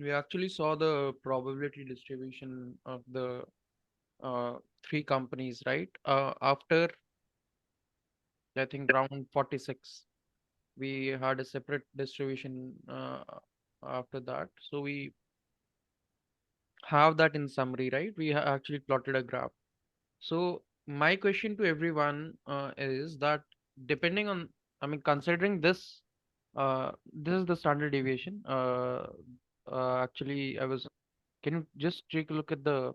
We actually saw the probability distribution of the uh, three companies, right? After I think round 46, we had a separate distribution after that. So we have that in summary, right? We actually plotted a graph. So my question to everyone is that depending on, I mean, considering this is the standard deviation. Actually, can you just take a look at the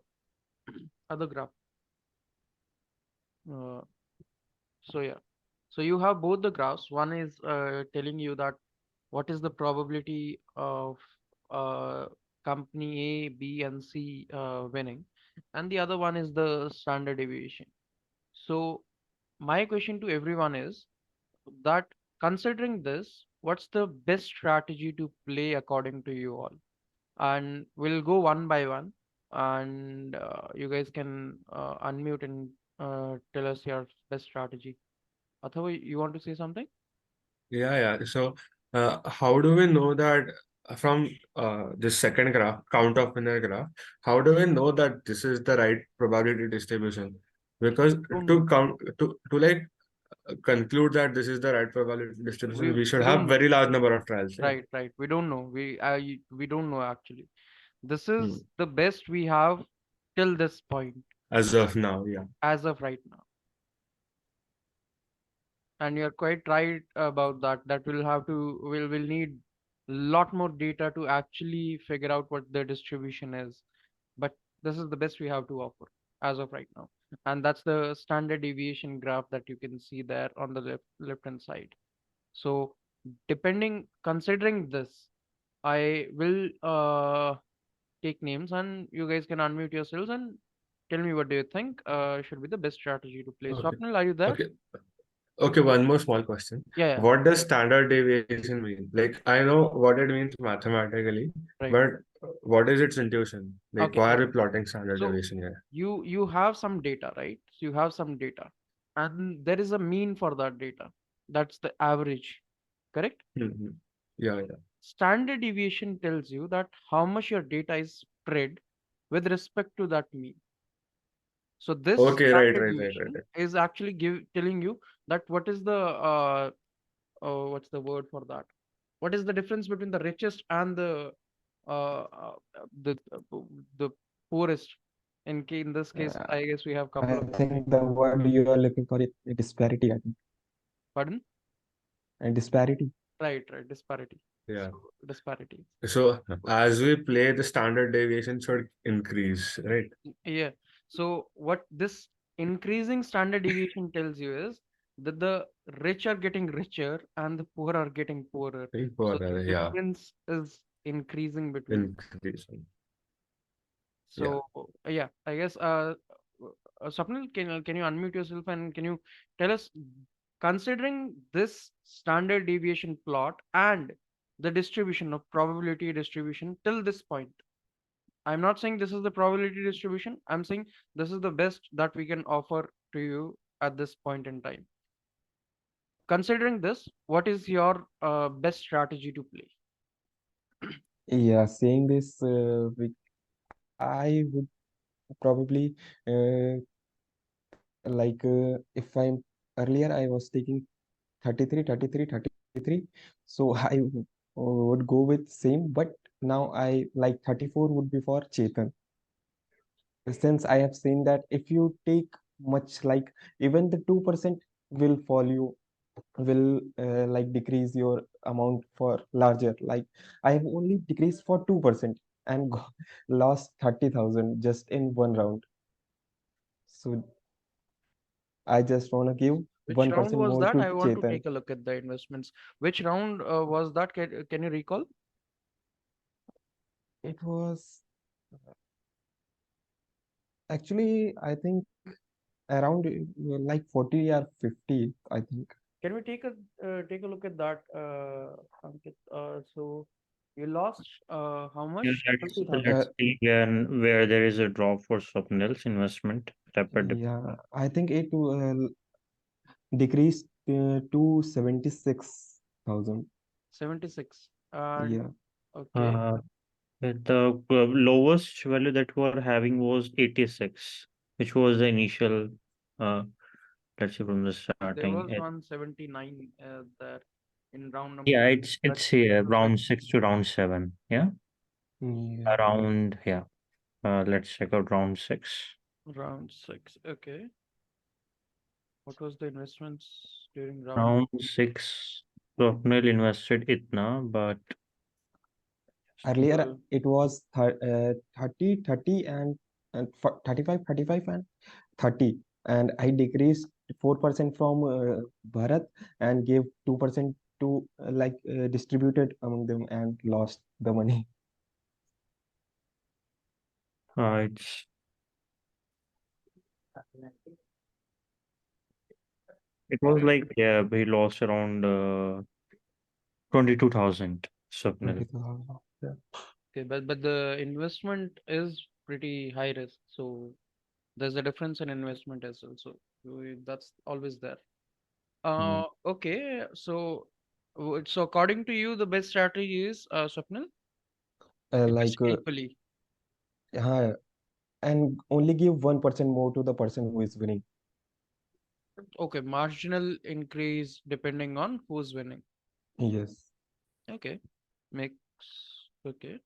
other graph? Uh, so yeah, so you have both the graphs. One is telling you that what is the probability of uh, company A, B, and C winning, and the other one is the standard deviation. So my question to everyone is that considering this, what's the best strategy to play according to you all? And we'll go one by one, and you guys can unmute and tell us your best strategy. Athava, you want to say something? Yeah. So, how do we know that from this second graph, count of winner graph, how do we know that this is the right probability distribution? Because Don't to know. count to like conclude that this is the right probability distribution, we should We have don't know. very large number of trials, right? Right. We don't know. We don't know actually. This Hmm. is the best we have till this point, As of now, yeah. as of right now. And you're quite right about that. That we'll need lot more data to actually figure out what the distribution is. But this is the best we have to offer as of right now. And that's the standard deviation graph that you can see there on the left hand side. So considering this, I will take names and you guys can unmute yourselves and tell me what do you think should be the best strategy to play. Okay. Swapnil, are you there? Okay. Okay, one more small question. Yeah, What does standard deviation mean? Like, I know what it means mathematically, right. but what is its intuition? Like, Okay, why are we okay. plotting standard So deviation here? you have some data, right? So you have some data, and there is a mean for that data. That's the average, correct? Mhm. Yeah. Standard deviation tells you that how much your data is spread with respect to that mean. So this Okay, standard right. deviation is actually telling you that what is the what's the word for that? What is the difference between the richest and uh, uh, the the poorest? In this case, I guess we have I couple of think the countries. word you are looking for is disparity, I think. Pardon? And disparity. Right. Disparity. Yeah. So disparity. So as we play, the standard deviation should increase, right? Yeah. So what this increasing standard deviation tells you is that the rich are getting richer and the poor are getting poorer. So the Yeah, difference is increasing between. increasing. Yeah. So yeah, I guess Swapnil, can you unmute yourself and can you tell us, considering this standard deviation plot and the distribution of probability distribution till this point, I'm not saying this is the probability distribution. I'm saying this is the best that we can offer to you at this point in time. Considering this, what is your best strategy to play? Yeah, saying this, I would probably if I'm earlier, I was taking 33. So I would go with same, but now I like 34 would be for Chetan. Since I have seen that if you take much, like even the 2% will fall you, will like decrease your amount for larger. Like I have only decreased for 2% and lost 30,000 just in one round. So I just want to give Which round 1% was more that? to I want to Chetan. take a look at the investments. Which round was that? Can you recall? It was actually, I think, around like 40 or 50, I think. Can we take a look at that, Ankit? So you lost how Yeah, much? let's 20,000. Uh, let's see where there is a drop for Swapnil's investment. Rapid dip. yeah, I think it decreased to 76,000. 76. And Yeah. okay. Uh, The lowest value that we were having was 86, which was the initial, let's say from the There starting. was 179 there in round number Yeah, two. it's Let's here look at round 6 to round 7. Yeah, Yeah. around, yeah. Let's check out round 6. round 6. Okay. What was the investments during round? Round 6, Swapnil invested Itna, but Earlier Well, it was 30, 30 and 35, 35 and 30. And I decreased 4% from Bharat and gave 2% to distributed among them and lost the money. it's it was like, yeah, we lost around 22,000, Swapnil. 20,000. Yeah. okay, but the investment is pretty high risk, so there's a difference in investment as well. So that's always there. Okay. So so according to you, the best strategy is Swapnil, invest Like equally. uh, and only give 1% more to the person who is winning. Okay, marginal increase depending on who's winning. Yes. Okay, makes okay.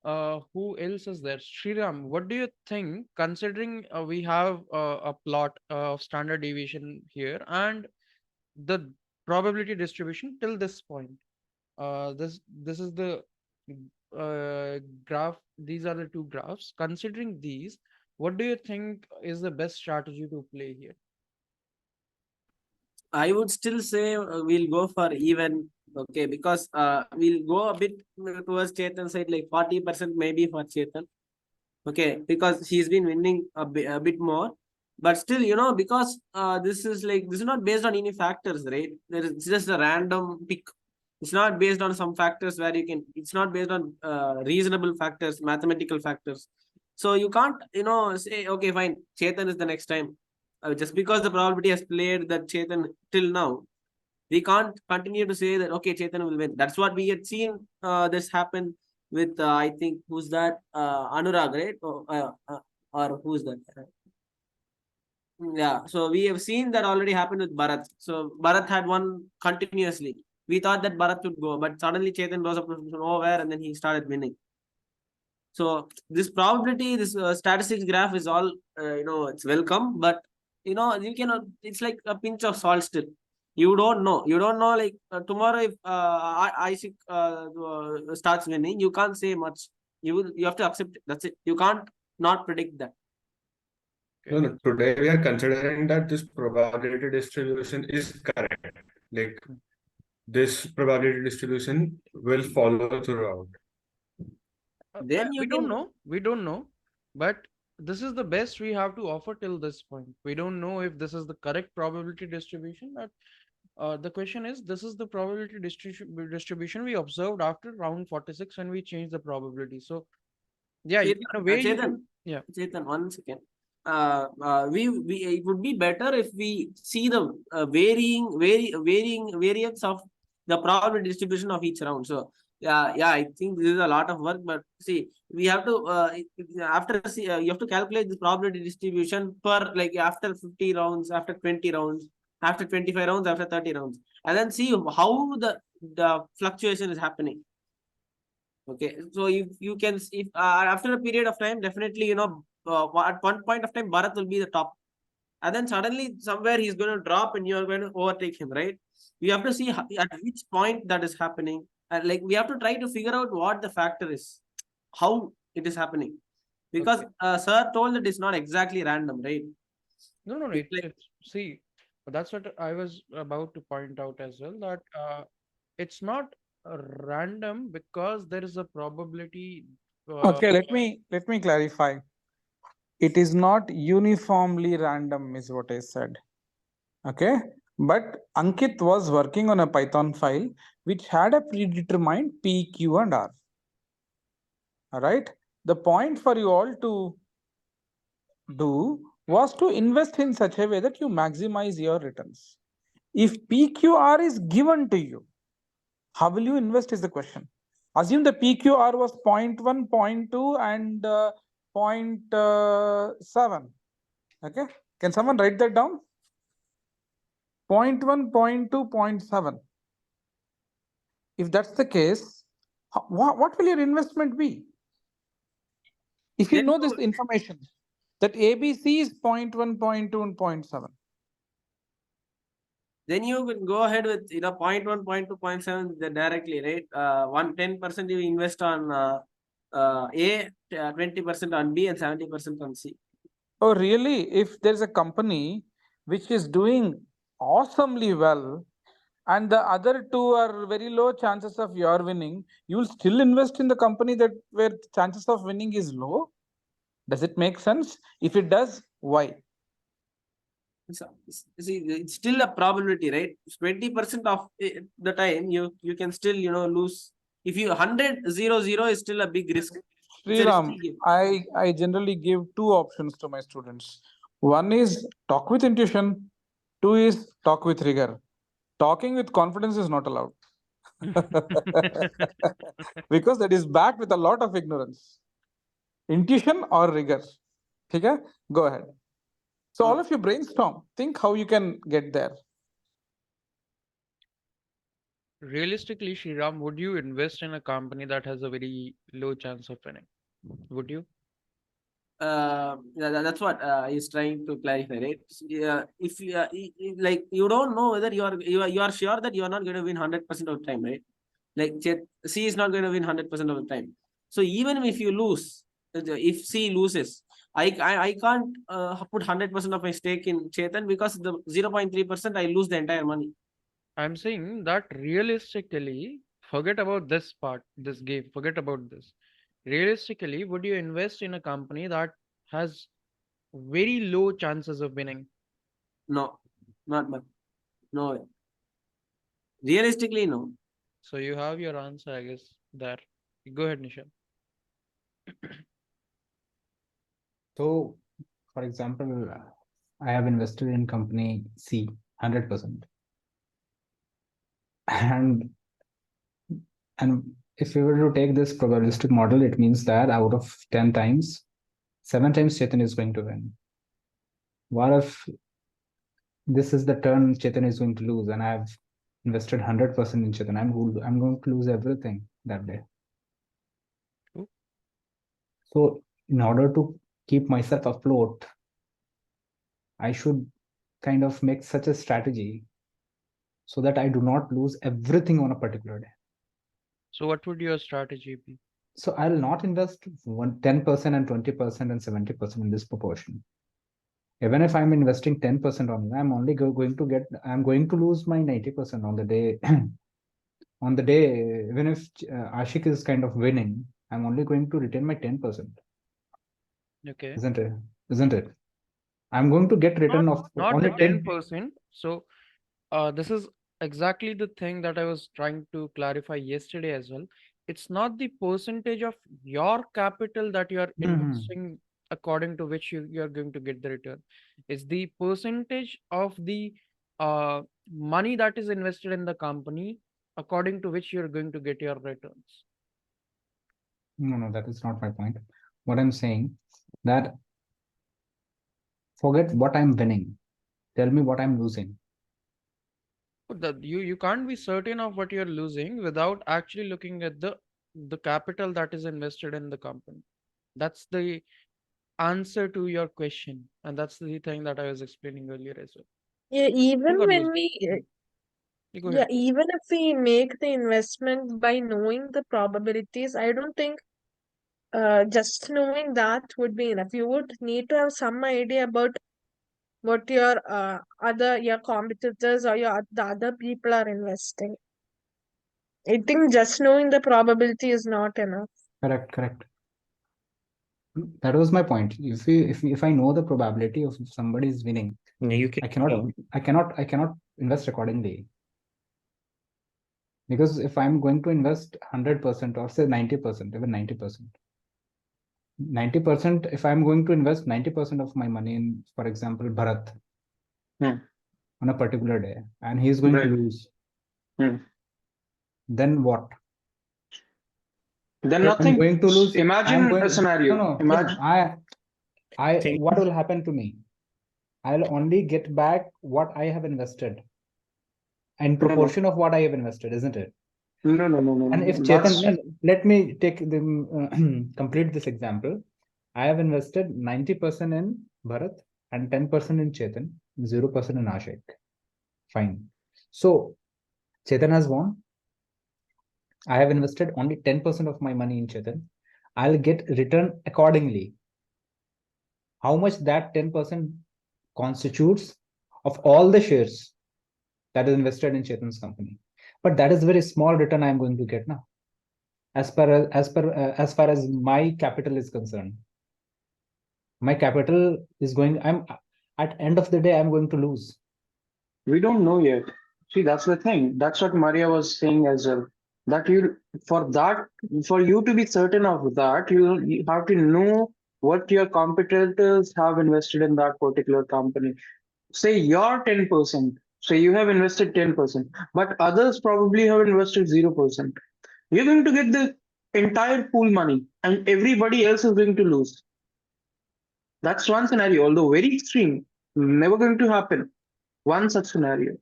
Who else is there? Sriram, what do you think, considering we have a plot of standard deviation here and the probability distribution till this point? This is the graph. These are the two graphs. Considering these, what do you think is the best strategy to play here? I would still say we'll go for even, okay, because we'll go a bit towards Chetan side, like 40% maybe for Chetan. Okay, because he's been winning a bit more. But still, because this is not based on any factors, right? It's just a random pick. It's not based on some factors where it's not based on reasonable factors, mathematical factors. So you can't, say, okay, fine, Chetan is the next time. Just because the probability has played that Chetan till now, we can't continue to say that, okay, Chetan will win. That's what we had seen this happen with, I think, who's that? Anurag, right? Or who's that? Yeah, so we have seen that already happen with Bharat. So Bharat had won continuously. We thought that Bharat would go, but suddenly Chetan rose up from nowhere and then he started winning. So this probability, this statistics graph is all, it's welcome, but you cannot, it's like a pinch of salt still. You don't know. Like tomorrow if Isaac starts winning, you can't say much. You have to accept it. That's it. You can't not predict that. No, no, today we are considering that this probability distribution is correct. Like this probability distribution will follow throughout. Then you We don't can. know. We don't know. But this is the best we have to offer till this point. We don't know if this is the correct probability distribution. But the question is, this is the probability distribution we observed after round 46 when we changed the probability. So yeah, in a way you Chetan, can, yeah. Chetan, 1 second. We it would be better if we see the varying variance of the probability distribution of each round. So yeah, I think this is a lot of work, but see, we have to you have to calculate the probability distribution per, like, after 50 rounds, after 20 rounds, after 25 rounds, after 30 rounds, and then see how the fluctuation is happening. Okay, so if you can, if after a period of time, definitely, at one point of time, Bharat will be the top, and then suddenly somewhere he's going to drop and you're going to overtake him, right? We have to see at which point that is happening, and like we have to try to figure out what the factor is, how it is happening, because sir told that it's not exactly random, right? No. It's like, See, that's what I was about to point out as well, that it's not random because there is a probability. Okay, let me clarify. It is not uniformly random, is what I said. Okay, but Ankit was working on a Python file which had a predetermined P, Q, and R. All right. The point for you all to do was to invest in such a way that you maximize your returns. If PQR is given to you, how will you invest is the question. Assume the PQR was 0.1, 0.2, and 0.7. Okay, can someone write that down? 0.1, 0.2, 0.7. If that's the case, what will your investment be? If you Then know this information, that ABC is 0.1, 0.2, and 0.7. then you will go ahead with 0.1, 0.2, 0.7 directly, right? 10% you invest on A, 20% on B, and 70% on C. Oh, really? If there's a company which is doing awesomely well, and the other two are very low chances of your winning, you'll still invest in the company that where chances of winning is low? Does it make sense? If it does, why? See, it's still a probability, right? 20% of the time you can still lose. If you 100-0-0 is still a big risk. It's a Sriram, risky game. I generally give two options to my students. One is talk with intuition. Two is talk with rigor. Talking with confidence is not allowed. Because that is backed with a lot of ignorance. Intuition or rigor. Okay? Go ahead. So all of you brainstorm. Think how you can get there. Realistically, Shriram, would you invest in a company that has a very low chance of winning? Would you? That's what he's trying to clarify, right? If you like, you don't know whether you are sure that you are not going to win 100% of the time, right? Like C is not going to win 100% of the time. So even if you lose, if C loses, I can't put 100% of my stake in Chetan, because the 0.3% I lose the entire money. I'm saying that realistically, forget about this part, this game, forget about this. Realistically, would you invest in a company that has very low chances of winning? No, not much. No way. Realistically, no. So you have your answer, I guess, there. Go ahead, Nisha. So, for example, I have invested in company C 100%, and if you were to take this probabilistic model, it means that out of 10 times, 7 times Chetan is going to win. What if this is the turn Chetan is going to lose, and I've invested 100% in Chetan? I'm going to lose everything that day. True. So, in order to keep myself afloat, I should kind of make such a strategy so that I do not lose everything on a particular day. So what would your strategy be? So I'll not invest 10% and 20% and 70% in this proportion. Even if I'm investing 10% on, I'm only I'm going to lose my 90% on the day. On the day, even if Ashik is kind of winning, I'm only going to retain my 10%. Okay. Isn't it? Isn't it? I'm going to get return of Not only the 10. 10%. So this is exactly the thing that I was trying to clarify yesterday as well. It's not the percentage of your capital that you are investing according to which you are going to get the return. It's the percentage of the money that is invested in the company according to which you're going to get your returns. No, that is not my point. What I'm saying that forget what I'm winning. Tell me what I'm losing. You can't be certain of what you're losing without actually looking at the capital that is invested in the company. That's the answer to your question, and that's the thing that I was explaining earlier as well. Yeah, even got when lose- we, You go yeah, ahead. even if we make the investment by knowing the probabilities, I don't think just knowing that would be enough. You would need to have some idea about what your your competitors or the other people are investing. I think just knowing the probability is not enough. Correct. That was my point. If I know the probability of somebody is winning, You can, I cannot invest accordingly. Because if I'm going to invest 100% or say 90%, even 90%, 90%, if I'm going to invest 90% of my money in, for example, Bharat on a particular day, and he's going to lose, then what? Then I'm nothing. going to lose. Imagine a scenario. No, Imagine. Think- what will happen to me? I'll only get back what I have invested in proportion of what I have invested, isn't it? No. And if That's Chetan, let me take the complete this example. I have invested 90% in Bharat and 10% in Chetan, 0% in Ashik. Fine. So Chetan has won. I have invested only 10% of my money in Chetan. I'll get return accordingly. How much that 10% constitutes of all the shares that is invested in Chetan's company. But that is very small return I'm going to get now. As far as my capital is concerned. My capital is going, I'm at end of the day, I'm going to lose. we don't know yet. See, that's the thing. That's what Maria was saying as well. That for you to be certain of that, you have to know what your competitors have invested in that particular company. Say your 10%. Say you have invested 10%, but others probably have invested 0%. You're going to get the entire pool money, and everybody else is going to lose. That's one scenario, although very extreme, never going to happen. One such scenario.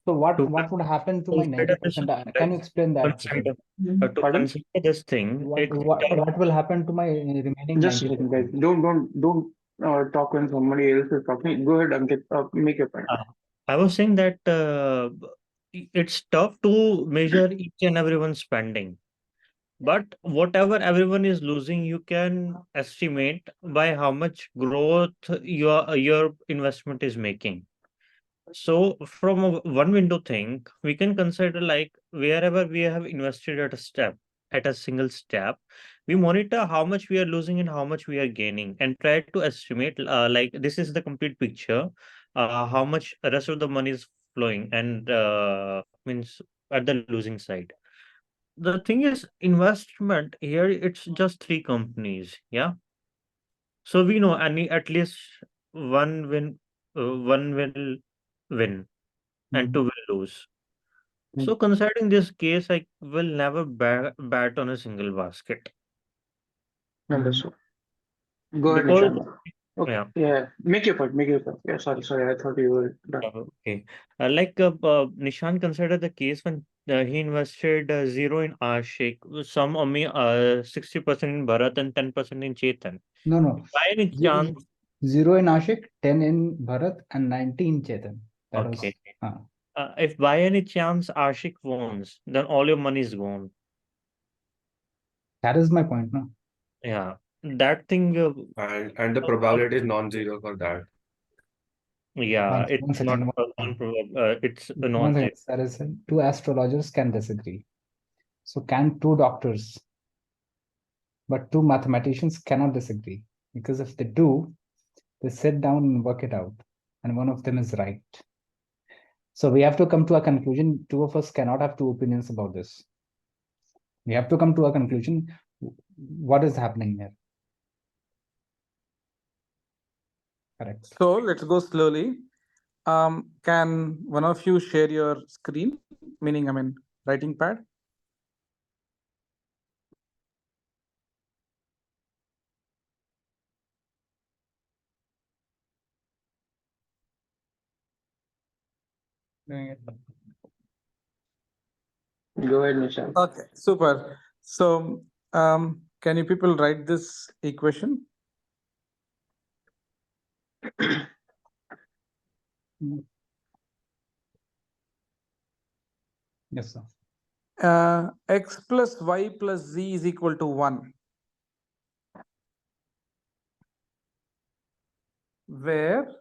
So what would happen to my Consider this, 90%? Can you explain that? consider, to Pardon? consider this thing, What will happen to my remaining Just a second, guys. 90%? Don't talk when somebody else is talking. Go ahead, Ankit. Make your point. I was saying that it's tough to measure each and everyone's spending. But whatever everyone is losing, you can estimate by how much growth your investment is making. So from one window thing, we can consider like wherever we have invested at a single step, we monitor how much we are losing and how much we are gaining, and try to estimate like this is the complete picture, how much rest of the money is flowing, and means at the losing side. The thing is, investment here, it's just three companies, yeah. So we know at least one will win and two will lose. So considering this case, I will never bat on a single basket. Understood. Go ahead, Because Nishan. Okay. yeah, Yeah. Make your point. Make your point. Yeah. Sorry. I thought you were done. okay. Nishan considered the case when he invested zero in Ashik, some only 60% in Bharat and 10% in Chetan. No. By any chance, 0 in Ashik, 10 in Bharat, and 90 in Chetan. That okay. was. If by any chance Ashik wins, then all your money is gone. That is my point, no? Yeah, that thing. And the probability is non-zero for that. Yeah, One it's not second. it's One not thing, that is, two astrologers can disagree. So can two doctors, but two mathematicians cannot disagree, because if they do, they sit down and work it out, and one of them is right. So we have to come to a conclusion. Two of us cannot have two opinions about this. We have to come to a conclusion. What is happening here? Correct. So let's go slowly. Can one of you share your screen? Meaning, I mean, writing pad. Doing it. Go ahead, Nishan. Okay, super. So, can you people write this equation? Yes, sir. X plus Y plus Z is equal to 1. Where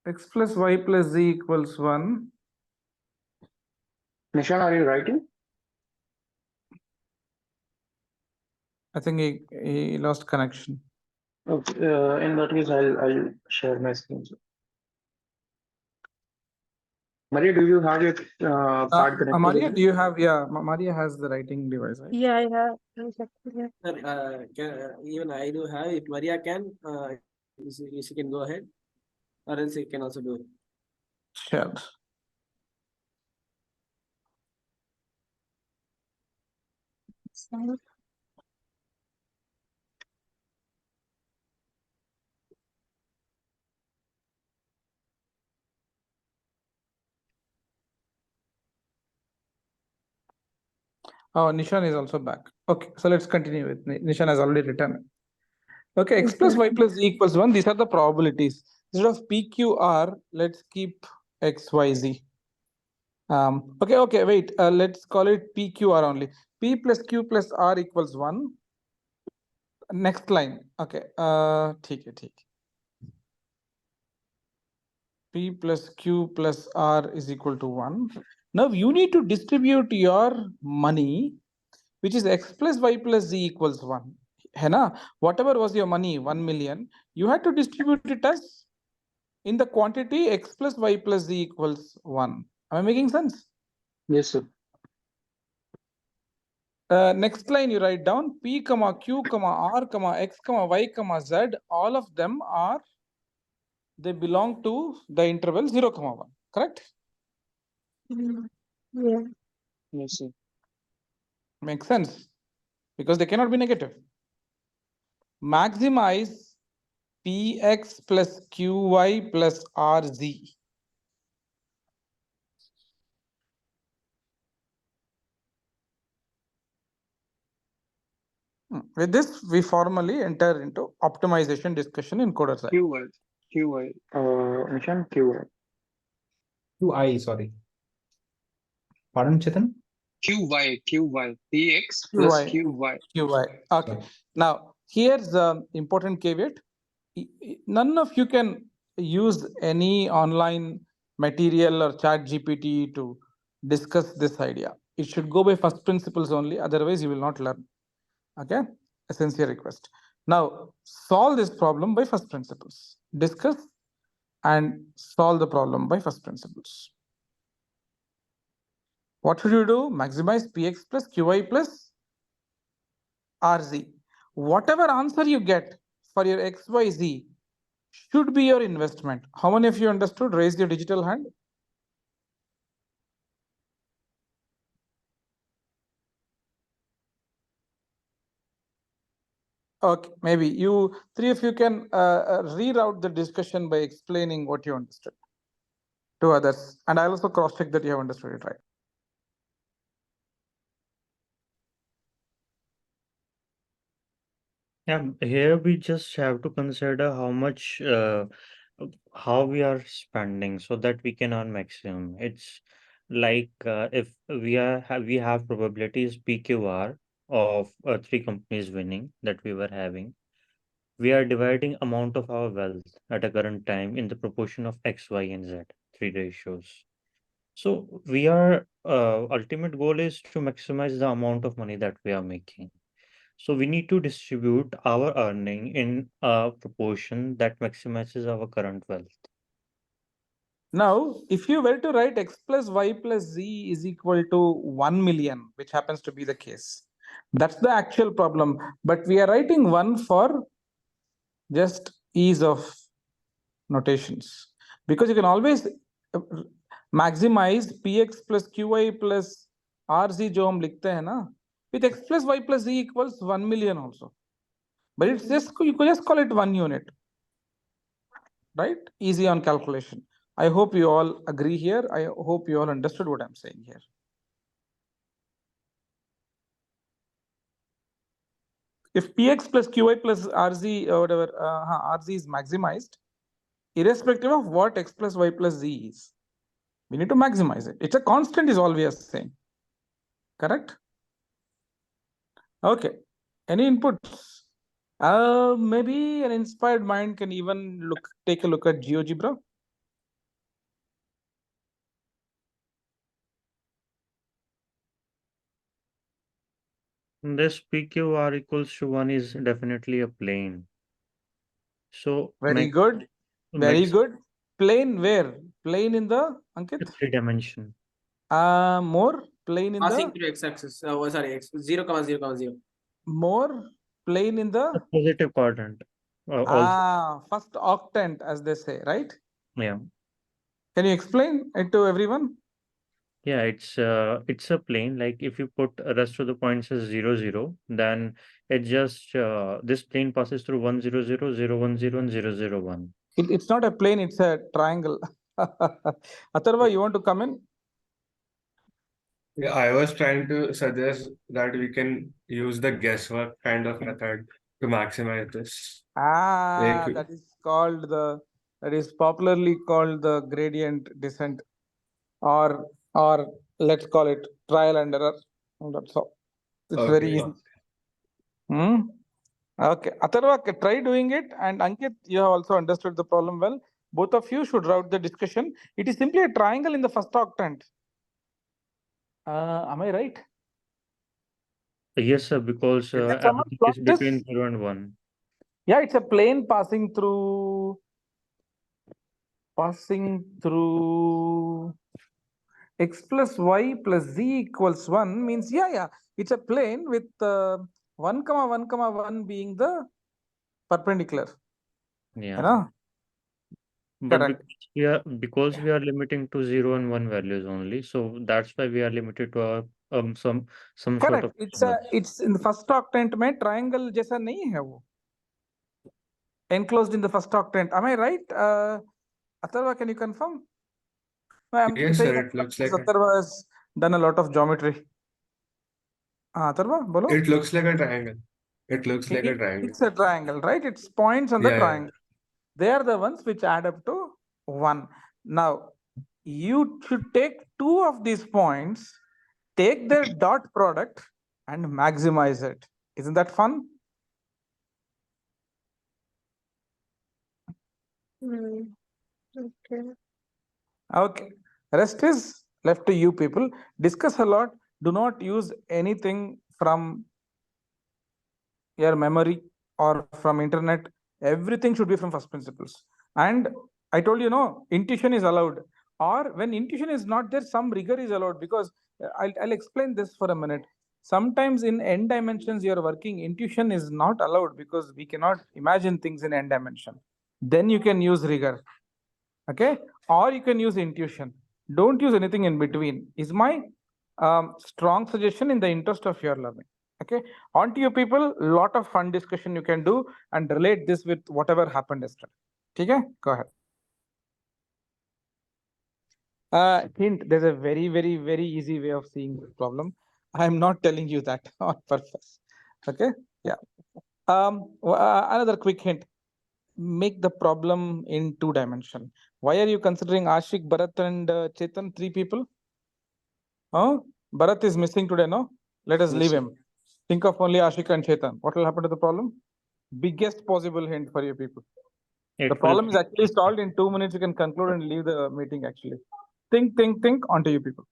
X plus Y plus Z equals 1. Nishan, are you writing? I think he lost connection. Okay. In that case, I'll share my screen. Maria, do you have your pad connected? Maria, do you have? Yeah, Maria has the writing device, right? Yeah, I have. Exactly, yeah. Even I do have. If Maria can, she can go ahead, or else you can also do it. Sure. Oh, Nishan is also back. Okay, so let's continue with Nishan has already written. Okay, x plus y plus z equals 1. These are the probabilities. Instead of PQR, let's keep XYZ. Okay, wait. Let's call it PQR only. P plus Q plus R equals 1. Next line. Okay. ठीक है. P plus Q plus R is equal to 1. Now you need to distribute your money, which is x plus y plus z equals 1. है ना? Whatever was your money, 1 million, you had to distribute it as in the quantity x plus y plus z equals 1. Am I making sense? Yes, sir. Next line you write down P, comma Q, comma R, comma X, comma Y, comma Z. All of them are, they belong to the interval 0, comma 1. Correct? Yeah. Yes, sir. Makes sense? Because they cannot be negative. Maximize Px plus Qy plus Rz. With this, we formally enter into optimization discussion in Coder. QY. Nishan, QY. QI, sorry. Pardon, Chetan? QY. PX plus QY. QY. Okay. Now, here's the important caveat. None of you can use any online material or chat GPT to discuss this idea. It should go by first principles only, otherwise you will not learn. Okay, a sincere request. Now solve this problem by first principles. Discuss and solve the problem by first principles. What should you do? Maximize Px plus Qy plus Rz. Whatever answer you get for your XYZ should be your investment. How many of you understood? Raise your digital hand. Okay, maybe you three of you can reroute the discussion by explaining what you understood to others, and I'll also cross check that you have understood it right. Yeah, here we just have to consider how much how we are spending so that we can earn maximum. It's like if we have probabilities PQR of 3 companies winning that we were having, we are dividing amount of our wealth at a current time in the proportion of X, Y, and Z, 3 ratios. So we are ultimate goal is to maximize the amount of money that we are making. So we need to distribute our earning in a proportion that maximizes our current wealth. Now, if you were to write x plus y plus z is equal to 1 million, which happens to be the case, that's the actual problem. But we are writing 1 for just ease of notations, because you can always maximize px plus qy plus rz जो हम लिखते हैं ना, with x plus y plus z equals 1 million also. But it's just, you could just call it 1 unit, right? Easy on calculation. I hope you all agree here. I hope you all understood what I'm saying here. If px plus qy plus rz or whatever, rz is maximized, irrespective of what x plus y plus z is, we need to maximize it. It's a constant is all we are saying. Correct? Okay. Any inputs? Maybe an inspired mind can even take a look at GeoGebra. This PQR equals to 1 is definitely a plane. So Very good. Very good. Plane where? Plane in the Ankit? 3 dimension. More plane in Passing the through x-axis. Sorry, x 0, 0, 0. more plane in the Positive quadrant. Also. First octant, as they say, right? Yeah. Can you explain it to everyone? Yeah, it's a plane. Like if you put rest of the points as 0, 0, then it just this plane passes through 1, 0, 0, 0, 1, 0, and 0, 0, 1. It's not a plane, it's a triangle. Atharva, you want to come in? Yeah, I was trying to suggest that we can use the guesswork kind of method to maximize this. Ah, Like, that is popularly called the gradient descent, or let's call it trial and error. That's all. It's very okay. easy. Hmm? Okay, Atharva, try doing it, and Ankit, you have also understood the problem well. Both of you should route the discussion. It is simply a triangle in the first octant. Am I right? Yes, sir, because Can someone everything plot is this? between 0 and 1. Yeah, it's a plane passing through x plus y plus z equals 1 means, yeah, it's a plane with 1 comma 1 comma 1 being the perpendicular. Yeah. You know? But Correct. because we are limiting to 0 and 1 values only, so that's why we are limited to some sort Correct. of It's in the first octant में triangle जैसा नहीं है वो. Enclosed in the first octant. Am I right? Atharva, can you confirm? No, I'm yes, saying sir, that it looks because like Atharva has done a lot of geometry. Atharva, bolo. it looks like a triangle. It looks like a triangle. It's a triangle, right? It's points on the Yeah, yeah. triangle. They are the ones which add up to 1. Now, you should take 2 of these points, take their dot product, and maximize it. Isn't that fun? Okay. Okay. Rest is left to you people. Discuss a lot. Do not use anything from your memory or from internet. Everything should be from first principles. And I told you, no, intuition is allowed. Or when intuition is not there, some rigor is allowed, because I'll explain this for a minute. Sometimes in n dimensions you're working, intuition is not allowed because we cannot imagine things in n dimension. Then you can use rigor. Okay, or you can use intuition. Don't use anything in between is my strong suggestion in the interest of your learning. Okay, on to you people. Lot of fun discussion you can do and relate this with whatever happened yesterday. Okay, go ahead. Hint, there's a very easy way of seeing this problem. I'm not telling you that on purpose. Okay, yeah. Another quick hint. Make the problem in 2 dimension. Why are you considering Ashik, Bharat, and Chetan 3 people? Huh? Bharat is missing today, no? Let us leave him. Think of only Ashik and Chetan. What will happen to the problem? Biggest possible hint for you people. The problem is actually solved in 2 minutes. You can conclude and leave the meeting actually. Think, onto you people.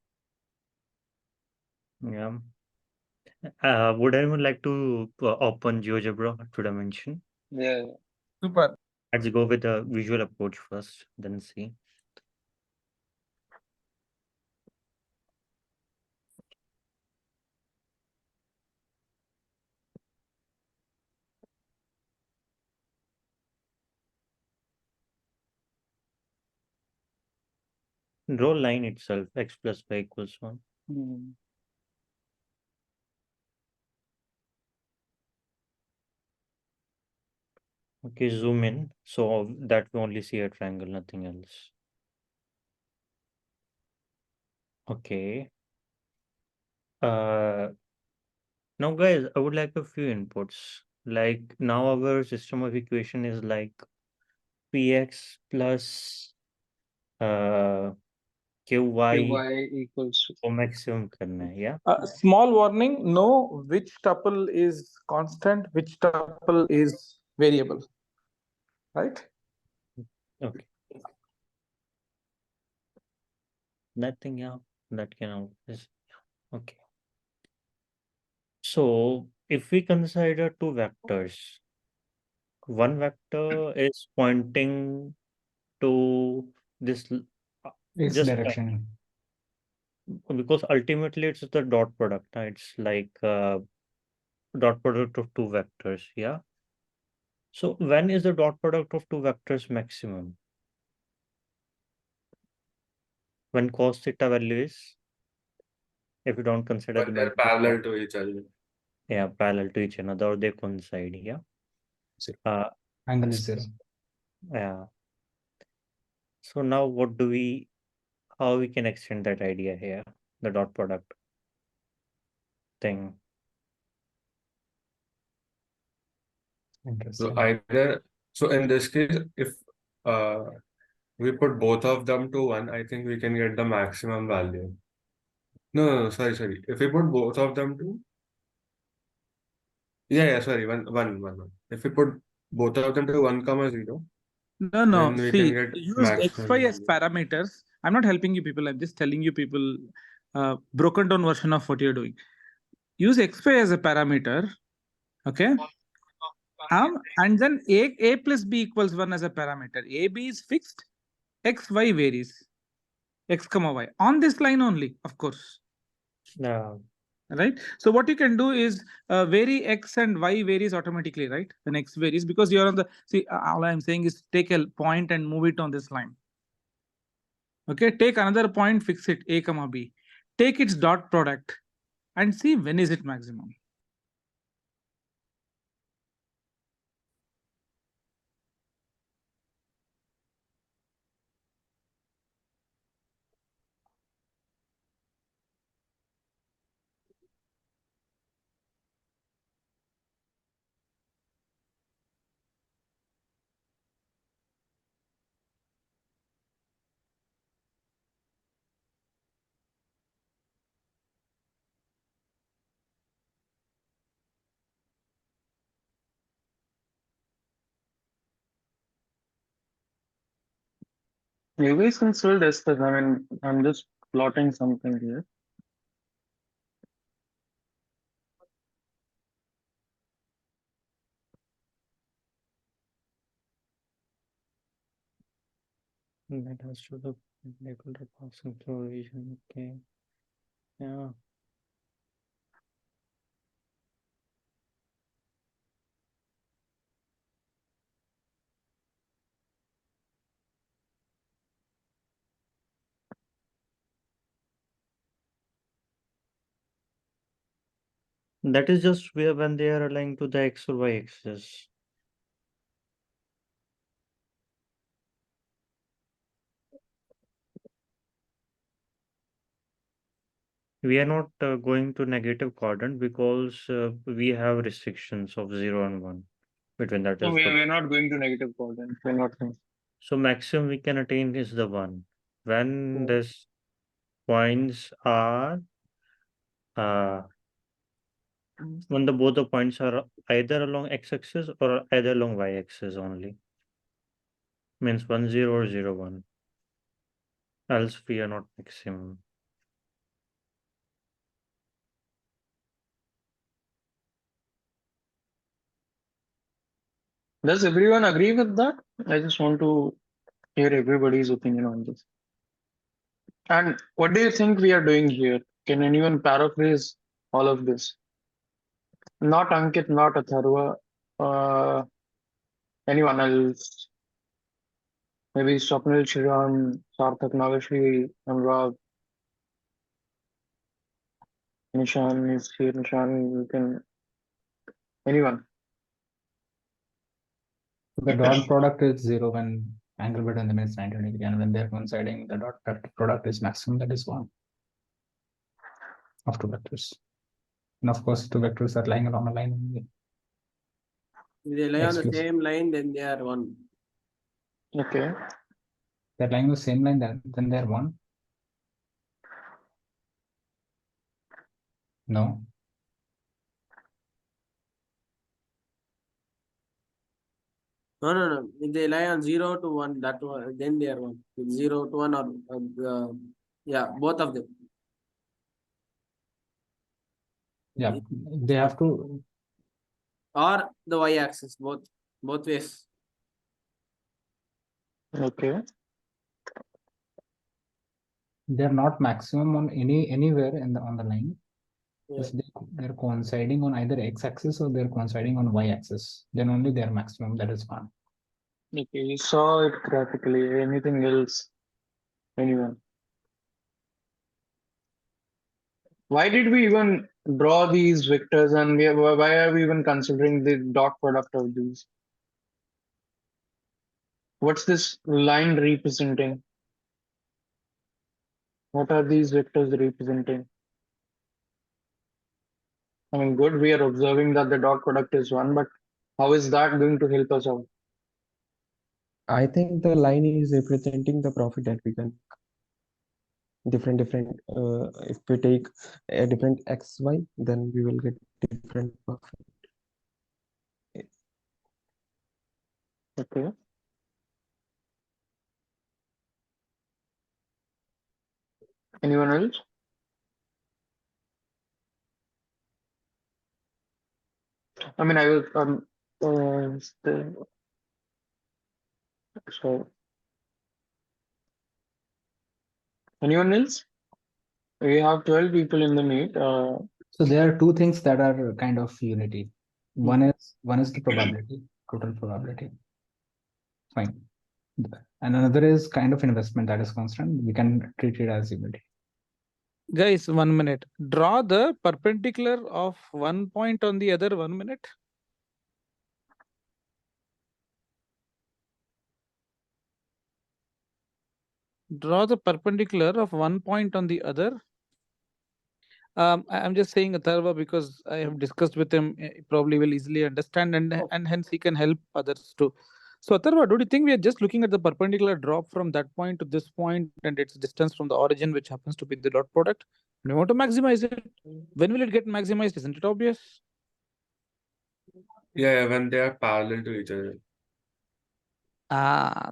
Yeah. Would anyone like to open GeoGebra 2 dimension? Yeah. Super. Let's go with the visual approach first, then see. Draw line itself, x plus y equals 1. Okay, zoom in. So that we only see a triangle, nothing else. Okay. Now guys, I would like a few inputs. Like now our system of equation is like px plus qy equals को maximum करना है, yeah? Small warning, know which tuple is constant, which tuple is variable. Right? Okay. Nothing, yeah, that can always, okay. So if we consider 2 vectors, one vector is pointing to this Its just direction. because ultimately it's the dot product. It's like dot product of 2 vectors, yeah. So when is the dot product of 2 vectors maximum? When cos theta value is if you don't consider But the they're multiple parallel points, to each other. yeah, parallel to each another, or they coincide. Yeah. Zero. Uh, Angle is 0. yeah. So now how we can extend that idea here, the dot product thing. So Interesting. either, so in this case, if uh we put both of them to 1, I think we can get the maximum value. No, sorry. If we put both of them to, sorry, one. If we put both of them to 1, 0, No, then we can see, get use maximum X5 as value. parameters. I'm not helping you people. I'm just telling you people broken down version of what you're doing. Use X5 as a parameter. Okay. And then A plus B equals 1 as a parameter. A, B is fixed. X, Y varies. X comma Y. On this line only, of course. Yeah. Right. So what you can do is vary X and Y varies automatically, right? When X varies, because you're on the, see, all I'm saying is take a point and move it on this line. Okay, take another point, fix it, A comma B. Take its dot product and see when is it maximum. You guys can still discuss. I mean, I'm just plotting something here. That has to the perpendicular passing through region. Okay. Yeah. That is just where when they are aligned to the X or Y axis. We are not going to negative quadrant because we have restrictions of 0 and 1 between that No, is the we're not going to negative quadrant. We're not going. so maximum we can attain is the 1 when this points are when both the points are either along x-axis or either along y-axis only, means 1 0 or 0 1, else we are not maximum. Does everyone agree with that? I just want to hear everybody's opinion on this. And what do you think we are doing here? Can anyone paraphrase all of this? Not Ankit, not Atharva, anyone else? Maybe Swapnil, Shriram, Sarthak, Nagashri, Anurag, Nishan is here. Nishan, you can. Anyone? The dot product is 0 when angle between them is 90 degree, and when they're coinciding, the dot product is maximum, that is 1 of two vectors. And of course, two vectors are lying along a line only. If they lie on the Excuse. same line, then they are 1. Okay. They're lying on the same line, then they're 1. No. No. If they lie on 0 to 1, that one, then they are 1. If 0 to 1 or yeah, both of them. Yeah, they have to. Or the y-axis, both ways. Okay. They're not maximum on anywhere in on the line. Yeah. If they're coinciding on either x-axis or they're coinciding on y-axis, then only they're maximum, that is 1. Okay, you saw it graphically. Anything else? Anyone? Why did we even draw these vectors, and why are we even considering the dot product of these? What's this line representing? What are these vectors representing? I mean, good, we are observing that the dot product is 1, but how is that going to help us out? I think the line is representing the profit that we can different if we take a different xy, then we will get different profit. Okay. Anyone else? I mean, I will so anyone else? We have 12 people in the meet. So there are two things that are kind of unity. One is the probability, total probability. Fine. And another is kind of investment that is constant. We can treat it as unity. Guys, 1 minute. Draw the perpendicular of one point on the other. 1 minute. Draw the perpendicular of one point on the other. I'm just saying Atharva because I have discussed with him. He probably will easily understand, and hence he can help others too. So Atharva, do you think we are just looking at the perpendicular drop from that point to this point and its distance from the origin, which happens to be the dot product? We want to maximize it. When will it get maximized? Isn't it obvious? Yeah, when they are parallel to each other.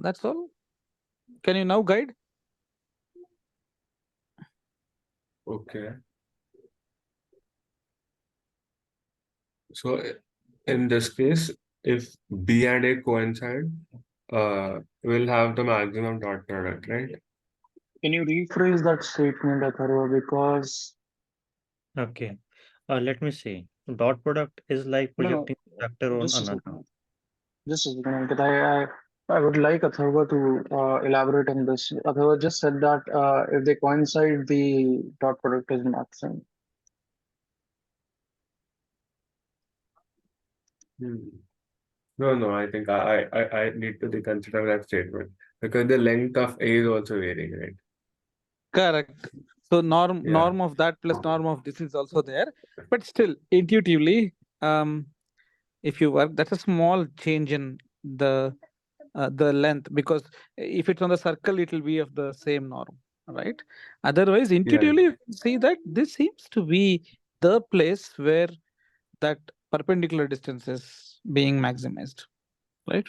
That's all. Can you now guide? Okay. So in this case, if B and A coincide, we'll have the maximum dot product, right? Can you rephrase that statement, Atharva? Because Okay. Let me see. Dot product is like no, projecting factor on just a another. second. Just a second, Ankit. I would like Atharva to elaborate on this. Atharva just said that if they coincide, the dot product is maximum. No, I think I need to reconsider that statement because the length of A is also varying, right? Correct. So norm Yeah. of that plus norm of this is also there, but still intuitively, if you work, that's a small change in the length, because if it's on the circle, it will be of the same norm, right? Otherwise, intuitively, you can see that this seems to be the place where that perpendicular distance is being maximized, right?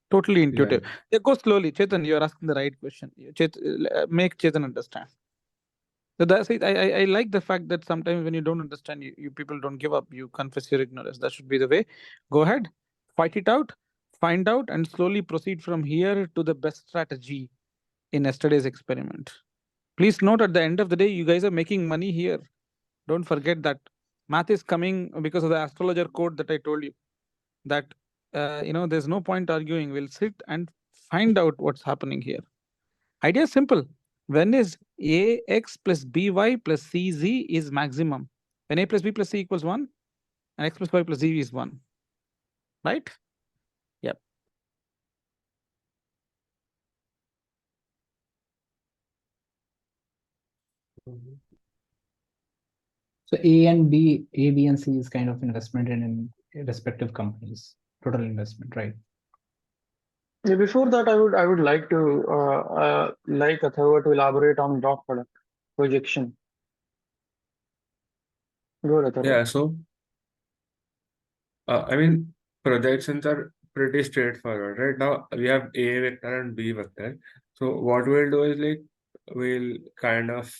Totally intuitive. Yeah, go slowly, Chetan. You are asking the right question. Make Chetan understand. So that's it. I like the fact that sometimes when you don't understand, you people don't give up. You confess your ignorance. That should be the way. Go ahead, fight it out, find out, and slowly proceed from here to the best strategy in yesterday's experiment. Please note, at the end of the day, you guys are making money here. Don't forget that math is coming because of the astrologer code that I told you. That there's no point arguing. We'll sit and find out what's happening here. Idea is simple. When is ax plus by plus cz is maximum? When a plus b plus c equals 1 and x plus y plus z is 1. Right? Yep. So A, B, and C is kind of investment in respective companies, total investment, right? Yeah, before that, I would like to like Atharva to elaborate on dot product projection. Go ahead, Atharva. Yeah, so I mean, projections are pretty straightforward, right? Now we have A vector and B vector. So what we'll do is like we'll kind of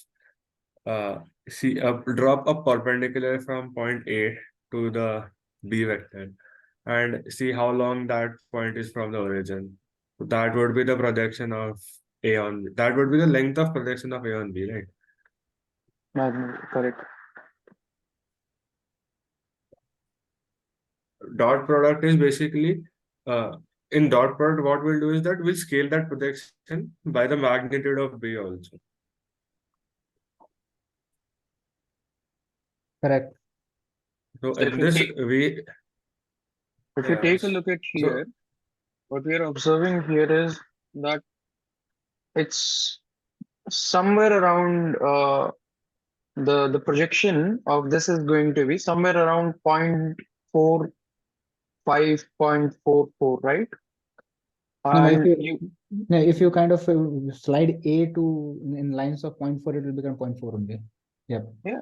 drop a perpendicular from point A to the B vector and see how long that point is from the origin. So that would be the projection of A on B. That would be the length of projection of A on B, right? Correct. Dot product is basically in dot product, what we'll do is that we'll scale that projection by the magnitude of B also. Correct. So So if in you this take we if you take a yes. look at So here, what we are observing here is that it's somewhere around the projection of this is going to be somewhere around 0.45, 0.44, right? No, no, And you if you kind of slide A to in lines of 0.4, it will become 0.4 only. Yep. yeah.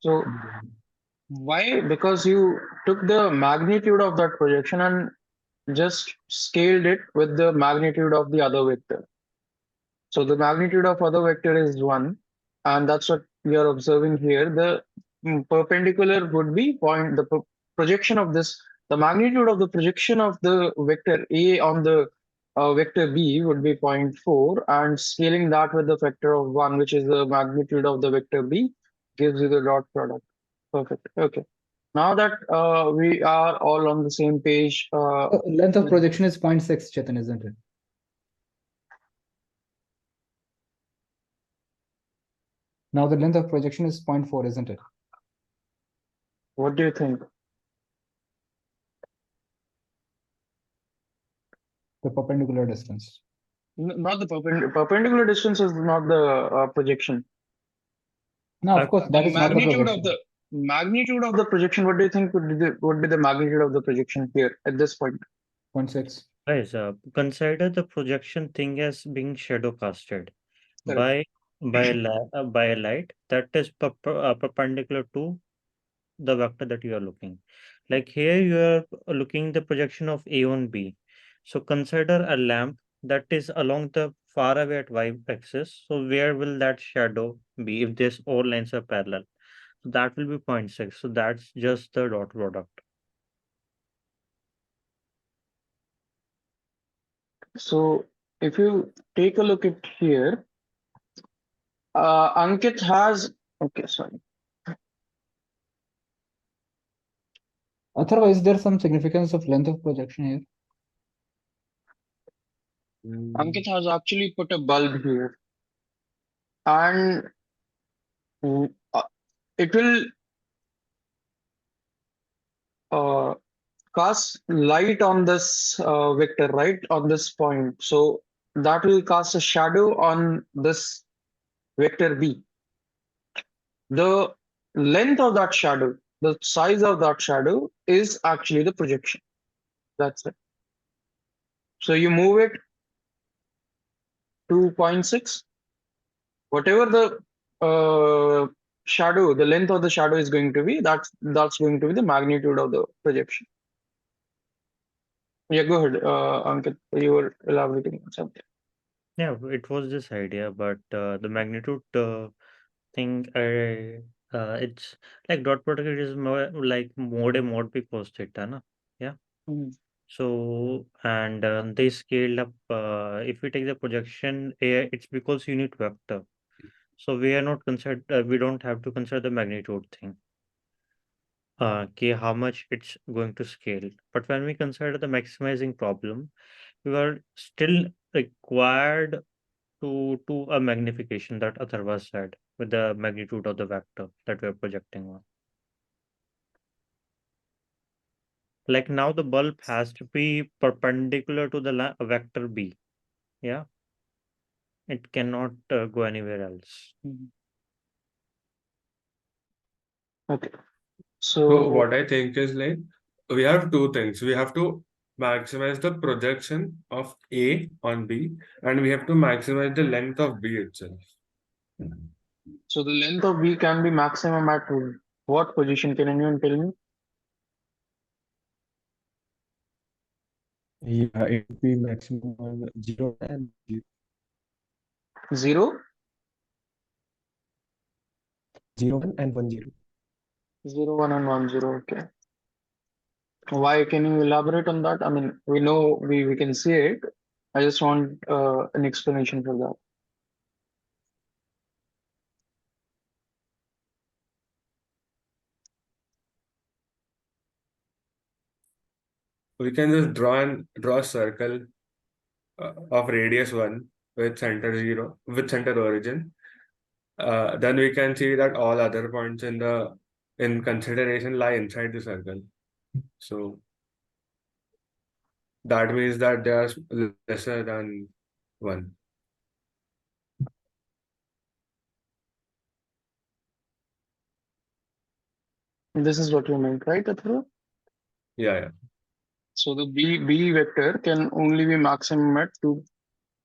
So why? Because you took the magnitude of that projection and just scaled it with the magnitude of the other vector. So the magnitude of other vector is 1, and that's what we are observing here. The perpendicular would be projection of this, the magnitude of the projection of the vector A on the vector B would be 0.4, and scaling that with the factor of 1, which is the magnitude of the vector B, gives you the dot product. Perfect. Okay. Now that we are all on the same page, Length of projection is 0.6, Chetan, isn't it? Now the length of projection is 0.4, isn't it? what do you think? The perpendicular distance. Not the perpendicular distance is not the projection. No, of course, that The is not the magnitude of projection. the magnitude of the projection. What do you think would be the magnitude of the projection here at this point? 0.6. Guys, consider the projection thing as being shadow casted Correct. by a light that is perpendicular to the vector that you are looking. Like here, you are looking the projection of A on B. So consider a lamp that is along the far away at y-axis. So where will that shadow be if these all lines are parallel? So that will be 0.6. So that's just the dot product. So if you take a look at here, Ankit has okay. Sorry, Otherwise, there's some significance of length of projection here. Ankit has actually put a bulb here, and it will cast light on this vector, right, on this point. So that will cast a shadow on this vector B. The length of that shadow, the size of that shadow is actually the projection. That's it. So you move it to 0.6. Whatever the shadow, the length of the shadow is going to be, that's going to be the magnitude of the projection. Yeah, go ahead, Ankit. You were elaborating on something. Yeah, it was this idea, but the magnitude thing, it's like dot product is more like mode a mode पे cos theta, na? Yeah. So, and they scaled up. If we take the projection, it's because unit vector. So we are not considered. We don't have to consider the magnitude thing. Okay, how much it's going to scale. But when we consider the maximizing problem, we are still required to a magnification that Atharva said with the magnitude of the vector that we are projecting on. Like now the bulb has to be perpendicular to the vector B. Yeah. It cannot go anywhere else. Okay. So So what I think is like we have two things. We have to maximize the projection of A on B, and we have to maximize the length of B itself. so the length of B can be maximum at what position? Can anyone tell me? Yeah, it would be maximum on 0 and 0, 0, 1 and 1 0. 0, 1, and 1, 0. Okay. Why? Can you elaborate on that? I mean, we know we can see it. I just want an explanation for that. We can just draw a circle of radius 1 with center 0 with center origin. Then we can see that all other points in the in consideration lie inside the circle. So that means that they are lesser than 1. This is what you meant, right, Athru? Yeah. So the B vector can only be maximum at 2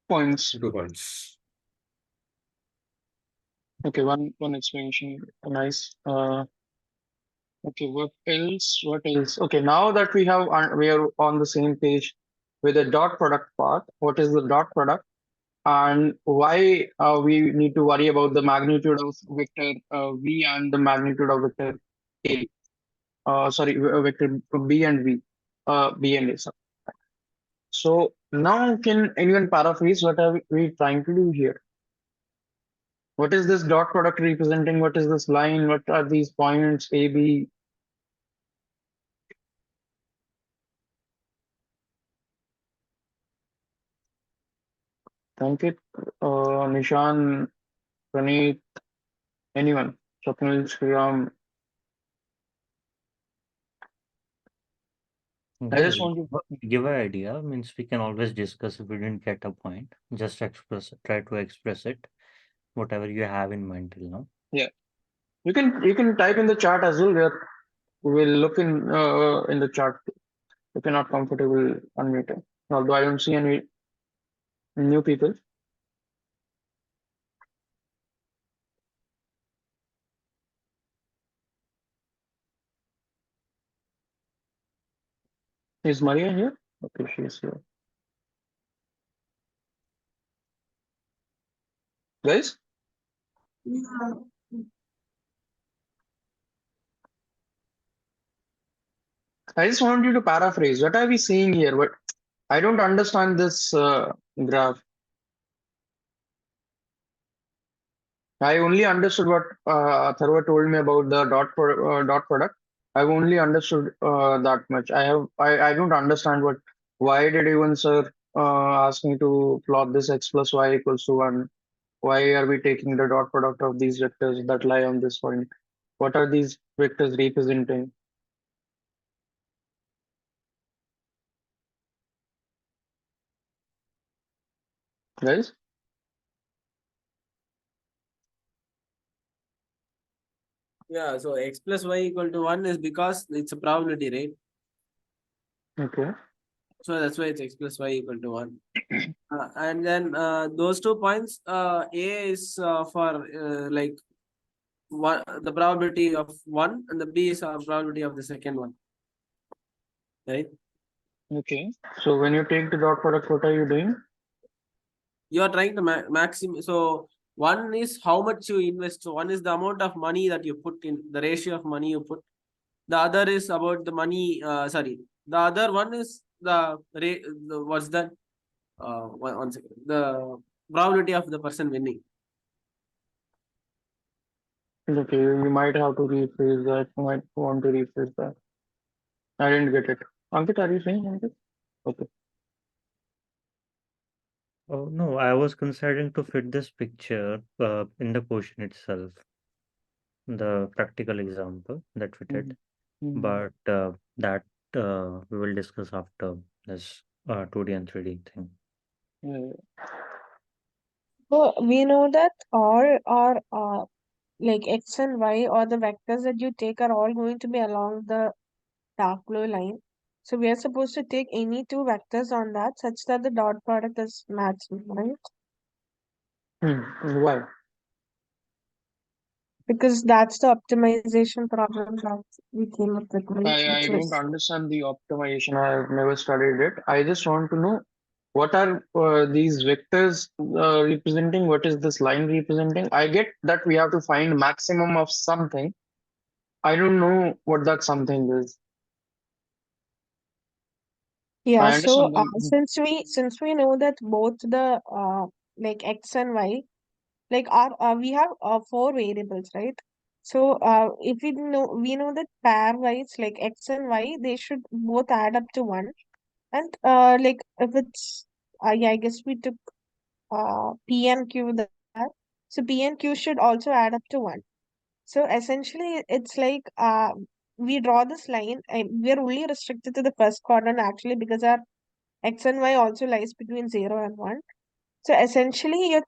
points. 2 points. Okay, one explanation. Nice. Okay, what else? What else? Okay, now that we are on the same page with the dot product part, what is the dot product and why we need to worry about the magnitude of vector v and the magnitude of vector a. Sorry, vector b and v, b and a. Sorry. So now can anyone paraphrase what are we trying to do here? What is this dot product representing? What is this line? What are these points A, B? Ankit, Nishan, Praneet, anyone? Swapnil, Sriram. I just want to. Give an idea, means we can always discuss if we didn't get a point. Just try to express it, whatever you have in mind till now. Yeah, you can type in the chat as well. We'll look in the chat if you're not comfortable unmuting. Although I don't see any new people. Is Maria here? Okay, she is here. Guys? I just want you to paraphrase. What are we seeing here? What I don't understand this graph. I only understood what Tharva told me about the dot product. I've only understood that much. I don't understand why did even sir ask me to plot this x plus y equals to 1? Why are we taking the dot product of these vectors that lie on this point? What are these vectors representing? Guys? Yeah, so x plus y equal to 1 is because it's a probability, right? Okay. So that's why it's x plus y equal to 1. And then those 2 points, A is for like the probability of 1 and the B is a probability of the second one. Right? Okay. So when you take the dot product, what are you doing? You are trying to maximum. So one is how much you invest. So one is the amount of money that you put in, the ratio of money you put. The other is about the money. The other one is the what's that? One second. The probability of the person winning. Okay, you might have to rephrase that. You might want to rephrase that. I didn't get it. Ankit, are you saying Ankit? Okay. Oh no, I was considering to fit this picture in the question itself, the practical example that we did, but that we will discuss after this 2D and 3D thing. Yeah. So we know that all like x and y or the vectors that you take are all going to be along the dark blue line. So we are supposed to take any 2 vectors on that such that the dot product is matching, right? Why? Because that's the optimization problem that we came up with, right? I Which don't was understand the optimization. I've never studied it. I just want to know what are these vectors representing? What is this line representing? I get that we have to find maximum of something. I don't know what that something is. yeah. I So understand since we know that both the like x and y like we have 4 variables, right? So if we know that pairwise like x and y they should both add up to 1, and like if it's yeah, I guess we took P and Q there, so P and Q should also add up to 1. So essentially, it's like we draw this line. We are only restricted to the first quadrant actually because our x and y also lies between 0 and 1. So essentially,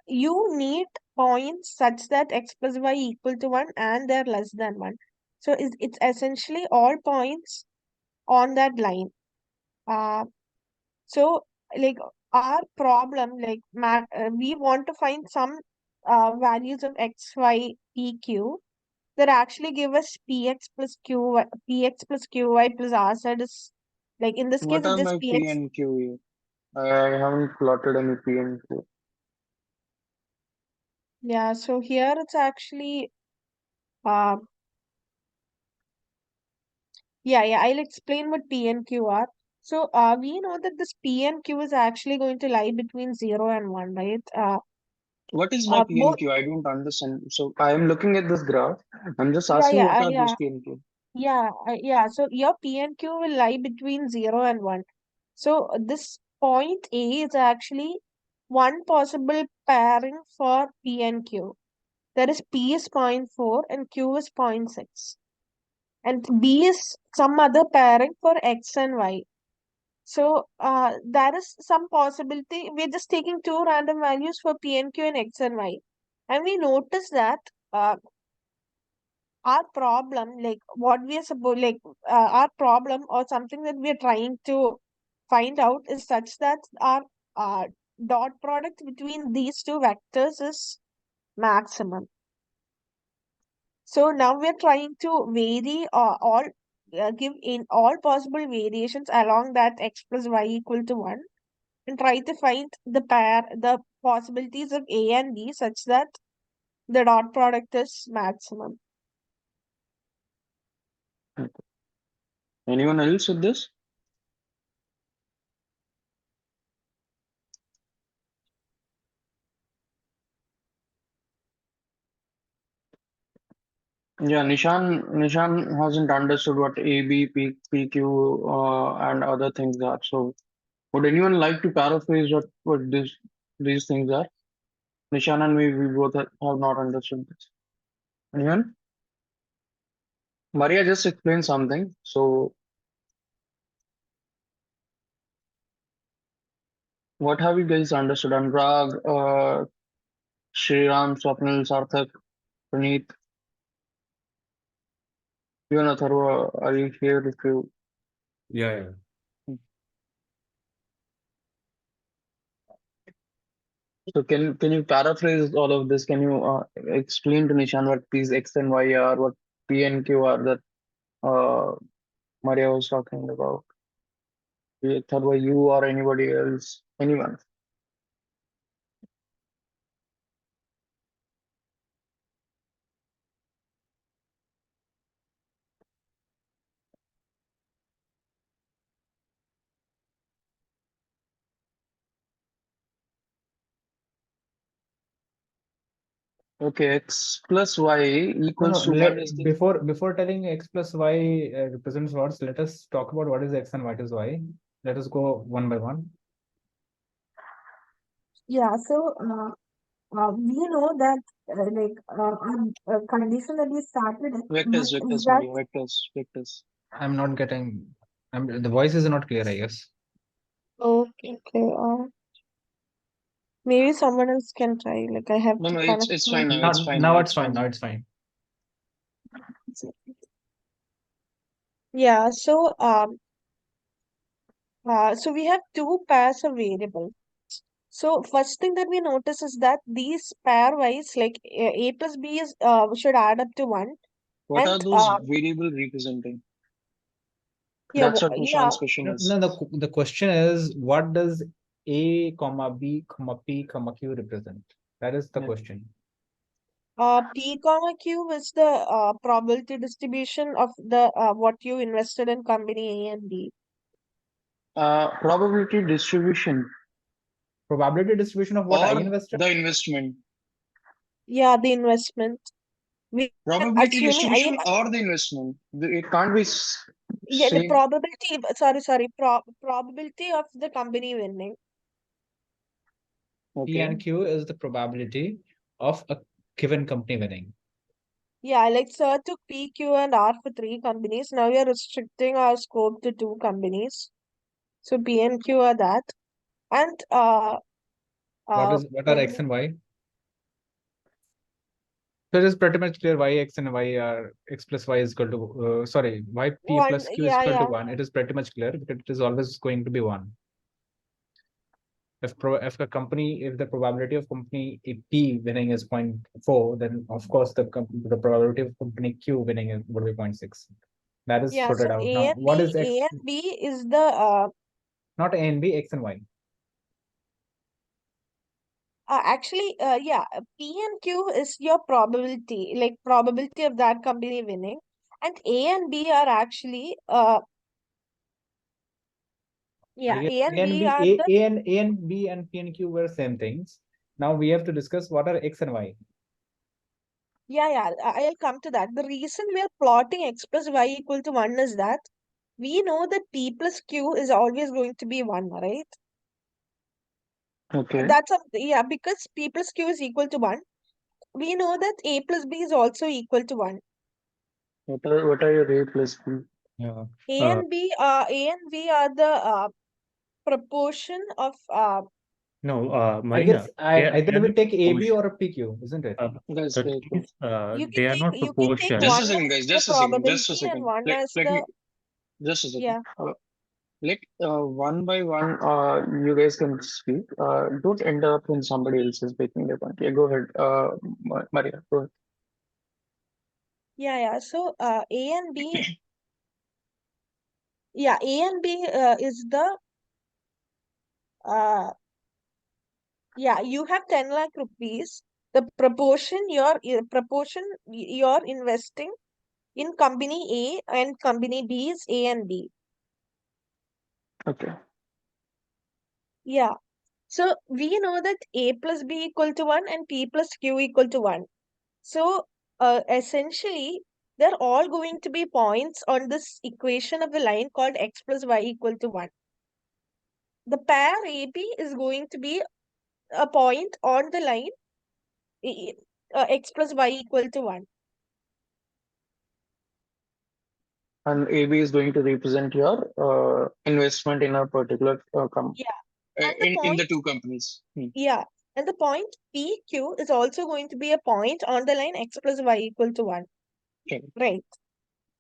you need points such that x plus y equal to 1 and they're less than 1. So it's essentially all points on that line. So like our problem, like we want to find some values of x, y, p, q that actually give us px plus qy, px plus qy plus r z is like in this case What it's are just my P px. and Q here? I haven't plotted any P and Q. Yeah, so here it's actually uh yeah, I'll explain what P and Q are. So we know that this P and Q is actually going to lie between 0 and 1, right? What is my P and Both Q? I don't understand. So I am looking at this graph. I'm just yeah, asking yeah, what are yeah. those P and Q? Yeah, so your P and Q will lie between 0 and 1. So this point A is actually one possible pairing for P and Q. That is P is 0.4 and Q is 0.6. And B is some other pairing for X and Y. So there is some possibility. We're just taking two random values for P and Q and X and Y. And we notice that our problem, like what we are supposed, like our problem or something that we are trying to find out is such that our dot product between these two vectors is maximum. So now we are trying to vary all give in all possible variations along that x plus y equal to 1 and try to find the possibilities of A and B such that the dot product is maximum. Anyone else with this? Yeah, Nishan hasn't understood what A, B, P, PQ, and other things are. So would anyone like to paraphrase what these things are? Nishan and me, we both have not understood this. Anyone? Maria just explained something. So what have you guys understood? Anurag, Shriram, Swapnil, Sarthak, Praneeth, even Atharva, are you here if you? Yeah. So can you paraphrase all of this? Can you explain to Nishan what these X and Y are, what P and Q are that Maria was talking about? Atharva, you or anybody else? Anyone? Okay, X plus Y No, equals to what is this? before telling x plus y represents what, let us talk about what is x and what is y. Let us go one by one. Yeah, so we know that condition that we started with is Vectors, that Maria, vectors. I'm not getting. The voice is not clear, I guess. okay. Maybe someone else can try. Like I have No, to no, connect it's my. fine now. It's fine Now now. it's fine. Now it's fine. Yeah, so so we have two pairs of variables. So first thing that we notice is that these pairwise, like a plus b is should add up to 1, What are and those variable representing? yeah, That's what yeah, Nishan's question No, is. the question is, what does a comma b comma p comma q represent? That is the Yeah. question. p comma q is the probability distribution of the what you invested in company A and B. Probability distribution Probability distribution of what I or invested. the investment. Yeah, the investment. We are Probability assuming distribution or the investment. It can't be yeah, the same. probability, probability of the company winning. P Okay. and Q is the probability of a given company winning. Yeah, like sir took P, Q, and R for 3 companies. Now we are restricting our scope to 2 companies. So P and Q are that. And What are X and Y? So it is pretty much clear why X and Y are X plus Y is equal to sorry, why P one, plus Q is yeah, equal to yeah. 1. It is pretty much clear because it is always going to be 1. If the probability of company P winning is 0.4, then of course the probability of company Q winning would be 0.6. That is Yeah, sorted so out. A Now, and what is B, X? A and B is the Not A and B, X and Y. actually yeah, P and Q is your probability, like probability of that company winning, and A and B are actually yeah, A and B are the A and B and P and Q were same things. Now we have to discuss what are X and Y. yeah, I'll come to that. The reason we are plotting X plus Y equal to 1 is that we know that P plus Q is always going to be 1, right? Okay. That's yeah, because P plus Q is equal to 1. We know that A plus B is also equal to 1. What are your A plus B? Yeah. A and B are the proportion of No, I Marina, guess either we not take AB proportion. or a PQ, isn't it? Guys, The guys, thing is, you they are not can take proportion. just one a second, as guys. the Just a second. Just a probability and second. one Let, as let the me just a second. yeah. Let one by one, you guys can speak. Don't interrupt when somebody else is making their point. Yeah, go ahead. Maria, go ahead. Yeah. So A and B, yeah, A and B is the uh yeah, you have 10 lakh rupees. The proportion you're investing in company A and company B is A and B. Okay. Yeah. So we know that A plus B equal to 1 and P plus Q equal to 1. So essentially, they're all going to be points on this equation of a line called x plus y equal to 1. The pair AB is going to be a point on the line x plus y equal to 1. And AB is going to represent your investment in a particular company. Yeah. And the In the point, two companies. yeah. And the point PQ is also going to be a point on the line x plus y equal to 1. Okay. Right.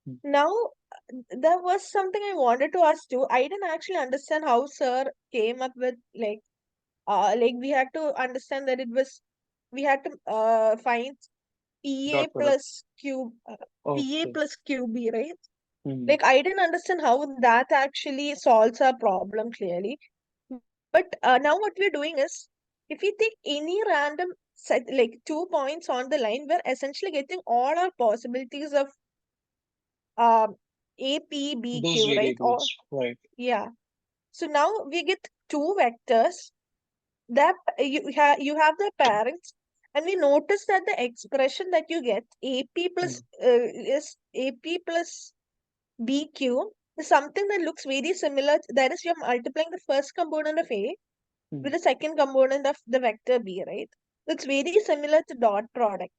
Hmm. Now, there was something I wanted to ask you. I didn't actually understand how sir came up with like we had to understand that we had to find PA Dot product. plus Q PA Okay. plus QB, right? Hmm. Like I didn't understand how that actually solves our problem clearly. But now what we're doing is if we take any random set like 2 points on the line, we're essentially getting all our possibilities of A, P, B, Those Q, right? Or variables, right? yeah. So now we get 2 vectors that you have the parents, and we notice that the expression that you get AP plus is AP plus BQ is something that looks very similar. That is, you're multiplying the first component of A with the second component of the vector B, right? It's very similar to dot product.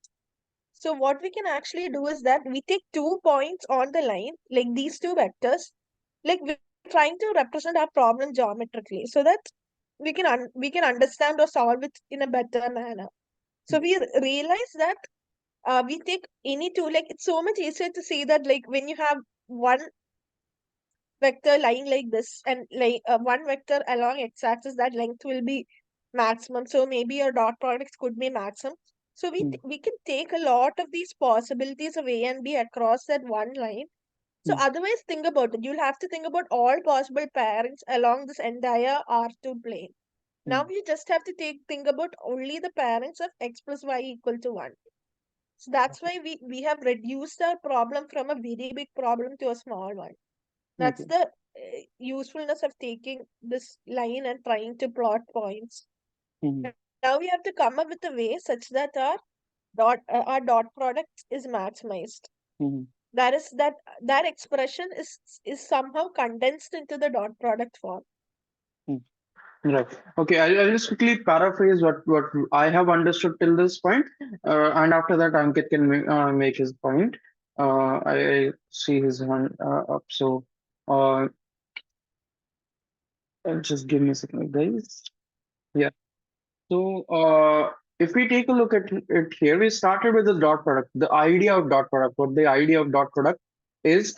So what we can actually do is that we take 2 points on the line, like these two vectors, like we're trying to represent our problem geometrically so that we can understand or solve it in a better manner. So we realize that we take any two, like it's so much easier to see that like when you have one vector lying like this and like one vector along x-axis, that length will be maximum. So maybe your dot products could be maximum. So we can take a lot of these possibilities of A and B across that one line. So otherwise, think about it. You'll have to think about all possible parents along this entire R2 plane. Now you just have to think about only the parents of x plus y equal to 1. So that's why we have reduced our problem from a very big problem to a small one. That's the usefulness of taking this line and trying to plot points. Now we have to come up with a way such that our dot product is maximized. That is that expression is somehow condensed into the dot product form. Right. Okay. I'll just quickly paraphrase what I have understood till this point, and after that, Ankit can make his point. I see his hand up. So, uh, just give me a second, guys. Yeah. So, if we take a look at it here, we started with the dot product. The idea of dot product. What the idea of dot product is,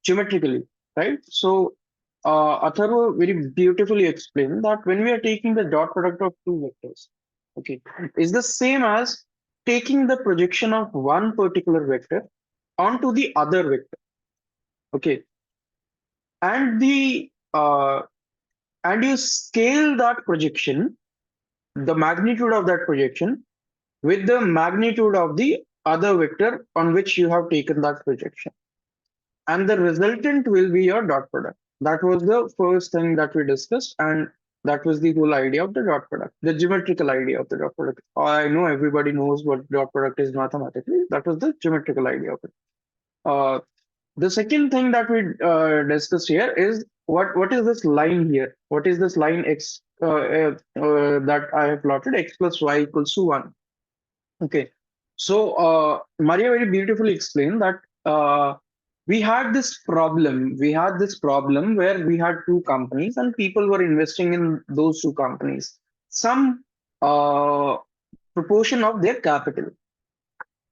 geometrically, right? So, Atharva very beautifully explained that when we are taking the dot product of two vectors, okay, is the same as taking the projection of one particular vector onto the other vector, okay, and and you scale that projection, the magnitude of that projection, with the magnitude of the other vector on which you have taken that projection, and the resultant will be your dot product. That was the first thing that we discussed, and that was the whole idea of the dot product, the geometrical idea of the dot product. I know everybody knows what dot product is mathematically. That was the geometrical idea of it. Uh, the second thing that we discussed here is what is this line here? What is this line x that I have plotted? X plus y equals to 1. Okay. So Maria very beautifully explained that we had this problem. We had this problem where we had two companies and people were investing in those two companies some proportion of their capital.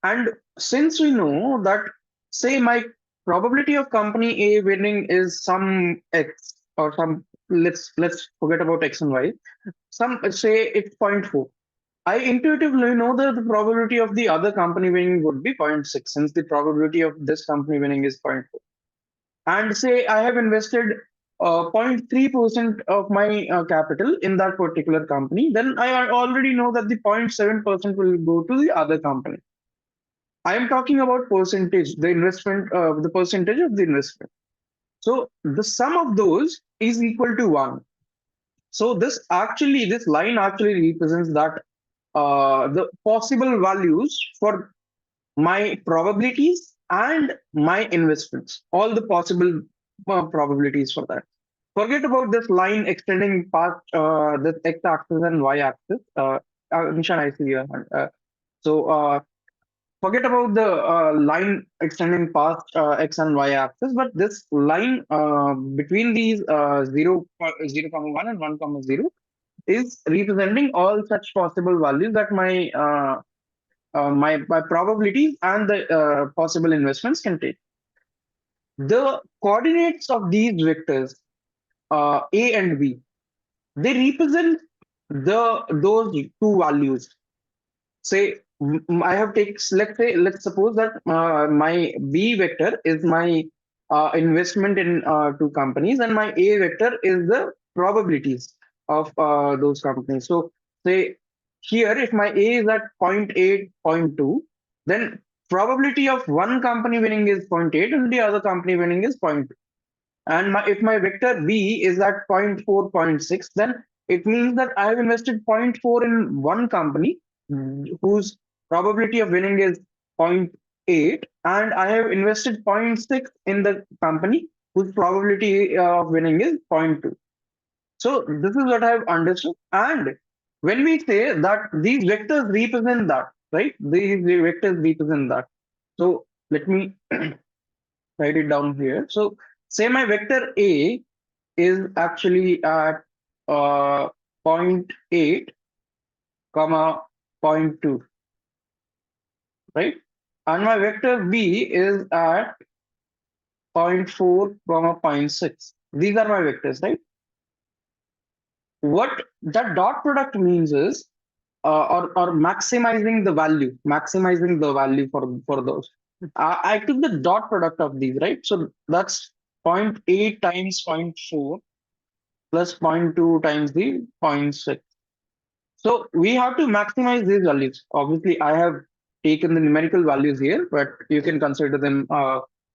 And since we know that, say, my probability of company A winning is some x or some, let's forget about x and y. Some, say it's 0.4. I intuitively know that the probability of the other company winning would be 0.6, since the probability of this company winning is 0.4. And say I have invested 0.3% of my capital in that particular company, then I already know that the 0.7% will go to the other company. I am talking about percentage, the investment, the percentage of the investment. So the sum of those is equal to 1. So this line actually represents that the possible values for my probabilities and my investments, all the possible probabilities for that. Forget about this line extending past the x-axis and y-axis. Nishan, I see your hand. So forget about the line extending past x and y axis, but this line between these 0, 1 and 1, 0 is representing all such possible values that my probabilities and the possible investments can take. The coordinates of these vectors a and b, they represent those two values. Say I have taken, let's suppose that my b vector is my investment in two companies, and my a vector is the probabilities of those companies. So say here, if my a is at 0.8, 0.2, then probability of one company winning is 0.8 and the other company winning is 0.2. And if my vector b is at 0.4, 0.6, then it means that I have invested 0.4 in one company whose probability of winning is 0.8, and I have invested 0.6 in the company whose probability of winning is 0.2. So this is what I have understood. And when we say that these vectors represent that, right? These vectors represent that. So let me write it down here. So say my vector A is actually at 0.8, comma 0.2, right? And my vector B is at 0.4, comma 0.6. These are my vectors, right? What that dot product means is, or maximizing the value for those. I took the dot product of these, right? So that's 0.8 times 0.4 plus 0.2 times the 0.6. So we have to maximize these values. Obviously, I have taken the numerical values here, but you can consider them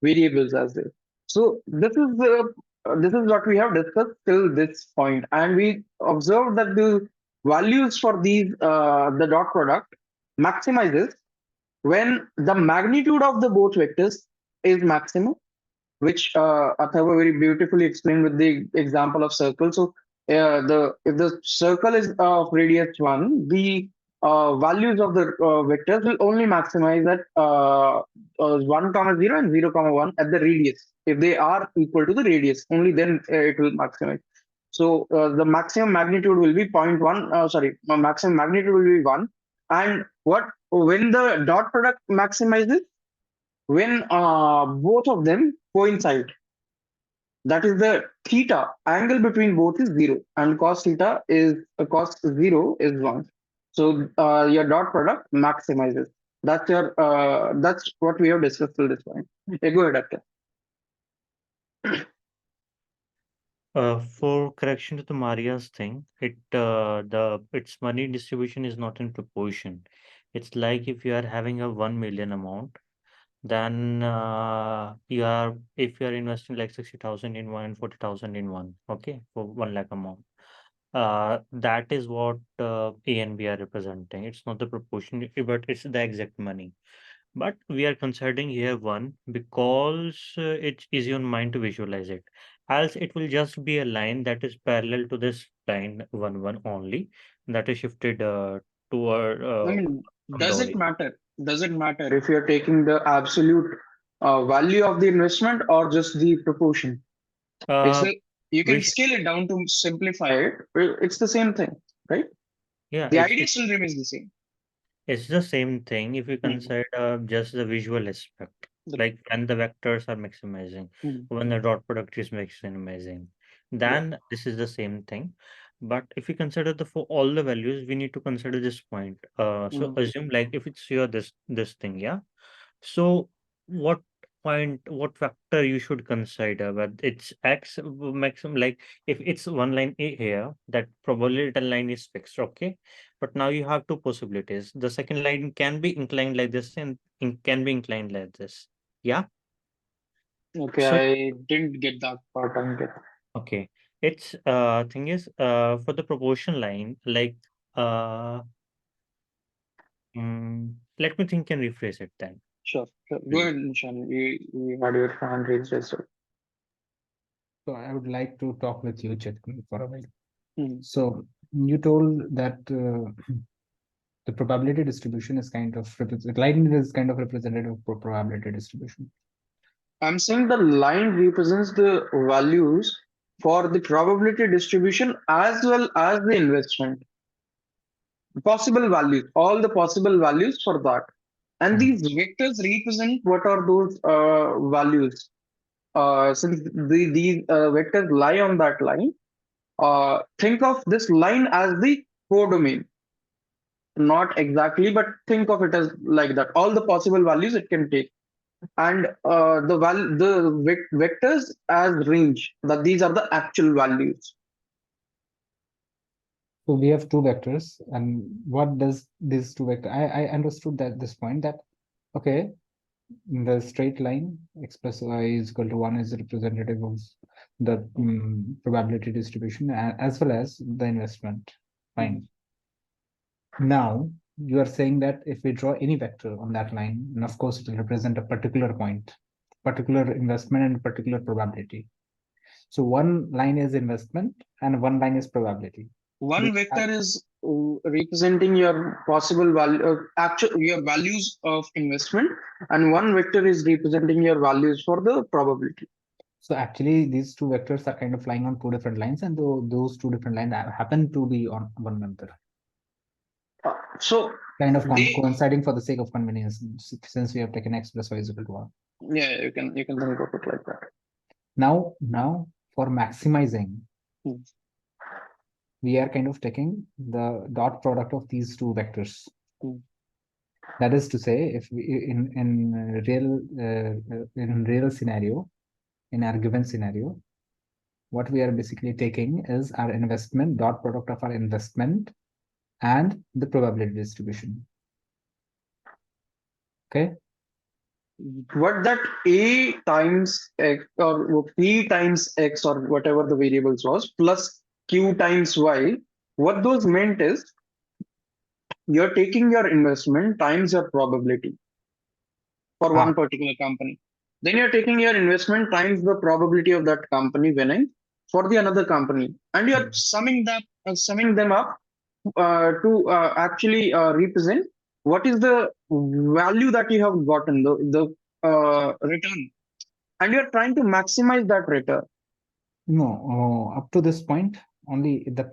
variables as well. So this is what we have discussed till this point, and we observed that the values for these the dot product maximizes when the magnitude of the both vectors is maximum, which Atharva very beautifully explained with the example of circle. So if the circle is of radius 1, the values of the vectors will only maximize at 1 comma 0 and 0 comma 1 at the radius. If they are equal to the radius, only then it will maximize. So the maximum magnitude will be 0.1. Maximum magnitude will be 1. And when the dot product maximizes, when both of them coincide, that is the theta angle between both is 0, and cos 0 is 1. So your dot product maximizes. That's what we have discussed till this point. Okay, go ahead, Akhil. For correction to the Maria's thing, its money distribution is not in proportion. It's like if you are having a 1 million amount, then if you are investing like 60,000 in one and 40,000 in one, okay, for 1 lakh amount. That is what A and B are representing. It's not the proportion, but it's the exact money. But we are considering here one because it's easy on mind to visualize it. Else it will just be a line that is parallel to this line 1 only, that is shifted toward I mean, from does it Dolly. matter? Does it matter if you're taking the absolute value of the investment or just the proportion? It's Uh, the You can which scale it down to simplify it. It's the same thing, right? yeah, The idea still remains the same. it's the same thing if you Mhm. consider just the visual aspect, The- like when the vectors are maximizing, Mhm. when the dot product is maximizing, then this is the same thing. But if you consider for all the values, we need to consider this point. So Mhm. assume like if it's your this thing, yeah. So what what factor you should consider? But it's x maximum. Like if it's one line here, that probability line is fixed, okay. But now you have two possibilities. The second line can be inclined like this and can be inclined like this. Yeah. Okay, So I didn't get that part. okay, it's thing is for the proportion line, like uh let me think and rephrase it then. Sure. Go ahead, Nishan. You had your hand raised as well. So I would like to talk with you, Chetan, for a while. Mhm. So you told that the probability distribution is kind of line is kind of representative of probability distribution. I'm saying the line represents the values for the probability distribution as well as the investment. Possible values, all the possible values for that. And these vectors represent what are those values. Since these vectors lie on that line, think of this line as the codomain. Not exactly, but think of it as like that. All the possible values it can take, and vectors as range. That these are the actual values. So we have two vectors, and what does these two vectors? I understood that this point that okay, the straight line x plus y is equal to 1 is representative of the probability distribution as well as the investment. Fine. Now you are saying that if we draw any vector on that line, and of course it will represent a particular point, particular investment and particular probability. So one line is investment and one line is probability. One vector is representing your possible value, your values of investment, and one vector is representing your values for the probability. So actually, these two vectors are kind of flying on two different lines, and those two different lines happen to be on one another. So kind of coinciding for the sake of convenience, since we have taken x plus y is equal to 1. Yeah, you can think of it like that. Now for maximizing, we are kind of taking the dot product of these two vectors. That is to say, if we in real scenario, in our given scenario, what we are basically taking is our investment dot product of our investment and the probability distribution. Okay. What that a times x or p times x or whatever the variables was plus q times y, what those meant is you're taking your investment times your probability for one particular company. Then you're taking your investment times the probability of that company winning. for the another company, and you're summing them up to actually represent what is the value that you have gotten, the return, and you're trying to maximize that return. No, up to this point, only the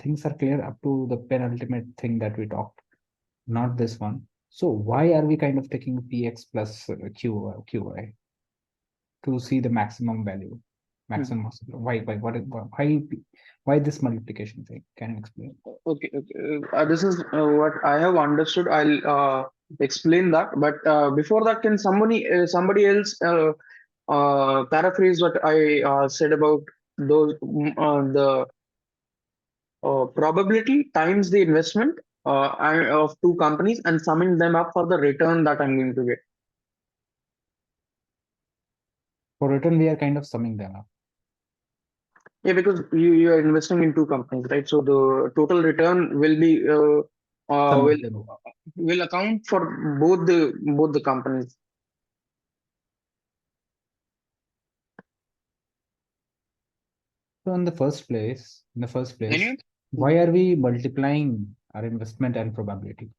things are clear up to the penultimate thing that we talked, not this one. So why are we kind of taking PX plus QY to see the maximum value, maximum? Why this multiplication thing? Can you explain? Okay, this is what I have understood. I'll explain that. But before that, can somebody else paraphrase what I said about the probability times the investment of two companies and summing them up for the return that I'm going to get. For return, we are kind of summing them up. Yeah, because you are investing in two companies, right? So the total return will be will account for both the companies. So in the first place, Anyway, why are we multiplying our investment and probability?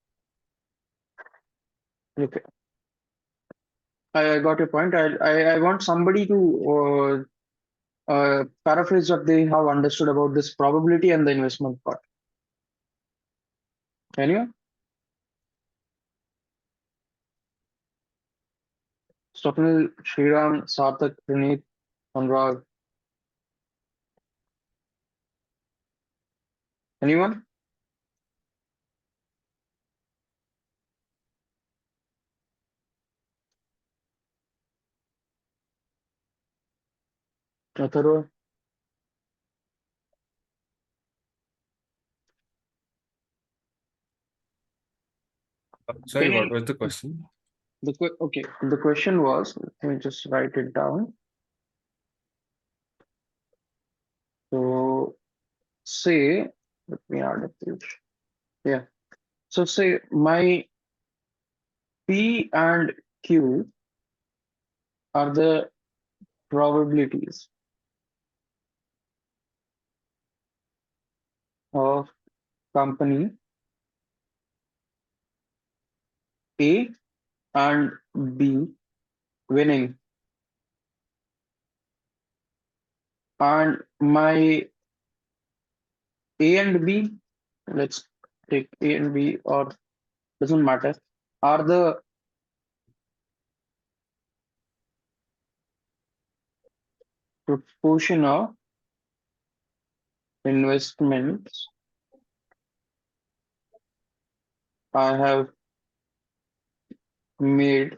okay, I got your point. I want somebody to paraphrase what they have understood about this probability and the investment part. Anyway, Swapnil, Shriram, Sarthak, Praneeth, Anurag. Anyone? Atharva? Sorry, Can what you- was the question? The question was, let me just write it down. So say, let me add a page. Yeah. So say my P and Q are the probabilities of company A and B winning, and my A and B, let's take A and B, or doesn't matter, are the proportion of investments I have made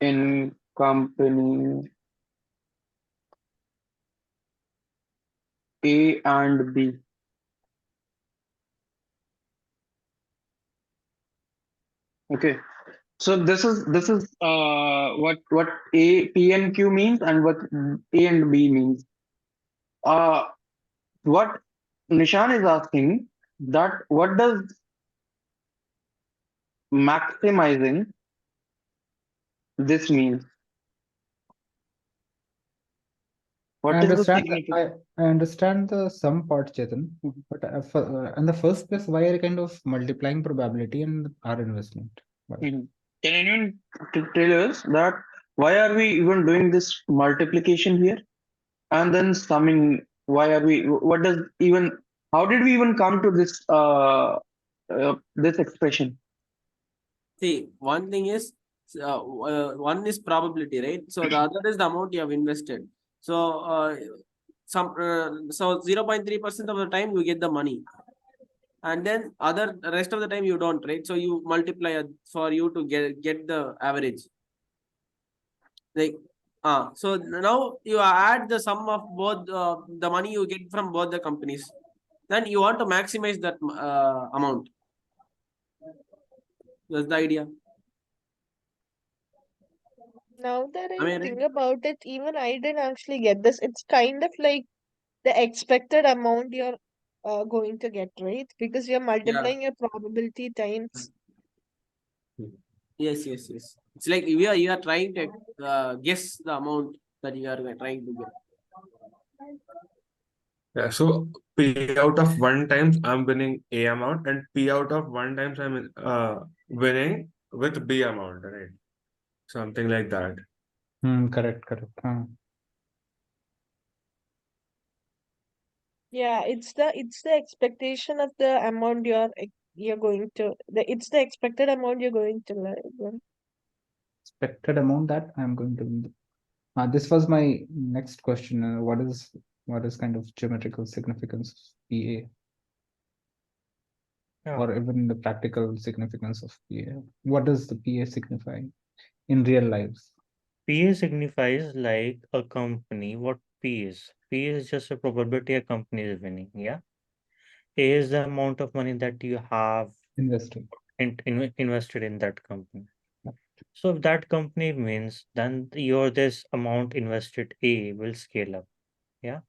in company A and B. Okay, so this is what A, P and Q means, and what A and B means. What Nishan is asking, that what does maximizing this mean? I What is the understand. significance? I understand the sum part, Chetan. But in the first place, why are you kind of multiplying probability and our investment? Why? Mhm. Can anyone tell us that why are we even doing this multiplication here, and then summing? Why are we? What does even? How did we even come to this this expression? See, one thing is, one is probability, right? So the other is the amount you have invested. So so 0.3% of the time you get the money, and then rest of the time you don't, right? So you multiply for you to get the average. Like so now you add the sum of both the money you get from both the companies. Then you want to maximize that amount. That's the idea. Now that Am I I right? think about it, even I didn't actually get this. It's kind of like the expected amount you're going to get, right? Because you're multiplying your probability times. Yes. It's like you are trying to guess the amount that you are trying to get. Yeah, so P out of 1 times I'm winning A amount, and P out of 1 times I'm winning with B amount, right? Something like that. Correct, correct. Yeah, it's the expectation of the amount you're going to it's the expected amount you're going to learn. Expected amount that I'm going to win. This was my next question. What is kind of geometrical significance of PA, Yeah. or even the practical significance of PA? What does the PA signify in real life? PA signifies like a company. What P is? P is just a probability a company is winning. Yeah. A is the amount of money that you have Investing. invested in that company. Yep. So if that company wins, then your this amount invested A will scale up. Yeah.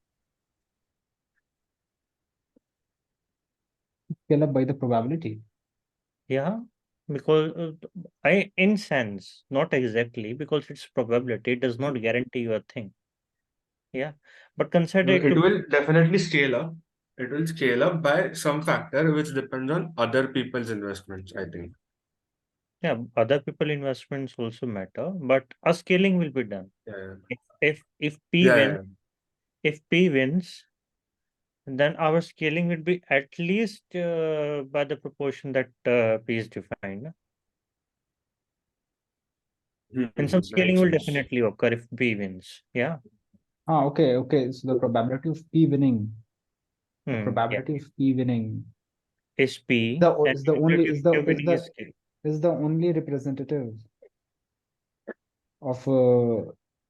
Scale up by the probability. Yeah. Because in sense, not exactly, because it's probability. It does not guarantee you a thing. Yeah. But consider it It to be will definitely scale up. It will scale up by some factor which depends on other people's investments, I think. yeah, other people investments also matter, but a scaling will be done. Yeah, If P yeah, wins, yeah. if P wins, then our scaling will be at least by the proportion that P is defined. And some scaling Makes will sense. definitely occur if P wins. Yeah. Okay, okay. So the probability of P winning, the Yeah. probability of P winning, Is P the and is the only is the your is winning is the scale. is the only representative of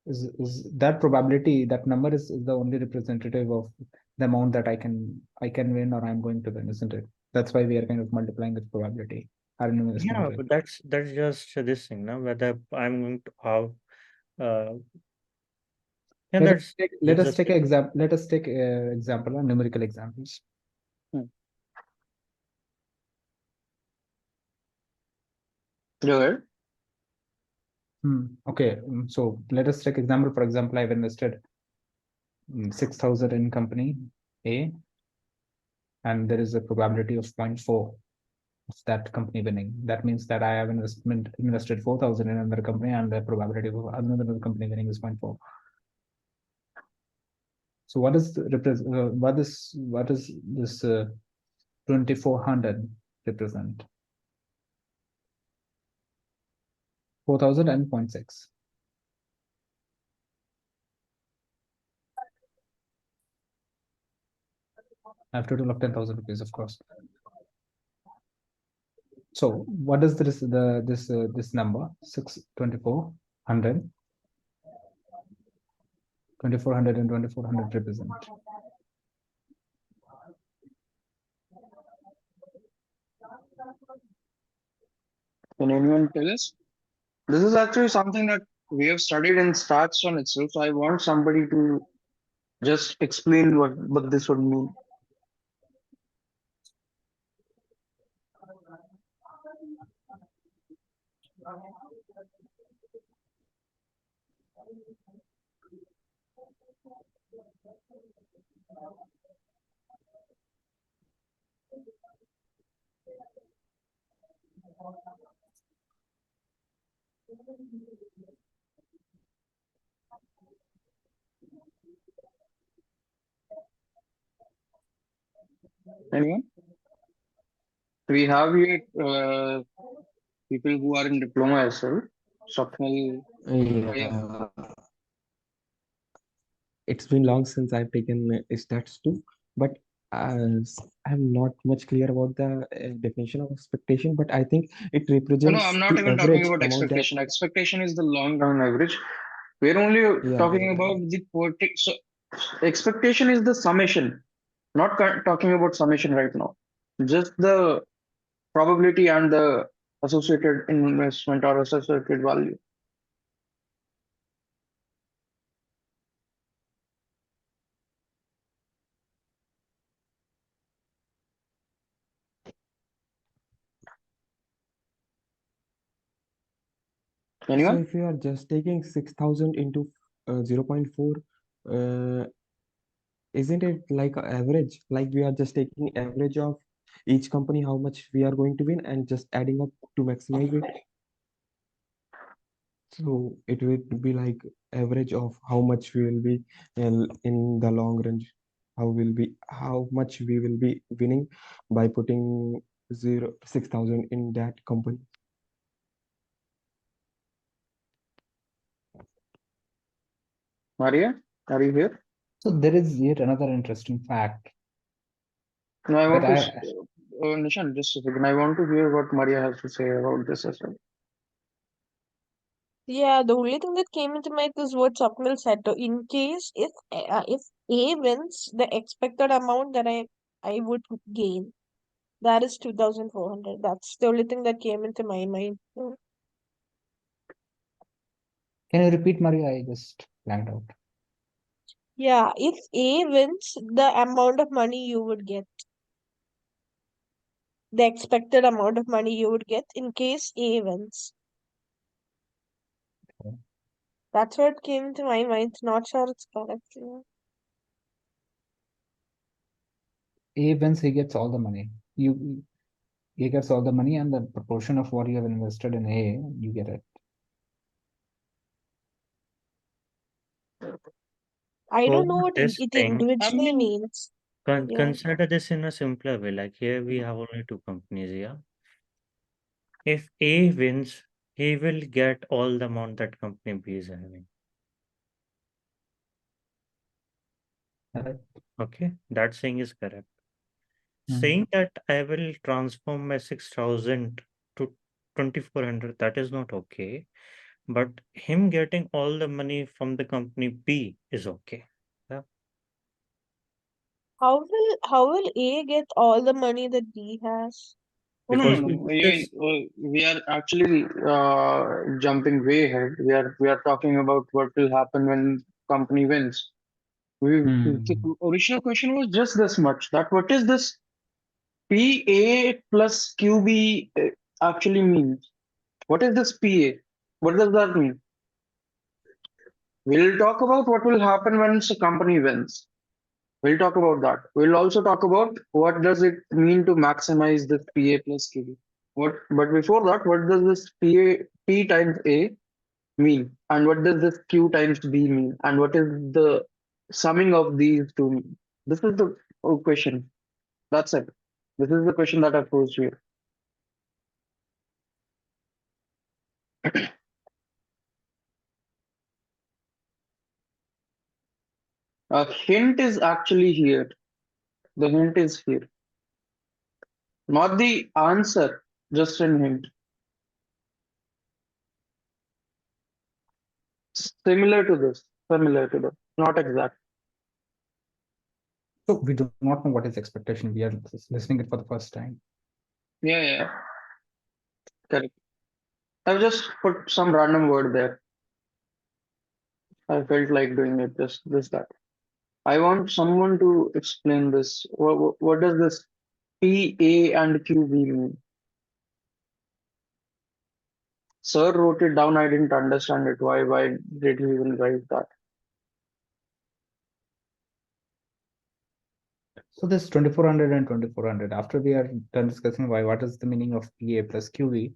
is that probability, that number is the only representative of the amount that I can win or I'm going to win, isn't it? That's why we are kind of multiplying with probability. Our investment Yeah, rate. but that's just this thing, now whether I'm going to have yeah, Let us that's take just let us take example, numerical examples. Go ahead. Okay, so let us take example. For example, I've invested 6,000 in company A, and there is a probability of 0.4 of that company winning. That means that I have invested 4,000 in another company, and the probability of another company winning is 0.4. So what is what is this 2400 represent? 4,000 and 0.6. I have total of 10,000 rupees, of course. So what is this this number 2400 and 2400 represent? Can anyone tell us? This is actually something that we have studied in stats on itself. So I want somebody to just explain what this would mean. Anyone? We have here people who are in diploma as well. Swapnil. Yeah, it's been long since I've taken stats too, but I'm not much clear about the definition of expectation. But I think it No, represents I'm not the even talking average about amount that. expectation. Expectation is the long run average. We're only Yeah, talking yeah, about the so expectation is the summation. Not talking about summation right now. Just the probability and the associated investment or associated value. So Anyone? if you are just taking 6,000 into 0.4, isn't it like a average? Like we are just taking average of each company, how much we are going to win, and just adding up to maximize it. So it would be like average of how much we will be in the long range, how much we will be winning by putting 6,000 in that company. Maria, are you here? So there is yet another interesting fact No, I want that to. Nishan, just a second. I want to hear what Maria has to say about this as well. Yeah, the only thing that came into mind is what Swapnil said. So in case if A wins, the expected amount that I would gain, that is 2,400. That's the only thing that came into my mind. Can you repeat, Maria? I just blanked out. Yeah, if A wins, the amount of money you would get, the expected amount of money you would get in case A wins. Okay. That's what came into my mind. Not sure it's correct. A wins, he gets all the money. He gets all the money, and the proportion of what you have invested in A, you get it. I So don't know what this it thing, individually means. Yeah. consider this in a simpler way. Like here we have only two companies here. If A wins, he will get all the amount that company B is having. Correct. Okay, that saying is correct. Mhm. Saying that I will transform my 6,000 to 2,400, that is not okay. But him getting all the money from the company B is okay. Yeah. How will A get all the money that B has? No, no, Because no, if no. this, We are actually jumping way ahead. We are talking about what will happen when company wins. The original question was just this much. That what is this PA plus QB actually means? What is this PA? What does that mean? We'll talk about what will happen once a company wins. We'll talk about that. We'll also talk about what does it mean to maximize this PA plus QB. But before that, what does this P times A mean? And what does this Q times B mean? And what is the summing of these two mean? This is the question. That's it. This is the question that I posed here. A hint is actually here. The hint is here. Not the answer, just an hint. Similar to this. Not exact. So we do not know what is expectation. We are listening it for the first time. Yeah. Correct. I've just put some random word there. I felt like doing it, just this, that. I want someone to explain this. What does this P, A, and QB mean? Sir wrote it down. I didn't understand it. Why did he even write that? So this 2,400 and 2,400. After we are done discussing why, what is the meaning of PA plus QB?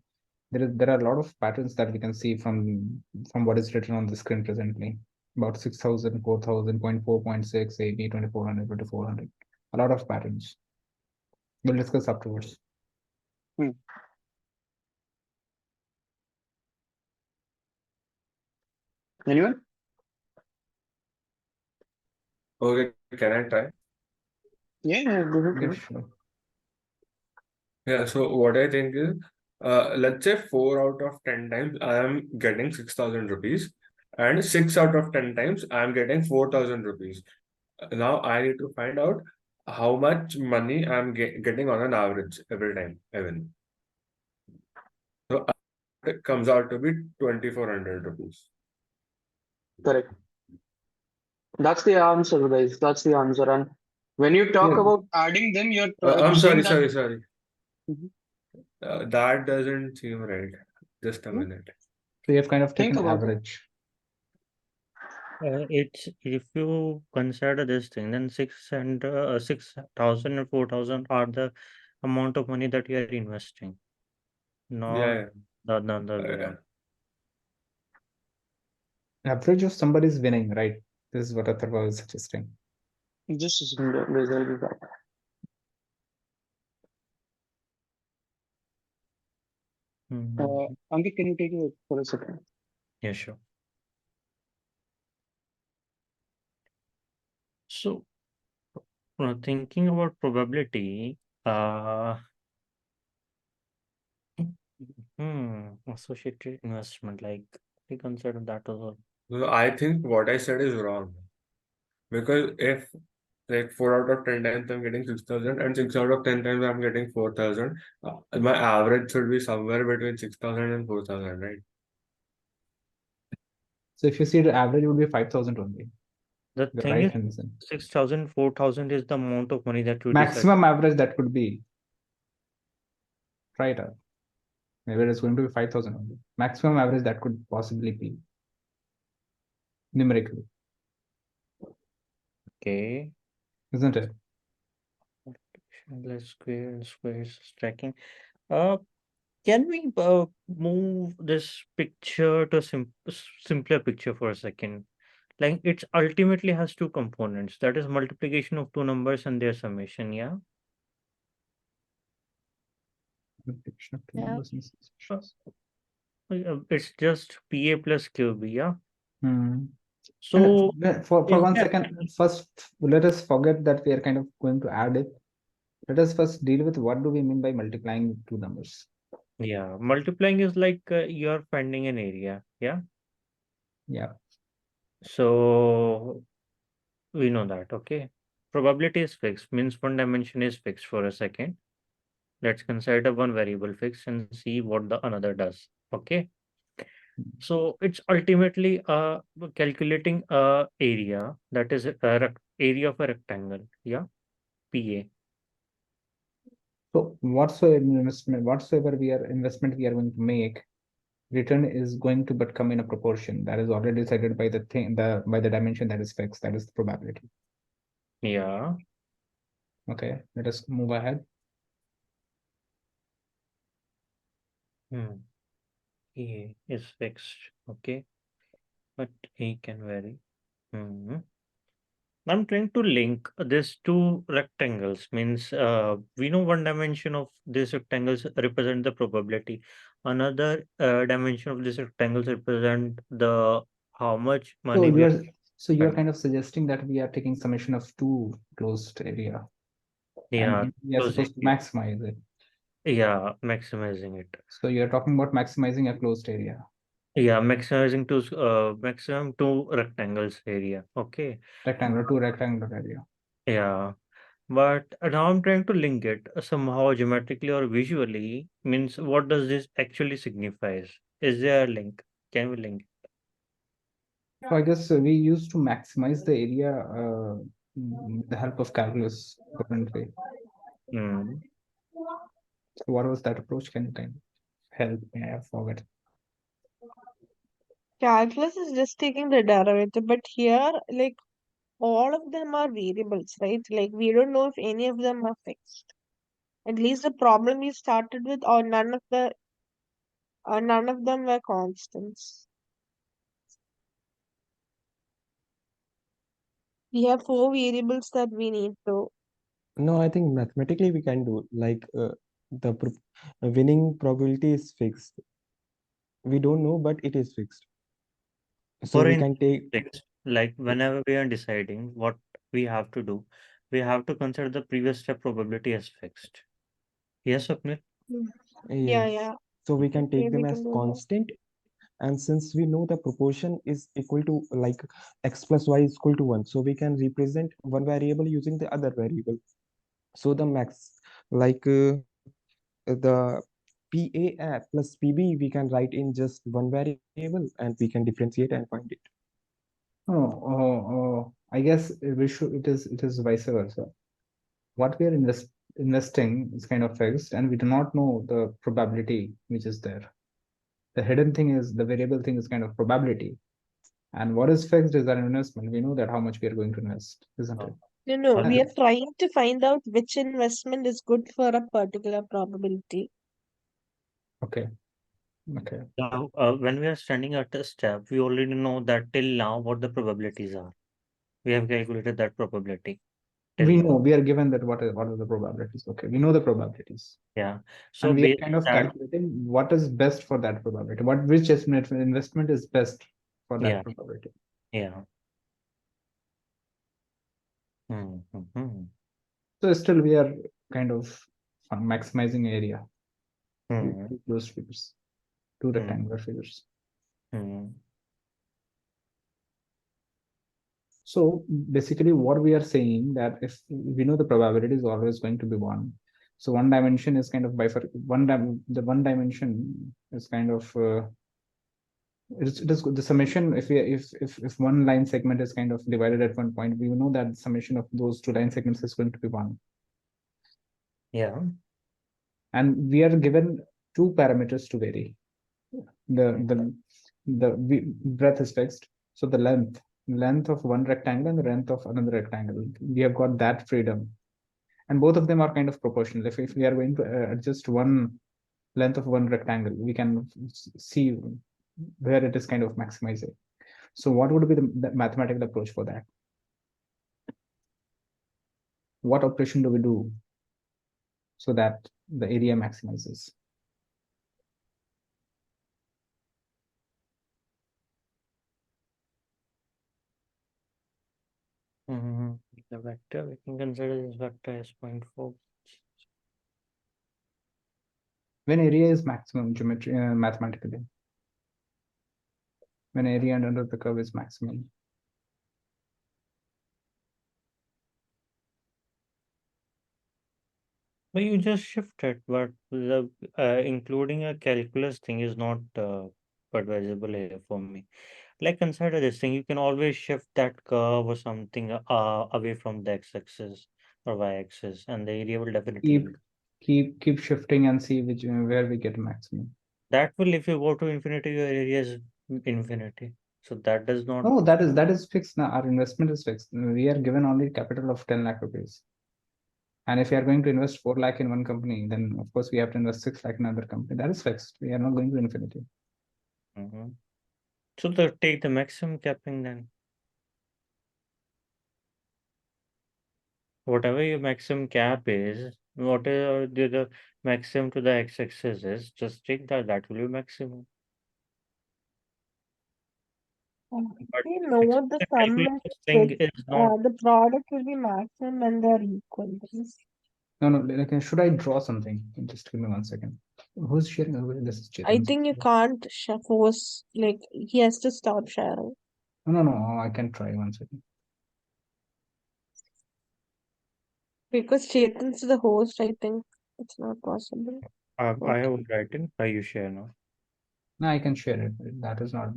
There are a lot of patterns that we can see from what is written on the screen presently. About 6,000, 4,000, 0.4, 0.6, 80, 2,400, 2,400. A lot of patterns. We'll discuss afterwards. Anyone? Okay, can I try? Yeah, go ahead. Yeah, sure. Yeah, so what I think is, let's say 4 out of 10 times I am getting 6,000 rupees, and 6 out of 10 times I am getting 4,000 rupees. Now I need to find out how much money I'm getting on an average every time I win. So it comes out to be 2,400 rupees. Correct. That's the answer, guys. That's the answer. And when you talk Yeah. about adding them, you're I'm saying sorry, that. sorry. Mhm. That doesn't seem right. Just a minute. So you have kind of Think taken about it. average. It's if you consider this thing, then 6,000 and 4,000 are the amount of money that you are investing, not Yeah, the other way yeah. around. Average of somebody's winning, right? This is what Atharva is suggesting. Just a second, guys, I'll be back. Mhm. Ankit, can you take it for a second? Yeah, sure. So, thinking about probability, associated investment, like we consider that as well. So I think what I said is wrong. Because if like 4 out of 10 times I'm getting 6,000 and 6 out of 10 times I'm getting 4,000, my average should be somewhere between 6,000 and 4,000, right? So if you see the average would be 5,000 only. The You're thing right, is, Henderson. 6,000, 4,000 is the amount of money that you decide. Maximum average that could be. Try it out. Maybe it's going to be 5,000 only. Maximum average that could possibly be numerically, Okay. isn't it? Let's squares stacking. Can we move this picture to simpler picture for a second? Like it ultimately has two components. That is multiplication of two numbers and their summation. Yeah. Multiplication of two Yeah. numbers and successions. It's just PA plus QB. Yeah. Hmm. So And for is one there- second, first let us forget that we are kind of going to add it. Let us first deal with what do we mean by multiplying two numbers. Yeah, multiplying is like you're finding an area. Yeah. Yeah. So we know that. Okay. Probability is fixed, means one dimension is fixed for a second. Let's consider one variable fixed and see what the another does. Okay. So it's ultimately calculating a area, that is area of a rectangle. Yeah. PA. So whatsoever investment we are going to make, return is going to but come in a proportion that is already decided by the thing, by the dimension that is fixed. That is the probability. Yeah. Okay, let us move ahead. A is fixed. Okay. But A can vary. I'm trying to link these two rectangles. Means we know one dimension of these rectangles represent the probability. Another dimension of these rectangles represent the how much So money we you are are you are spending. kind of suggesting that we are taking summation of two closed area, Yeah, and we are closed supposed to area. maximize it. Yeah, maximizing it. So you are talking about maximizing a closed area, Yeah, maximizing to maximum two rectangles area. Okay. rectangular area. Yeah. But now I'm trying to link it somehow geometrically or visually. Means what does this actually signifies? Is there a link? Can we link? So I guess we used to maximize the area with the help of calculus currently. Hmm. So what was that approach? Can you kind of help me? I forgot. Calculus is just taking the derivative, but here, like, all of them are variables, right? Like, we don't know if any of them are fixed. At least the problem we started with, or none of them were constants. We have 4 variables that we need to. No, I think mathematically we can do like winning probability is fixed. We don't know, but it is fixed. So For we in can take fixed, like whenever we are deciding what we have to do, we have to consider the previous step probability as fixed. Yes, Swapnil? Yeah, yes. yeah. So we can Okay, take them we as can do that. constant, and since we know the proportion is equal to like x plus y is equal to 1, so we can represent one variable using the other variable. So the max like the PA plus PB we can write in just one variable and we can differentiate and find it. I guess we should. It is vice versa. What we are investing is kind of fixed, and we do not know the probability which is there. The hidden thing is the variable thing is kind of probability, And what is fixed is our investment. We know that how much we are going to invest, isn't it? No, Uh, we are trying to find out which investment is good for a particular probability. Okay. Okay. Now, when we are standing at a step, we already know that till now what the probabilities are. We have calculated that probability till We now. know we are given that what are the probabilities. Okay, we know the probabilities. Yeah. So And we are based kind on of that, calculating what is best for that probability. Which investment is best for that yeah, probability. yeah. Hmm. So still we are kind of maximizing area. Hmm. Two closed figures, two Hmm. rectangular figures. Hmm. So basically what we are saying that if we know the probability is always going to be one. So one dimension is kind of the one dimension is kind of it is the summation. If one line segment is kind of divided at one point, we know that the summation of those two line segments is going to be one. Yeah. And we are given two parameters to vary. The breadth is fixed, so the length of one rectangle and the length of another rectangle, we have got that freedom, and both of them are kind of proportional. If we are going to adjust one length of one rectangle, we can see where it is kind of maximizing. So what would be the mathematical approach for that? What operation do we do so that the area maximizes? The vector, we can consider this vector as 0.4. When area is maximum geometry mathematically, when area under the curve is maximum. But you just shift it, but the including a calculus thing is not advisable here for me. Like consider this thing, you can always shift that curve or something away from the x-axis or y-axis, and the area will definitely Keep shifting and see which where we get maximum. that will, if you go to infinity, your area is infinity. So that does not. No, that is fixed now. Our investment is fixed. We are given only capital of 10 lakh rupees. And if we are going to invest 4 lakh in one company, then of course we have to invest 6 lakh in another company. That is fixed. We are not going to infinity. So take the maximum capping then. Whatever your maximum cap is, whatever the maximum to the x-axis is, just take that. That will be maximum. But We know the sum is calculus thing fixed. is not. The product will be maximum when they're equal. No, like, should I draw something? Just give me 1 second. Who's sharing? This is I Chetan. think you can't force, like, he has to stop sharing. No, I can try 1 second. Because Chetan's the host, I think it's not possible. I have written. You share now. No, I can share it. That is not.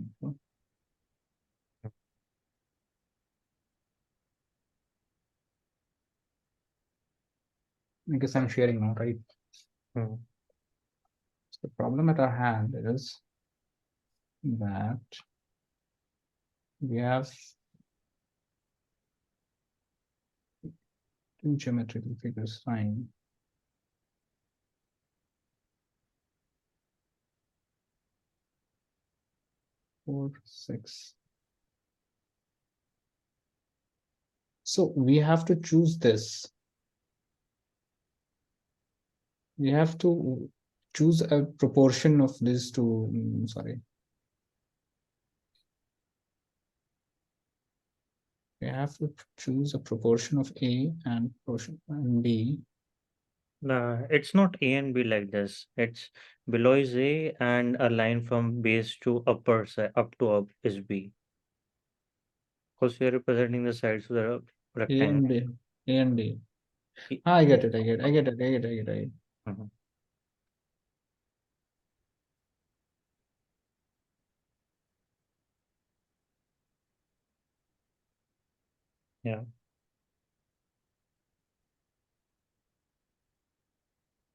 Because I'm sharing now, right? So the problem at our hand is that we have two geometrical figures, fine. Four, six. So we have to choose this. We have to choose a proportion of these two. Sorry. We have to choose a proportion of A and proportion B. No, it's not A and B like this. It's below is A and a line from base to upper side up to up is B. Because we are representing the sides of the A rectangle. and D. A and D. I get it. Yeah.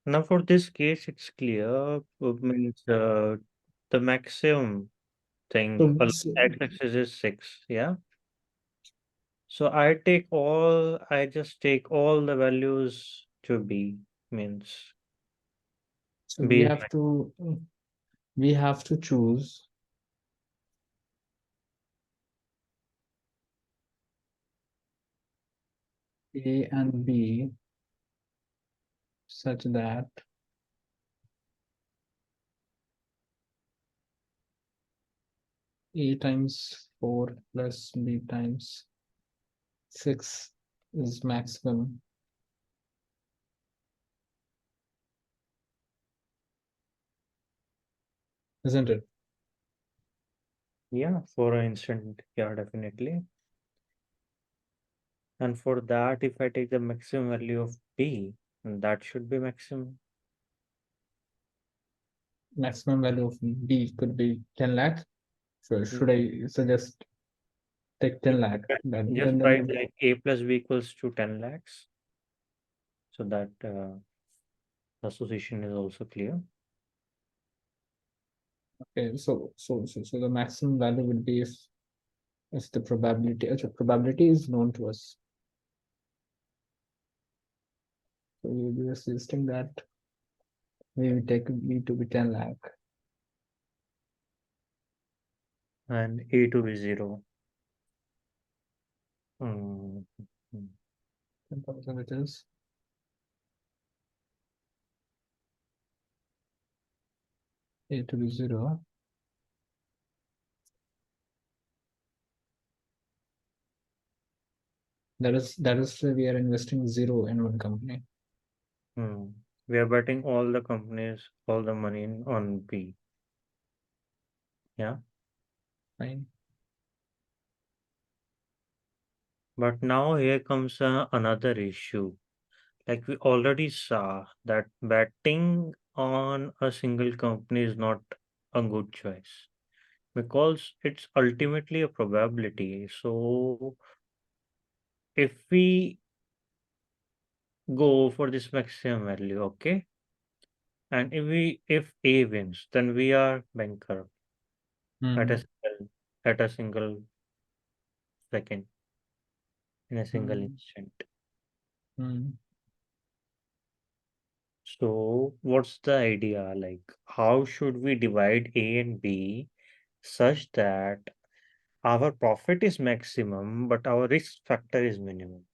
Now for this case, it's clear. Means the maximum thing. So, X-axis is 6, yeah. So I just take all the values to B, means so B is we have to choose A and B such that A times 4 plus B times 6 is maximum. Isn't it? yeah, for an instant, yeah, definitely. And for that, if I take the maximum value of B, that should be maximum. Maximum value of B could be 10 lakh. So should I suggest take 10 lakh? Just write like A plus B equals to 10 lakhs. So that the association is also clear. Okay, so the maximum value would be if the probability is known to us. So we will be suggesting that we will take B to be 10 lakh. And A to be 0. 10,000 it is. A to be 0. That is we are investing 0 in one company. We are betting all the companies, all the money on B. Yeah. Fine. But now here comes another issue. Like we already saw that betting on a single company is not a good choice because it's ultimately a probability. So if we go for this maximum value, okay, and if A wins, then we are bankrupt at a single second, in a single instant. So what's the idea? Like, how should we divide A and B such that our profit is maximum, but our risk factor is minimum?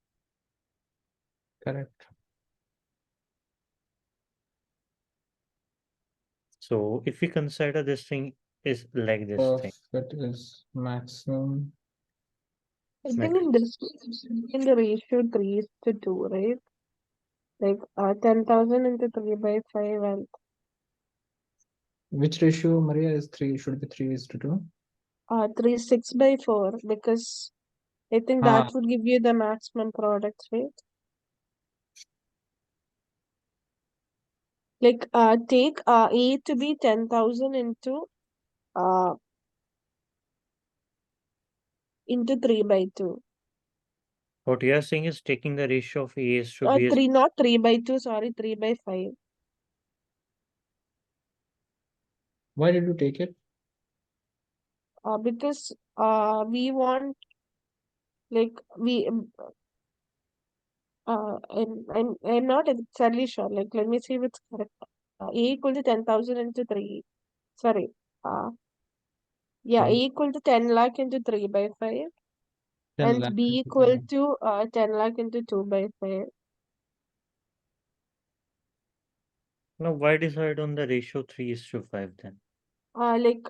Correct. So if we consider this thing is like this thing, That is maximum. I think in this in the ratio 3:2, right? Like 10,000 into 3 by 5 and Which ratio, Maria, is 3? Should be 3:2? 3 6 by 4, because I think that would give you the maximum products, right? Like take A to be 10,000 into 3 by 2. what you are saying is taking the ratio of A's to B's. 3, not 3 by 2, sorry, 3 by 5. Why did you take it? Because we want, like, I'm not exactly sure. Like, let me see if it's correct. A equal to 10,000 into 3. Sorry. Yeah, A equal to 10 lakh into 3 by 5. 10 And lakh B into equal 3. to 10 lakh into 2 by 5. Now, why decide on the ratio 3:5 then? Like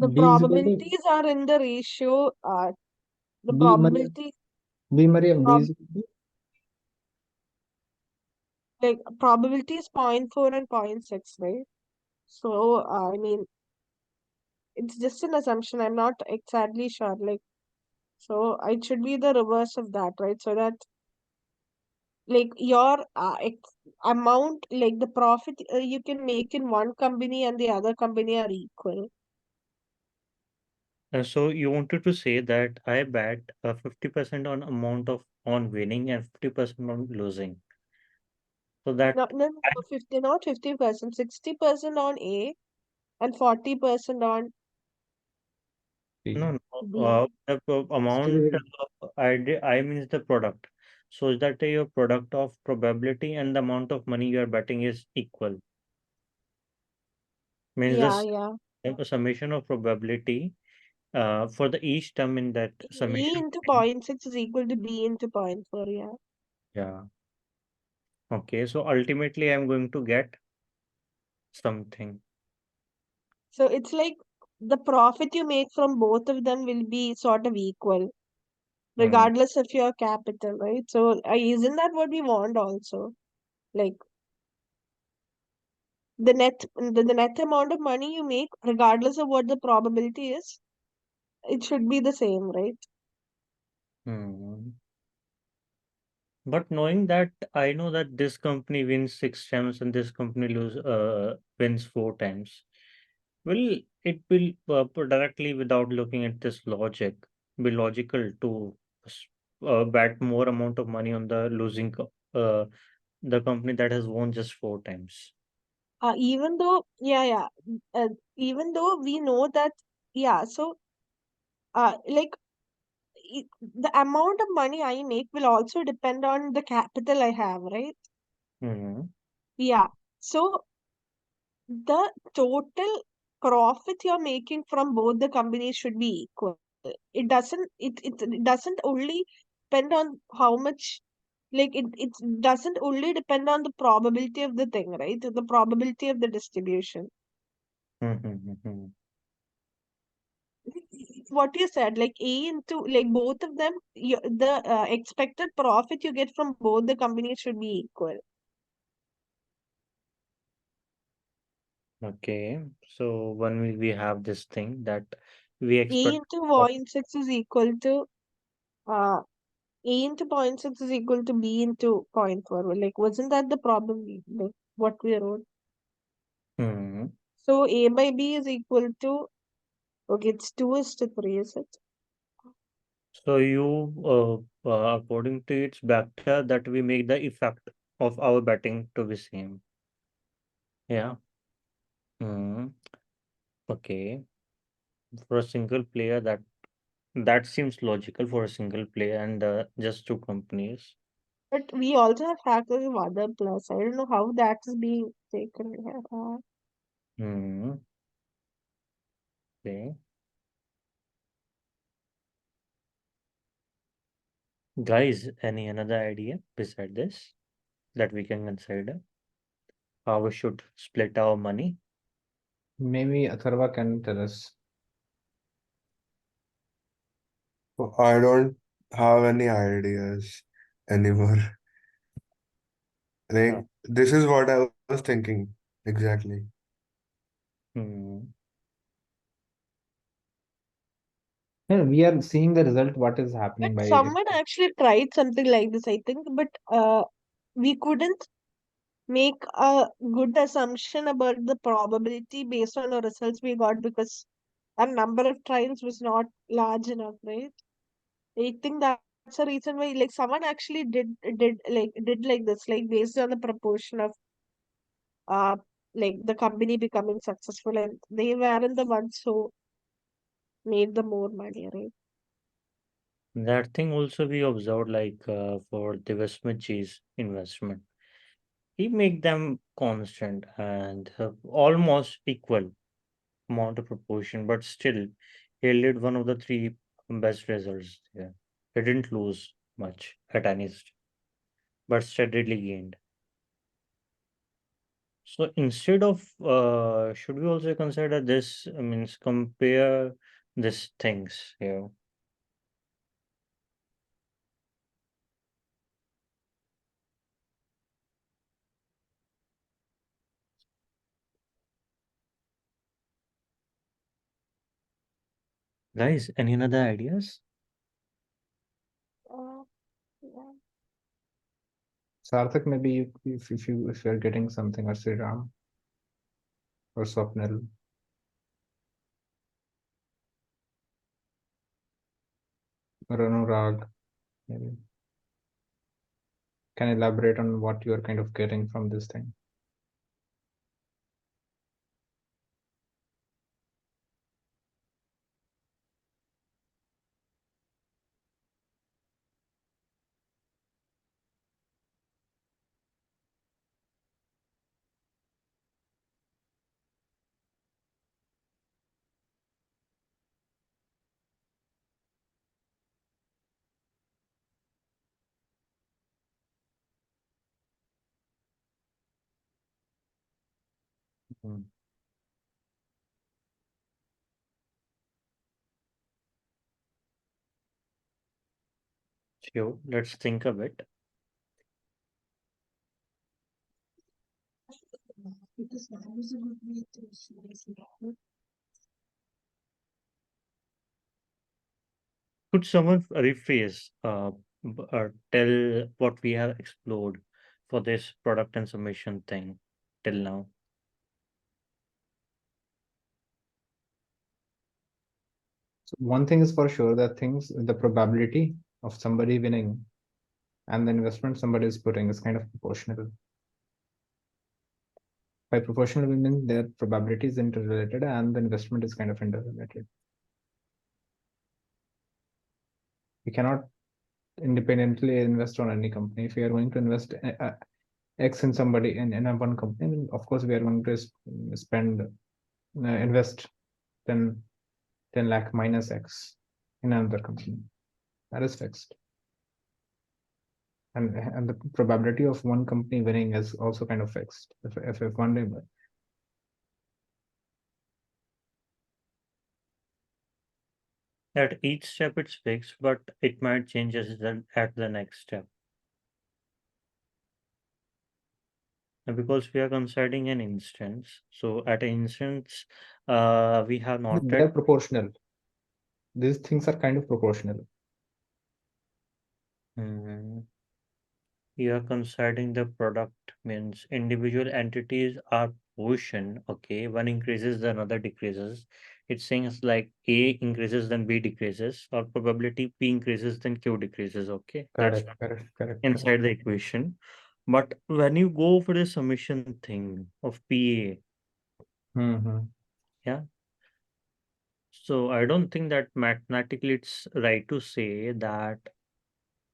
the B is equal to probabilities are in the ratio. The B, Maria. probability, B, Maria. B prob is equal to like probability is 0.4 and 0.6, right? So I mean, it's just an assumption. I'm not exactly sure. Like, so it should be the reverse of that, right? So that like your amount, like the profit you can make in one company and the other company are equal. So you wanted to say that I bet 50% on amount of on winning and 50% on losing. So that No, 50, not 50%, 60% on A and 40% on No, B. the amount I means the product. So is that your product of probability and the amount of money you are betting is equal. Means Yeah, this yeah. summation of probability for the each term in that E summation. into 0.6 is equal to B into 0.4. Yeah. Yeah. Okay. So ultimately, I'm going to get something. So it's like the profit you make from both of them will be sort of equal, regardless of your capital, right? So isn't that what we want also? Like the net amount of money you make, regardless of what the probability is, it should be the same, right? Hmm. But knowing that, I know that this company wins 6 times and this company wins 4 times. Will it will directly without looking at this logic be logical to bet more amount of money on the the company that has won just 4 times? Even though, even though we know that, yeah, so like the amount of money I make will also depend on the capital I have, right? Hmm. Yeah. So the total profit you're making from both the companies should be equal. It doesn't only depend on how much, like it doesn't only depend on the probability of the thing, right? The probability of the distribution. What you said, like A into like both of them, the expected profit you get from both the companies should be equal. Okay, so when we have this thing that we A expect into 0.6 is equal to uh A into 0.6 is equal to B into 0.4. Like, wasn't that the problem? Like, what we wrote? hmm, So A by B is equal to, okay, it's 2:3, is it? so you according to it's better that we make the effect of our betting to be same. Yeah. Hmm. Okay. For a single player that seems logical for a single player and just 2 companies. But we also have factors of other plus. I don't know how that is being taken here. Hmm. Okay. Guys, any another idea beside this that we can consider? How we should split our money? Maybe Atharva can tell us. I don't have any ideas anymore. Like, this is what I was thinking exactly. Hmm. Yeah, we are seeing the result, what is But happening by someone actually tried something like this, I think, but we couldn't make a good assumption about the probability based on the results we got because our number of trials was not large enough, right? I think that's the reason why like someone actually did like this, like based on the proportion of uh like the company becoming successful and they weren't the ones who made the more money, right? That thing also we observed like for Devasmichi's investment. He make them constant and almost equal amount of proportion, but still he did one of the three best results there. He didn't lose much at any but steadily gained. So instead of should we also consider this means compare these things here? Guys, any other ideas? Uh, yeah. Sarthak, maybe if you're getting something, or Sriram or Swapnil. Or Anurag, maybe can elaborate on what you're kind of getting from this thing. Mhm. Sure, let's think a bit. Could someone rephrase, tell what we have explored for this product and submission thing till now? So one thing is for sure that the probability of somebody winning and the investment somebody is putting is kind of proportional. By proportional, we mean their probability is interrelated and the investment is kind of interrelated. We cannot independently invest on any company. If we are going to invest X in somebody in a one company, then of course we are going to invest 10 lakh minus X in another company. That is fixed. And the probability of one company winning is also kind of fixed. If one day, At each step it's fixed, but it might change at the next step. And because we are considering an instance, so at an instance, we have they're noted. proportional. These things are kind of proportional. You are considering the product means individual entities are portion. Okay, one increases, the another decreases. It's saying it's like A increases, then B decreases, or probability P increases, then Q decreases. Okay, that's Correct. inside the equation. But when you go for the summation thing of PA, yeah. So I don't think that mathematically it's right to say that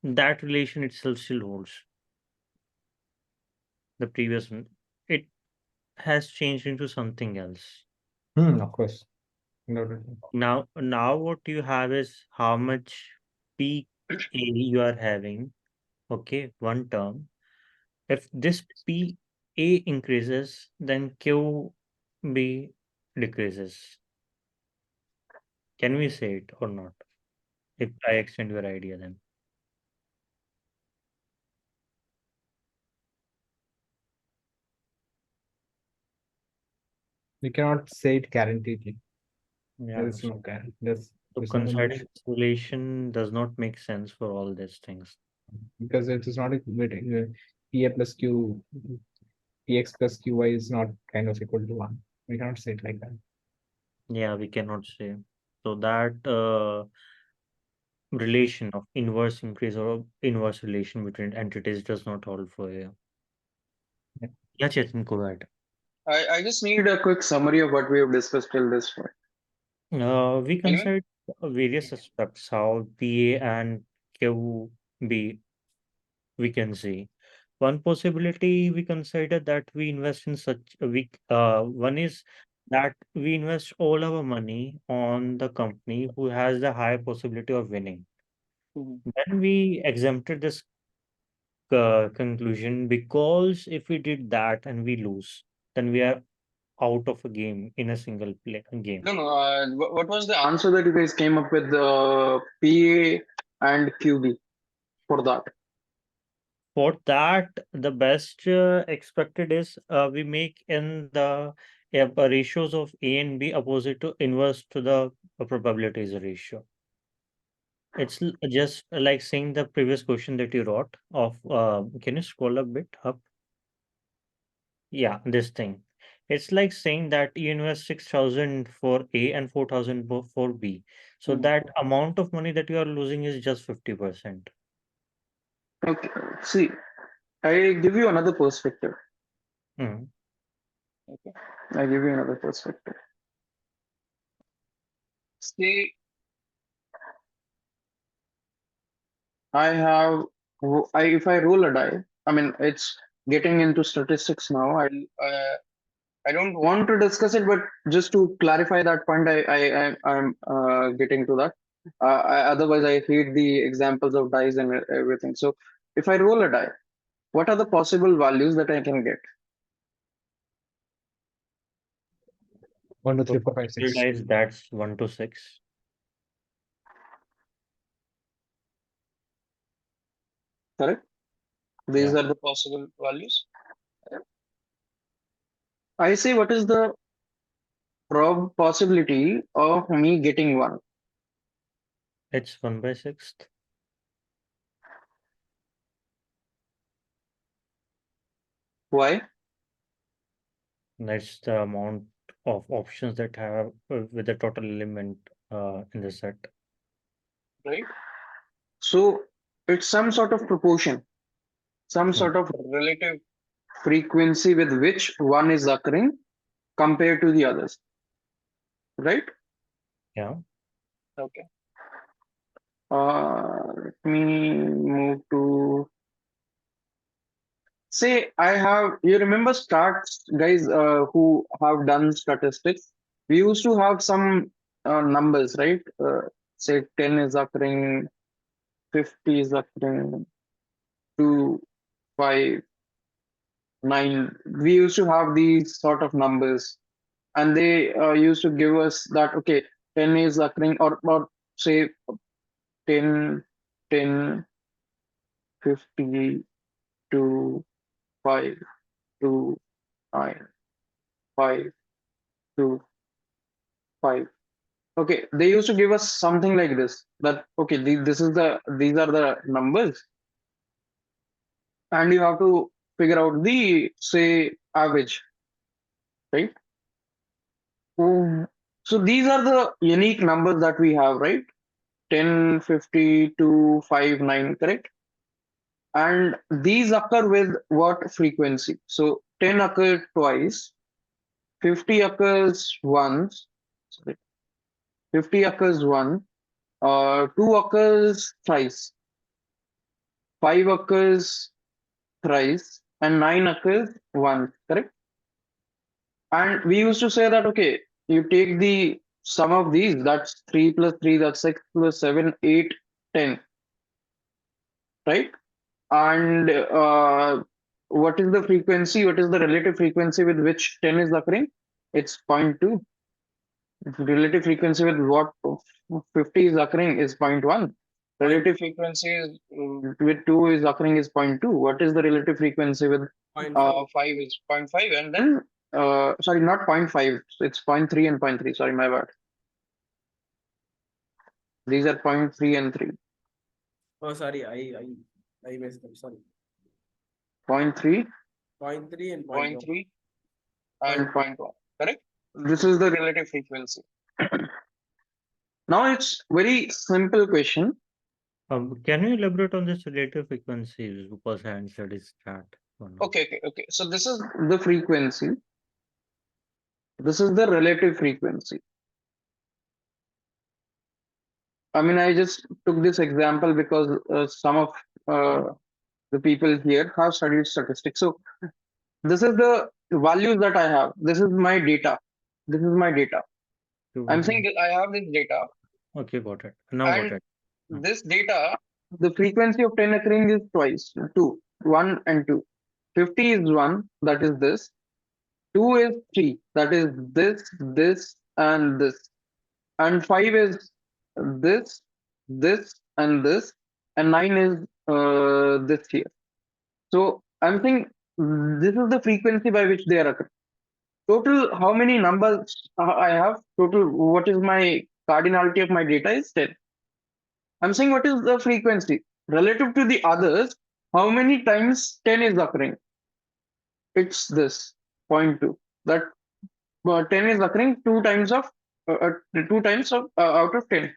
that relation itself still holds. The previous one, it has changed into something else. Of course. No. Now what you have is how much PA you are having. Okay, one term. If this PA increases, then QB decreases. Can we say it or not? If I extend your idea, then. We cannot say it guaranteedly. Yeah. There is no guarantee. There's So no considering illusion. this relation does not make sense for all these things. Because it is not PA plus Q, PX plus QY is not kind of equal to 1. We cannot say it like that. Yeah, we cannot say. So that relation of inverse increase or inverse relation between entities does not hold for you. Yeah. Yeah, Chetan, go ahead. I just need a quick summary of what we have discussed till this point. We considered various aspects how PA and QB we can see. One possibility we consider that we invest in such one is that we invest all our money on the company who has the high possibility of winning. Then we exempted this conclusion because if we did that and we lose, then we are out of a game in a single play game. No, what was the answer that you guys came up with, PA and QB for that? For that, the best expected is we make in the ratios of A and B opposite to inverse to the probabilities ratio. It's just like saying the previous question that you wrote of, can you scroll a bit up? Yeah, this thing. It's like saying that you invest 6,000 for A and 4,000 for B. So that amount of money that you are losing is just 50%. Okay, see, I give you another perspective. Hmm. Okay, I give you another perspective. See, if I roll a die, I mean, it's getting into statistics now. I don't want to discuss it, but just to clarify that point, I'm getting to that. Otherwise, I hate the examples of dice and everything. So, if I roll a die, what are the possible values that I can get? 1, 2, So 3, 4, 5, 6. guys, that's 1 to 6. Correct? These Yeah. are the possible values. I say, what is the possibility of me getting 1? It's 1 by 6th. Why? That's the amount of options that have with the total element in the set. Right? So it's some sort of proportion, some sort of relative frequency with which one is occurring compared to the others. Right? Yeah. Okay. Let me move to, say I have, you remember stats, guys, who have done statistics? We used to have some numbers, right? Say 10 is occurring, 50 is occurring, 2, 5, 9. We used to have these sort of numbers, and they used to give us that, okay, 10 is occurring, or say 10, 10, 50, 2, 5, 2, 9, 5, 2, 5. Okay, they used to give us something like this, that okay, these are the numbers, and you have to figure out the, say, average, right? So these are the unique numbers that we have, right? 10, 50, 2, 5, 9, correct? And these occur with what frequency? So 10 occurs twice, 50 occurs once, sorry, 50 occurs once, 2 occurs thrice, 5 occurs thrice, and 9 occurs once, correct? And we used to say that, okay, you take the sum of these, that's 3 plus 3, that's 6 plus 7, 8, 10, right? And what is the frequency? What is the relative frequency with which 10 is occurring? It's 0.2. Relative frequency with what 50 is occurring is 0.1. Relative frequency is, with 2 is occurring is 0.2. What is the relative frequency with 5 is 0.5, and then sorry, not 0.5, it's 0.3 and 0.3. Sorry, my bad. These are 0.3 and 3. Oh, sorry, I messed up. Sorry. 0.3, 0.3 and 0.3 and 0.1. Correct? This is the relative frequency. Now it's very simple question. Can you elaborate on this relative frequencies, because I answered is that one. Okay. So this is the frequency. This is the relative frequency. I mean, I just took this example because some of the people here have studied statistics. So this is the values that I have. This is my data. This is my data. I'm saying that I have this data. Okay, got it. Now And got it. this data, the frequency of 10 occurring is twice, 2, 1 and 2. 50 is 1, that is this. 2 is 3, that is this, and this. And 5 is this, and this. And 9 is this here. So I'm saying this is the frequency by which they are occurring. Total, how many numbers I have? Total, what is my cardinality of my data is 10. I'm saying what is the frequency relative to the others? How many times 10 is occurring? It's this 0.2. That 10 is occurring 2 times of 2 times of out of 10.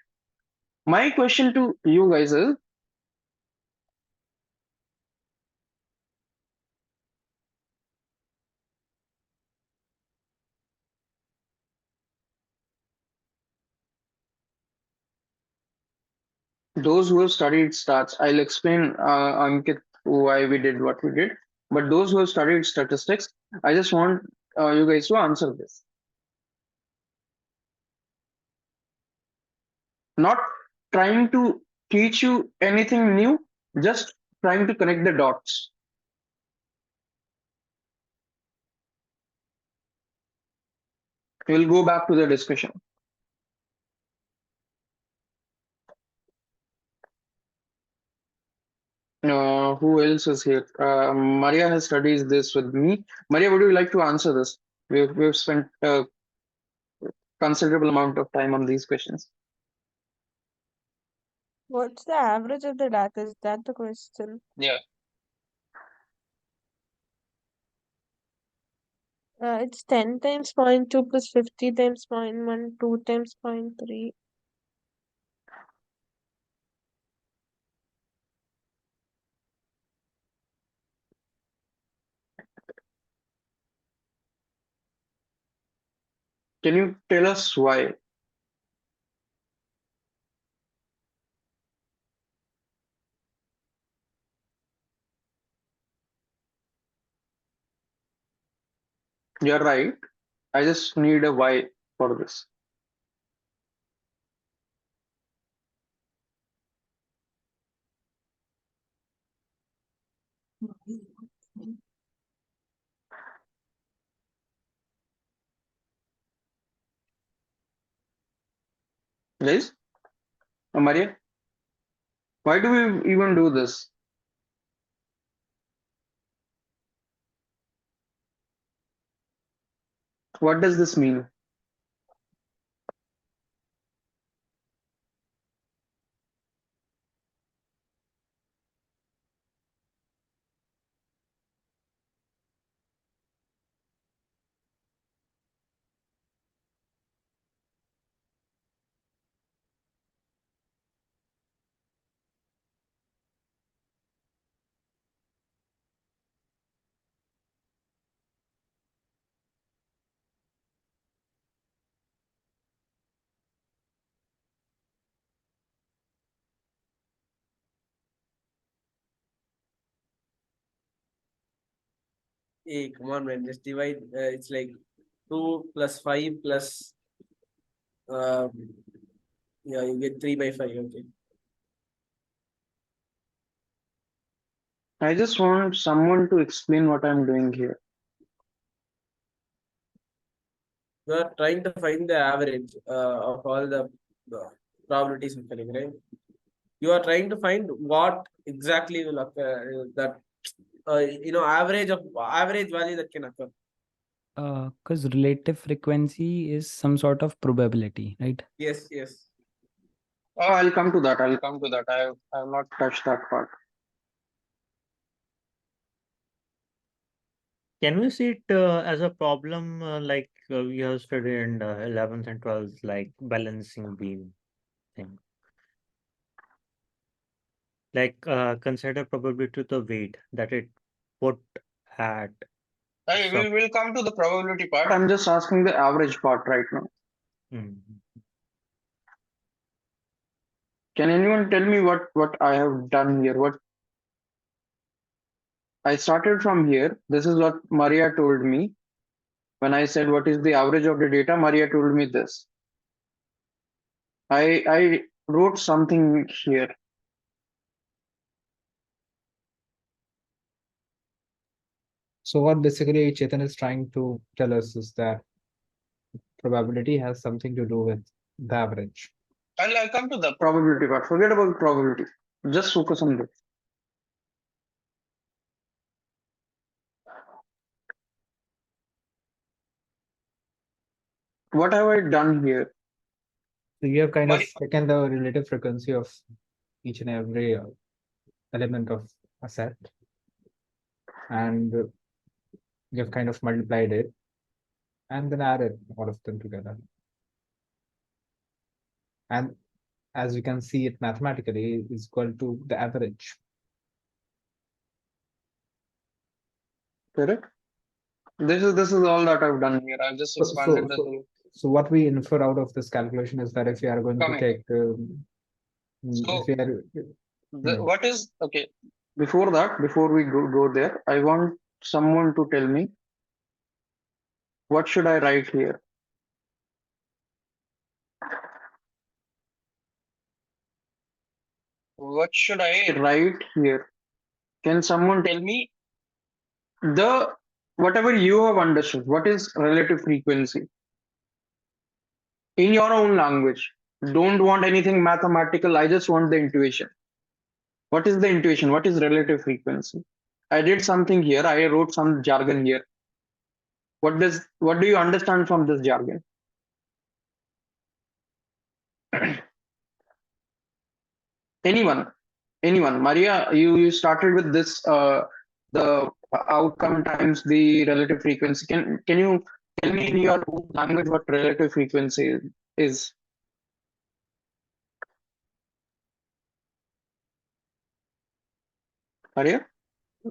My question to you guys is, those who have studied stats, I'll explain Ankit why we did what we did. But those who have studied statistics, I just want you guys to answer this. Not trying to teach you anything new, just trying to connect the dots. We'll go back to the discussion. Who else is here? Maria has studied this with me. Maria, would you like to answer this? We've spent a considerable amount of time on these questions. What's the average of the data? Is that the question? Yeah. It's 10 times 0.2 plus 50 times 0.1, 2 times 0.3. Can you tell us why? You're right. I just need a why for this. Guys, Maria, why do we even do this? What does this mean? Hey, come on, man. Just divide. It's like 2 plus 5 plus. Yeah, you get 3 by 5. Okay. I just want someone to explain what I'm doing here. You are trying to find the average of all the probabilities occurring, right? You are trying to find what exactly will occur, that average value that can occur. Because relative frequency is some sort of probability, right? Yes. Oh, I'll come to that. I have not touched that part. Can we see it as a problem like we have studied in 11th and 12th, like balancing beam thing? Like consider probability to the weight that it put at some. We will come to the probability part. I'm just asking the average part right now. Mhm. Can anyone tell me what I have done here? What I started from here. This is what Maria told me. When I said what is the average of the data, Maria told me this. I wrote something here. So what basically Chetan is trying to tell us is that probability has something to do with the average. I'll come to the probability part. Forget about probability. Just focus on this. What have I done here? So you have kind of taken the relative frequency of each and every element of a set, and you have kind of multiplied it and then added all of them together. And as we can see it mathematically is equal to the average. Correct? This is all that I've done here. I've just expanded the whole. So what we infer out of this calculation is that if we are going to take if we are What is okay? Before that, before we go there, I want someone to tell me what should I write here? What should I write here? Can someone tell me the whatever you have understood? What is relative frequency? in your own language. Don't want anything mathematical. I just want the intuition. What is the intuition? What is relative frequency? I did something here. I wrote some jargon here. What do you understand from this jargon? Anyone? Maria, you started with this the outcome times the relative frequency. Can you tell me in your own language what relative frequency is? Maria?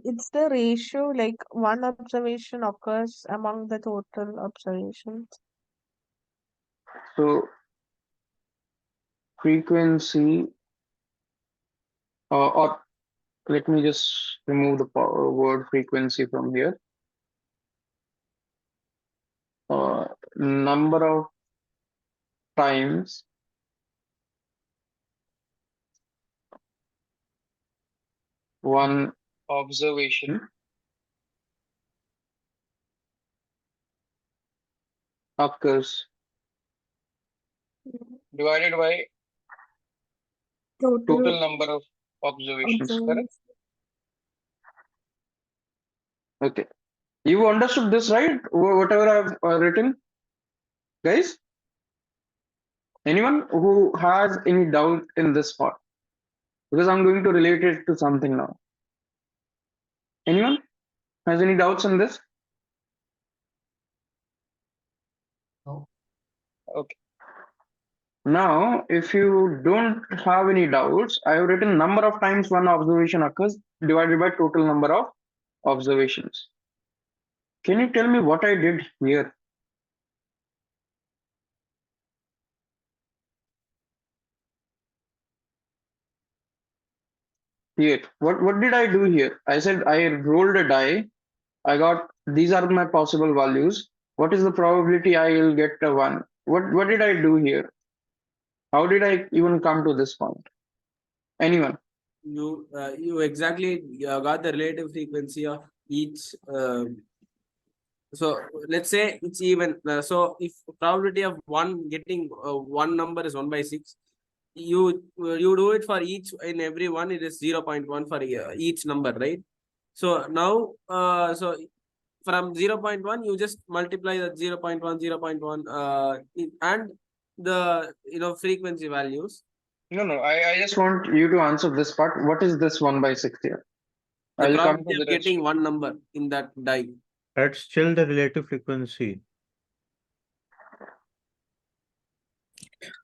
It's the ratio, like one observation occurs among the total observations. So frequency or let me just remove the word frequency from here. Number of times one observation occurs divided by total number of observations, correct? Okay. You understood this, right? Whatever I've written, guys? Anyone who has any doubt in this part? Because I'm going to relate it to something now. Anyone has any doubts on this? No. Okay. Now, if you don't have any doubts, I have written number of times one observation occurs divided by total number of observations. Can you tell me what I did here? Here, what did I do here? I said I rolled a die. I got these are my possible values. What is the probability I will get a 1? What did I do here? How did I even come to this point? Anyone? You exactly got the relative frequency of each. So let's say it's even. So if probability of one getting one number is 1/6, you do it for each in every one. It is 0.1 for each number, right? So now, so from 0.1, you just multiply the 0.1, 0.1, and the frequency values. No. I just want you to answer this part. What is this 1/6 here? The I'll come to probability the of rest. getting one number in that die. That's still the relative frequency.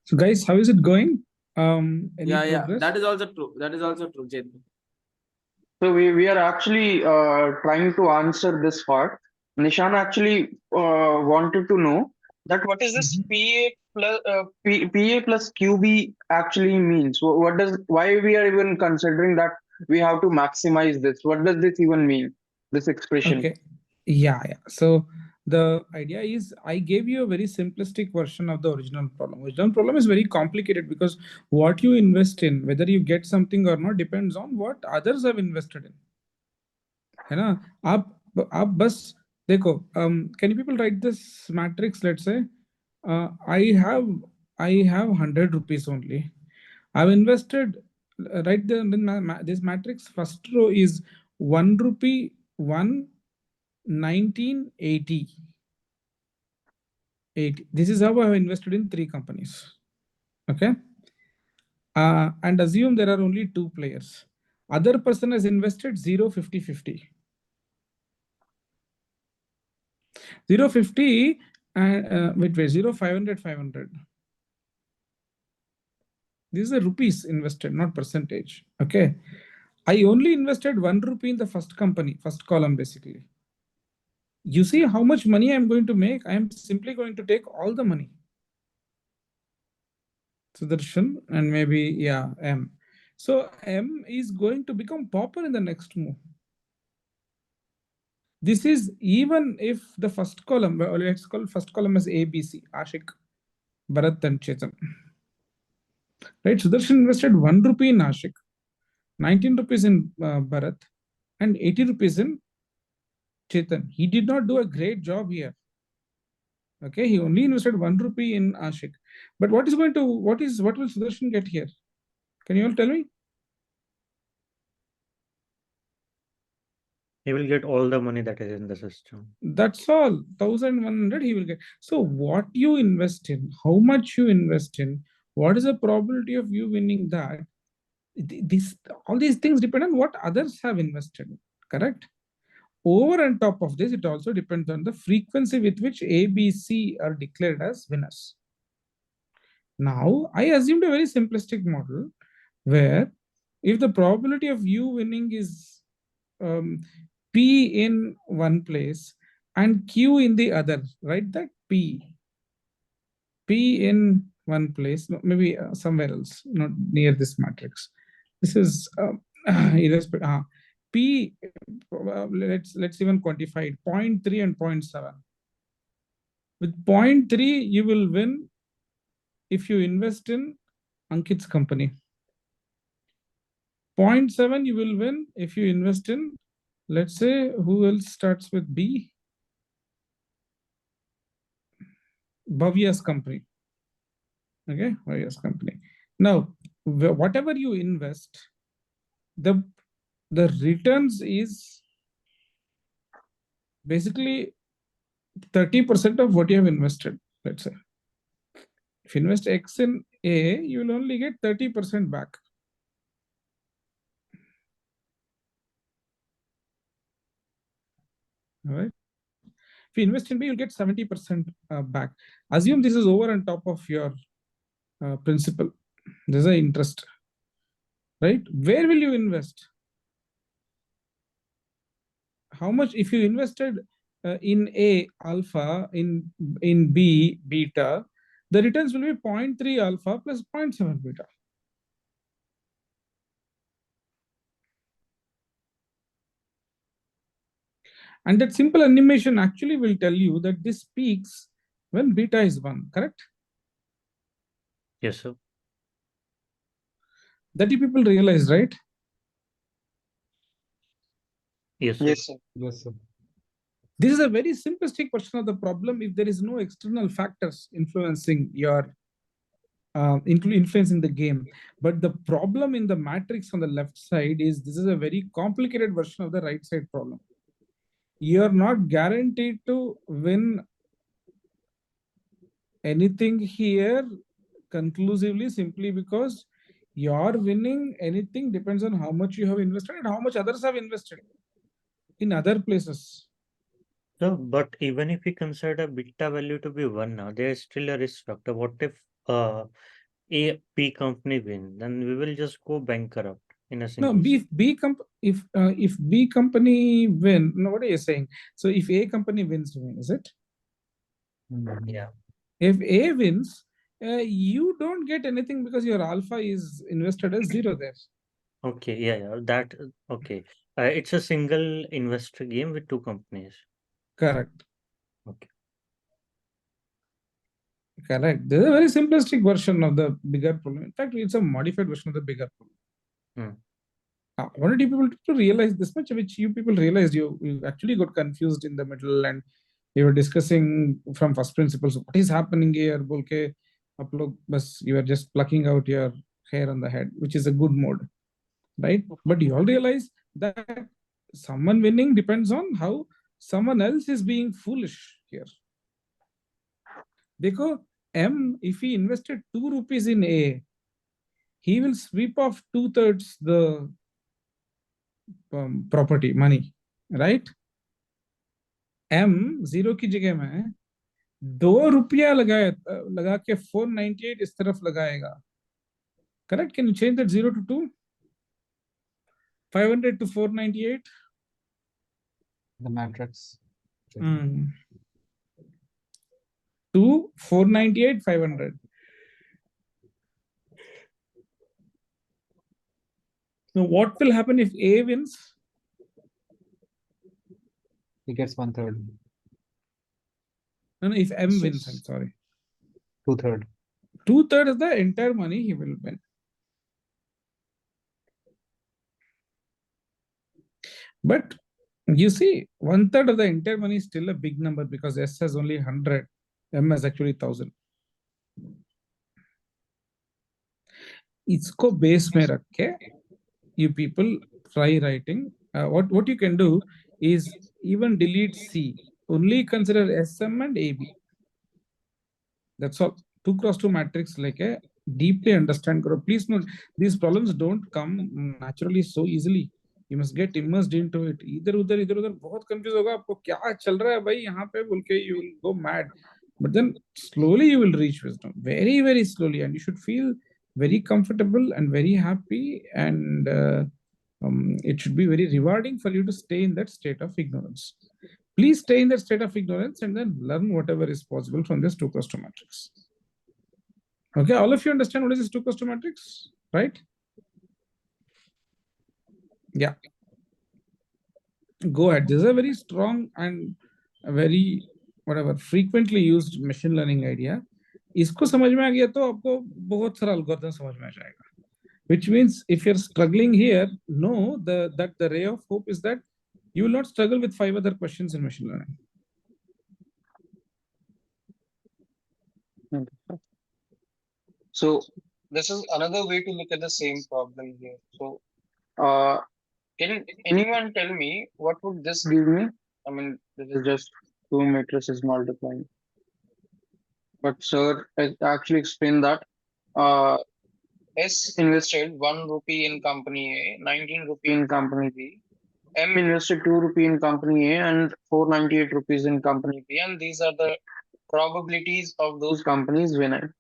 So guys, how is it going? Any Yeah. progress? That is also true. Chetan. So we are actually trying to answer this part. Nishan actually wanted to know that what is this PA plus QB actually means. Why we are even considering that we have to maximize this? What does this even mean? This expression. Okay. Yeah. So the idea is I gave you a very simplistic version of the original problem. Original problem is very complicated because what you invest in, whether you get something or not, depends on what others have invested in. है ना? आप बस देखो, can you people write this matrix? Let's say I have 100 rupees only. I've invested, write this matrix. First row is 1 rupee, 1, 1980. 80. This is how I have invested in 3 companies. Okay. And assume there are only 2 players. Other person has invested 0, 50, 50. 0, 50 and wait, 0, 500, 500. These are rupees invested, not percentage. Okay. I only invested 1 rupee in the first company, first column basically. You see how much money I'm going to make? I am simply going to take all the money. Sudarshan and maybe, yeah, M. So M is going to become pauper in the next move. This is even if the first column, let's call first column as ABC, Ashik, Bharat and Chetan. Right, Sudarshan invested 1 rupee in Ashik, 19 rupees in Bharat, and 80 rupees in Chetan. He did not do a great job here. Okay, he only invested 1 rupee in Ashik. But what will Sudarshan get here? Can you all tell me? He will get all the money that is in the system. That's all. 1,100 he will get. So what you invest in, how much you invest in, what is the probability of you winning that? All these things depend on what others have invested in, correct? Over and top of this, it also depends on the frequency with which A, B, C are declared as winners. Now, I assumed a very simplistic model where if the probability of you winning is P in one place and Q in the other, right? That P in one place, maybe somewhere else, not near this matrix. This is P, let's even quantify it, 0.3 and 0.7. With 0.3, you will win if you invest in Ankit's company. 0.7, you will win if you invest in, let's say, who else starts with B? Bhavya's company. Okay, Bhavya's company. Now, whatever you invest, the returns is basically 30% of what you have invested, let's say. If you invest X in A, you will only get 30% back. All right. If you invest in B, you'll get 70% back. Assume this is over and top of your principal. There's an interest, right? Where will you invest? How much? If you invested in A alpha, in B beta, the returns will be 0.3 alpha plus 0.7 beta. And that simple animation actually will tell you that this peaks when beta is 1, correct? Yes, sir. That you people realize, right? Yes, sir. Yes, sir. Yes, sir. This is a very simplistic version of the problem if there is no external factors influencing your influencing the game. But the problem in the matrix on the left side is this is a very complicated version of the right side problem. You're not guaranteed to win anything here conclusively simply because your winning anything depends on how much you have invested and how much others have invested in other places. So, but even if we consider beta value to be 1 now, there is still a risk factor. What if A P company win? Then we will just go bankrupt in a No, single if B company win, no, what are you saying? So if A company wins, is it? Yeah. If A wins, you don't get anything because your alpha is invested as 0 there. Okay, yeah, that okay. It's a single investor game with 2 companies. Correct. Okay. Correct. This is a very simplistic version of the bigger problem. In fact, it's a modified version of the bigger problem. I wanted you people to realize this much, which you people realized you actually got confused in the middle and you were discussing from first principles. What is happening here? Bolke, you are just plucking out your hair on the head, which is a good mode, right? But you all realize that someone winning depends on how someone else is being foolish here. Because M, if he invested 2 rupees in A, he will sweep off 2/3 the property money, right? M 0 की जगह में 2 रुपया लगा के 498 इस तरफ लगाएगा. Correct? Can you change that 0 to 2? 500 to 498? The matrix. 2, 498, 500. Now, what will happen if A wins? He gets 1/3. No, if M wins, I'm sorry. 2/3. 2/3 is the entire money he will win. But you see, 1/3 of the entire money is still a big number because S has only 100. M is actually 1000. इसको base में रख के you people try writing. What you can do is even delete C. Only consider SM and AB. That's all. 2x2 matrix like a deeply understand. Please note, these problems don't come naturally so easily. You must get immersed into it. इधर उधर बहुत confuse होगा आपको क्या चल रहा है भाई यहाँ पे बोल के you will go mad. But then slowly you will reach wisdom. Very, very slowly, and you should feel very comfortable and very happy, and it should be very rewarding for you to stay in that state of ignorance. Please stay in that state of ignorance and then learn whatever is possible from this 2x2 matrix. Okay, all of you understand what is this 2x2 matrix, right? Yeah. Go ahead. This is a very strong and a very whatever frequently used machine learning idea. इसको समझ में आ गया तो आपको बहुत सारा algorithm समझ में आ जाएगा. Which means if you're struggling here, know that the ray of hope is that you will not struggle with 5 other questions in machine learning. So this is another way to look at the same problem here. So, can anyone tell me what would this give me? I mean, this is just 2 matrices multiplying. But sir actually explained that S invested 1 rupee in company A, 19 rupee in company B. M invested 2 rupee in company A and 498 rupees in company B, and these are the probabilities of those companies winning.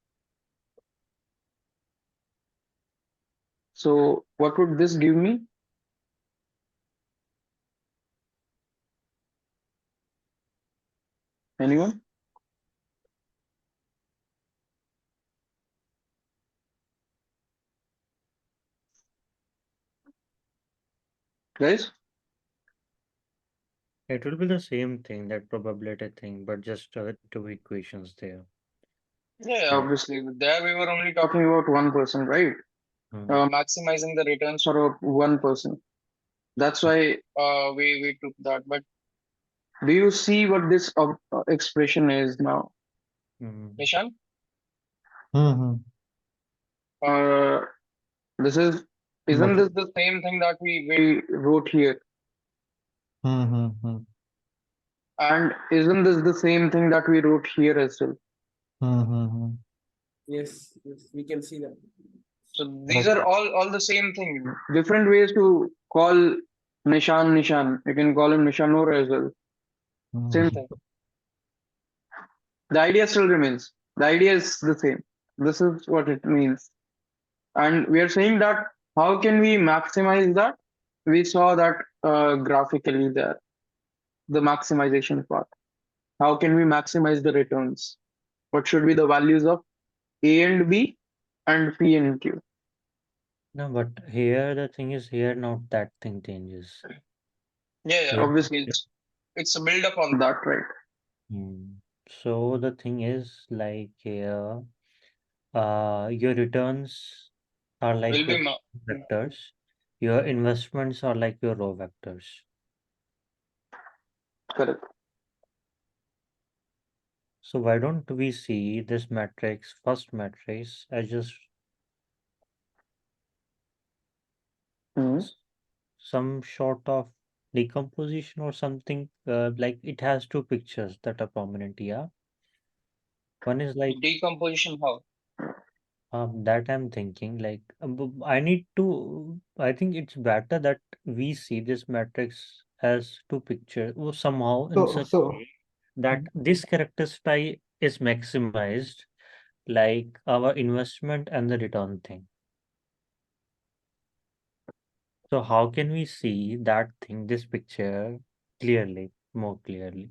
So what would this give me? Anyone? Guys? It will be the same thing, that probability thing, but just two equations there. Yeah, So, obviously. There we were only talking about 1%, right? Maximizing the returns for a 1%. That's why we took that. But do you see what this expression is now? Nishan? This is, isn't this the same thing that we wrote here? And isn't this the same thing that we wrote here as well? Yes, we can see that. So these are all the same thing. Different ways to call Nishan. You can call him Nishanur as well. Same thing. The idea still remains. The idea is the same. This is what it means. And we are saying that how can we maximize that? We saw that graphically there, the maximization part. How can we maximize the returns? What should be the values of A and B and P and Q? no, but here the thing is, here not that thing changes. Yeah, Here- obviously it's a build up on that, right? So the thing is, like here, your returns are like Will be your vectors. Your investments are like your row vectors. correct. So why don't we see this matrix, first matrix, as just some sort of decomposition or something? Like it has two pictures that are prominent here. One is like Decomposition how? that I'm thinking like I think it's better that we see this matrix as two pictures or somehow in such a way that this characteristic is maximized, like our investment and the return thing. So how can we see that thing, this picture clearly, more clearly?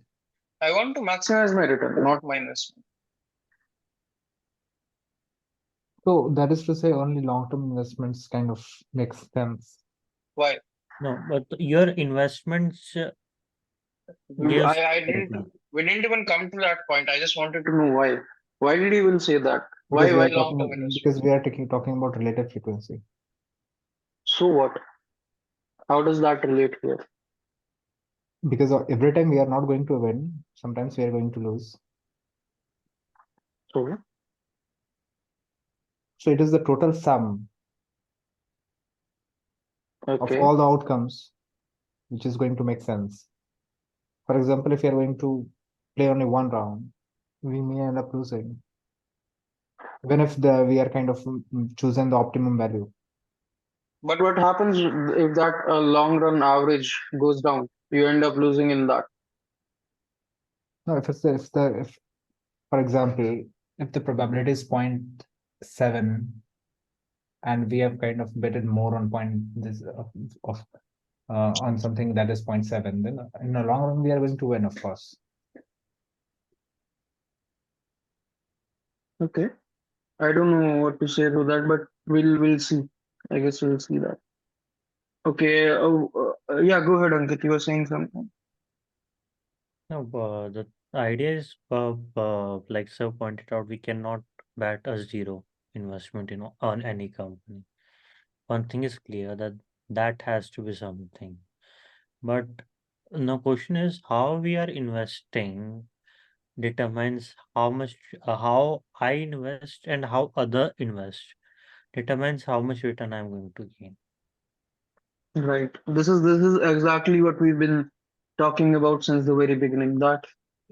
I want to maximize my return, not my investment. So that is to say only long-term investments kind of makes sense. Why? No, but your investments gives I didn't. We didn't even come to that point. I just wanted to know why. Why did you even say that? Why Because we are long term talking, investment? because we are talking about relative frequency. So what? How does that relate here? Because every time we are not going to win, sometimes we are going to lose. So, So it is the total sum of okay. all the outcomes which is going to make sense. For example, if you're going to play only one round, we may end up losing. Even if we are kind of choosing the optimum value. But what happens if that long run average goes down? You end up losing in that. No, if for example, if the probability is 0.7 and we have kind of betted more on on something that is 0.7, then in the long run we are going to win, of course. Okay. I don't know what to say to that, but we'll see. I guess we'll see that. Okay. Yeah, go ahead, Ankit. You were saying something. No, the idea is, like sir pointed out, we cannot bet a zero investment, on any company. One thing is clear that has to be something. But the question is how we are investing determines how much, how I invest and how other invest determines how much return I'm going to gain. Right. This is exactly what we've been talking about since the very beginning. That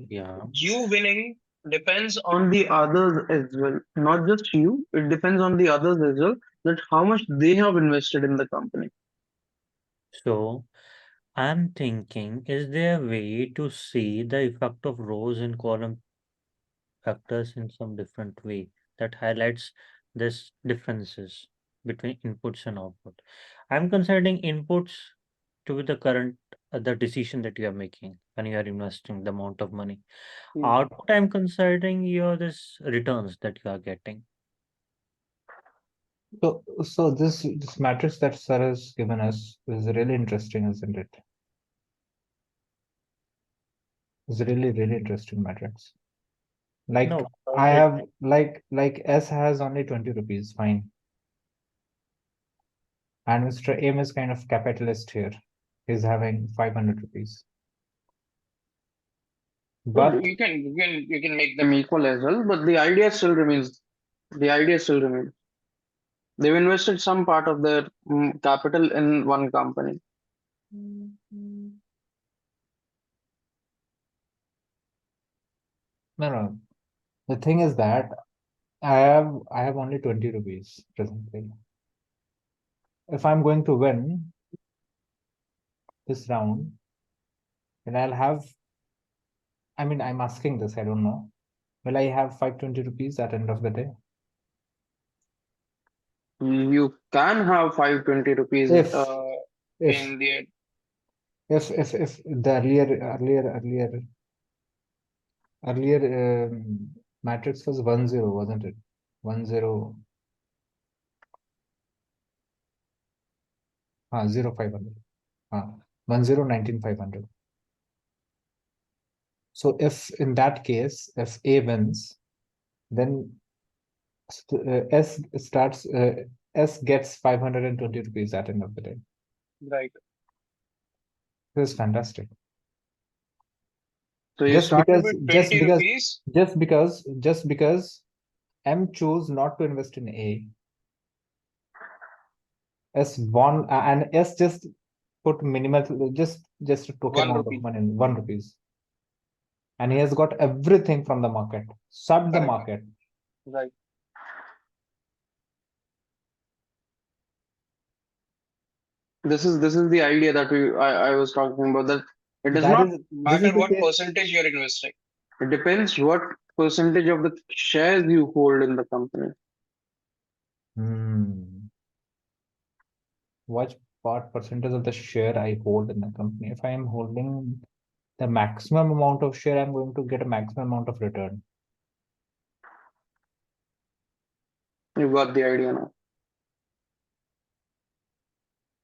Yeah. you winning depends on the others as well. Not just you. It depends on the others as well. That how much they have invested in the company. So I'm thinking, is there a way to see the effect of rows and column factors in some different way that highlights this differences between inputs and output? I'm considering inputs to be the current the decision that you are making when you are investing the amount of money. Hmm. Output, I'm considering your this returns that you are getting. So this matrix that sir has given us is really interesting, isn't it? It's really, really interesting matrix. Like No, I have like S has only 20 rupees, fine. And Mr. M is kind of capitalist here. He's having 500 rupees. But you can make them equal as well, but the idea still remains. The idea still remains. They've invested some part of their capital in one company. no. The thing is that I have only 20 rupees presently. If I'm going to win this round, then I'll have, I mean, I'm asking this, I don't know. Will I have 520 rupees at the end of the day? You can have 520 rupees If in the if the earlier matrix was 10, wasn't it? 10 0500. 10 19 500. So if in that case, if A wins, then S gets 520 rupees at the end of the day. right. This is fantastic. So you Just started because with 20 rupees. just because M chose not to invest in A, S won and S just put minimal, just a token 1 amount rupee. of money in 1 rupees, and he has got everything from the market, subbed the Correct. market. Right. This is the idea that I was talking about, that it does That not is this matter is the what case. percentage you're investing. It depends what percentage of the shares you hold in the company. What percentage of the share I hold in the company? If I am holding the maximum amount of share, I'm going to get a maximum amount of return. You got the idea now.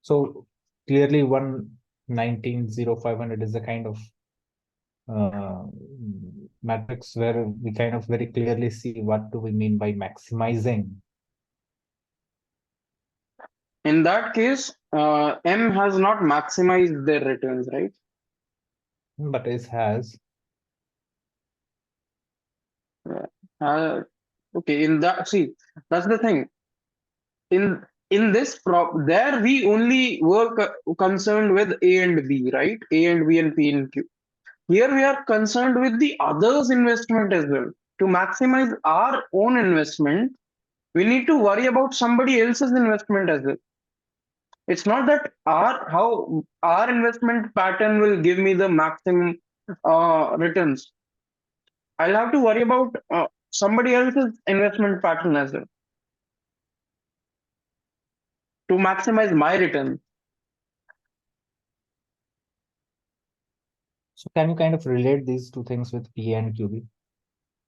So clearly 119,0500 is the kind of matrix where we kind of very clearly see what do we mean by maximizing. In that case, M has not maximized their returns, right? But it has. Okay, in that, see, that's the thing. In this there we only were concerned with A and B, right? A and B and P and Q. Here we are concerned with the others' investment as well. To maximize our own investment, we need to worry about somebody else's investment as well. It's not that how our investment pattern will give me the maximum returns. I'll have to worry about somebody else's investment pattern as well to maximize my return. So can you kind of relate these two things with PA and QB?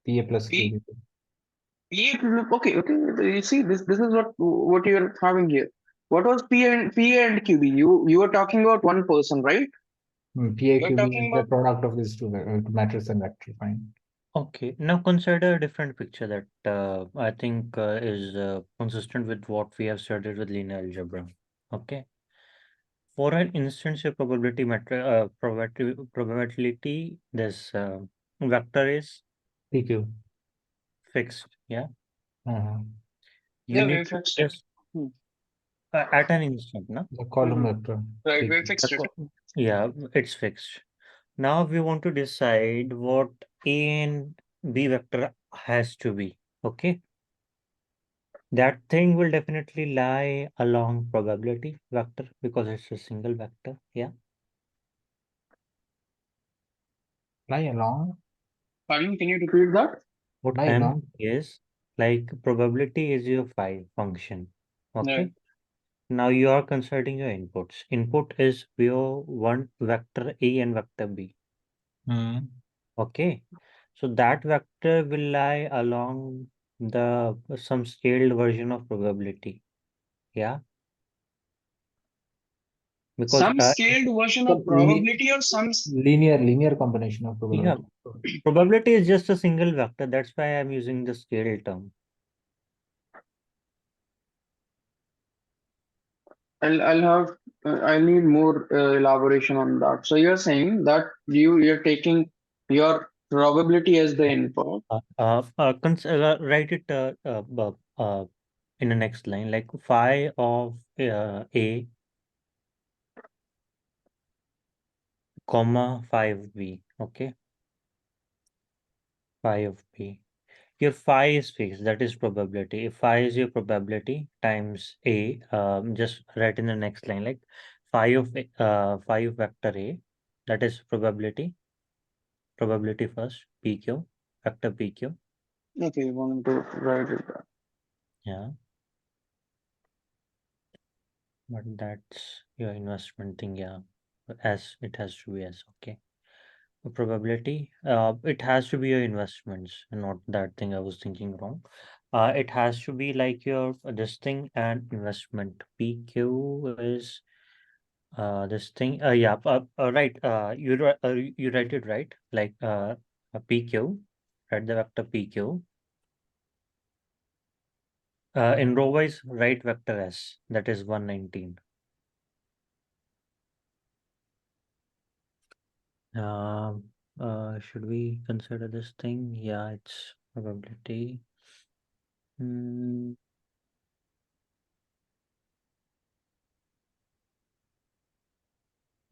PA plus P- QB. Okay. You see, this is what you're having here. What was PA and QB? You were talking about one person, right? PA You're QB talking is the about product of these two matrix and vector. Fine. Okay, now consider a different picture that I think is consistent with what we have studied with linear algebra. Okay, for an instance probability metric, probability, this vector is PQ. fixed. Yeah, Uh, you yeah, need we to fixed it. just at an instant, no? the column Mhm. vector. Right, we PQ. fixed it. Yeah, it's fixed. Now we want to decide what A and B vector has to be. Okay. That thing will definitely lie along probability vector because it's a single vector. Yeah. Lie along. Pardon, can you repeat that? What Lie M along. is like probability is your phi function. Yeah. Okay. Now you are considering your inputs. Input is your one vector A and vector B. Okay. So that vector will lie along the some scaled version of probability. Yeah. Because Some scaled version of So probability or some. linear combination of yeah, probability. probability is just a single vector. That's why I'm using the scale term. I'll have I'll need more elaboration on that. So you're saying that you're taking your probability as the input. Write it in the next line, like phi of A, comma phi of B. Okay, phi of B. Your phi is fixed. That is probability. If phi is your probability times A, just write in the next line, like phi of vector A. That is probability. Probability first. PQ vector PQ. Okay, you want to write it down. Yeah. But that's your investment thing, yeah. As it has to be as okay. The probability, it has to be your investments, not that thing I was thinking wrong. It has to be like your this thing and investment. PQ is this thing. Yeah, right. You write it right, like a PQ, write the vector PQ. In row wise, write vector S, that is 119. Should we consider this thing? Yeah, it's probability.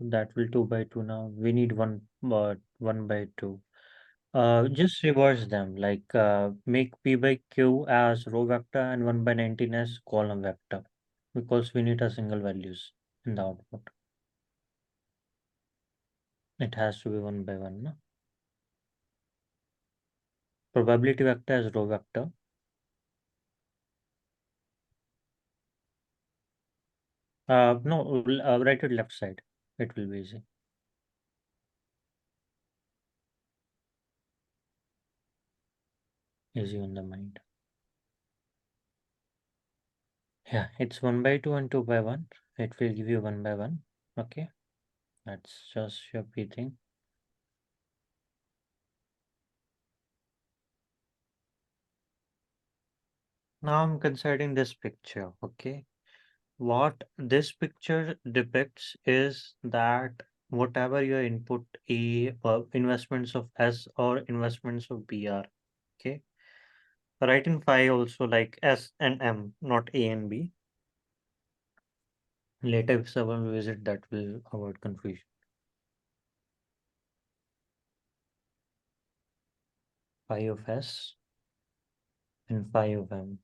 That will 2 by 2 now. We need 1 by 2. Just reverse them, like make P by Q as row vector and 1 by 19 as column vector, because we need a single values in the output. It has to be 1 by 1, no? Probability vector as row vector. No, write it left side. It will be easy. Easy on the mind. Yeah, it's 1 by 2 and 2 by 1. It will give you 1 by 1. Okay, that's just your P thing. Now I'm considering this picture. Okay, what this picture depicts is that whatever your input A or investments of S or investments of B are, okay, Write in phi also like S and M, not A and B. Later, if someone visit, that will avoid confusion. Phi of S and phi of M.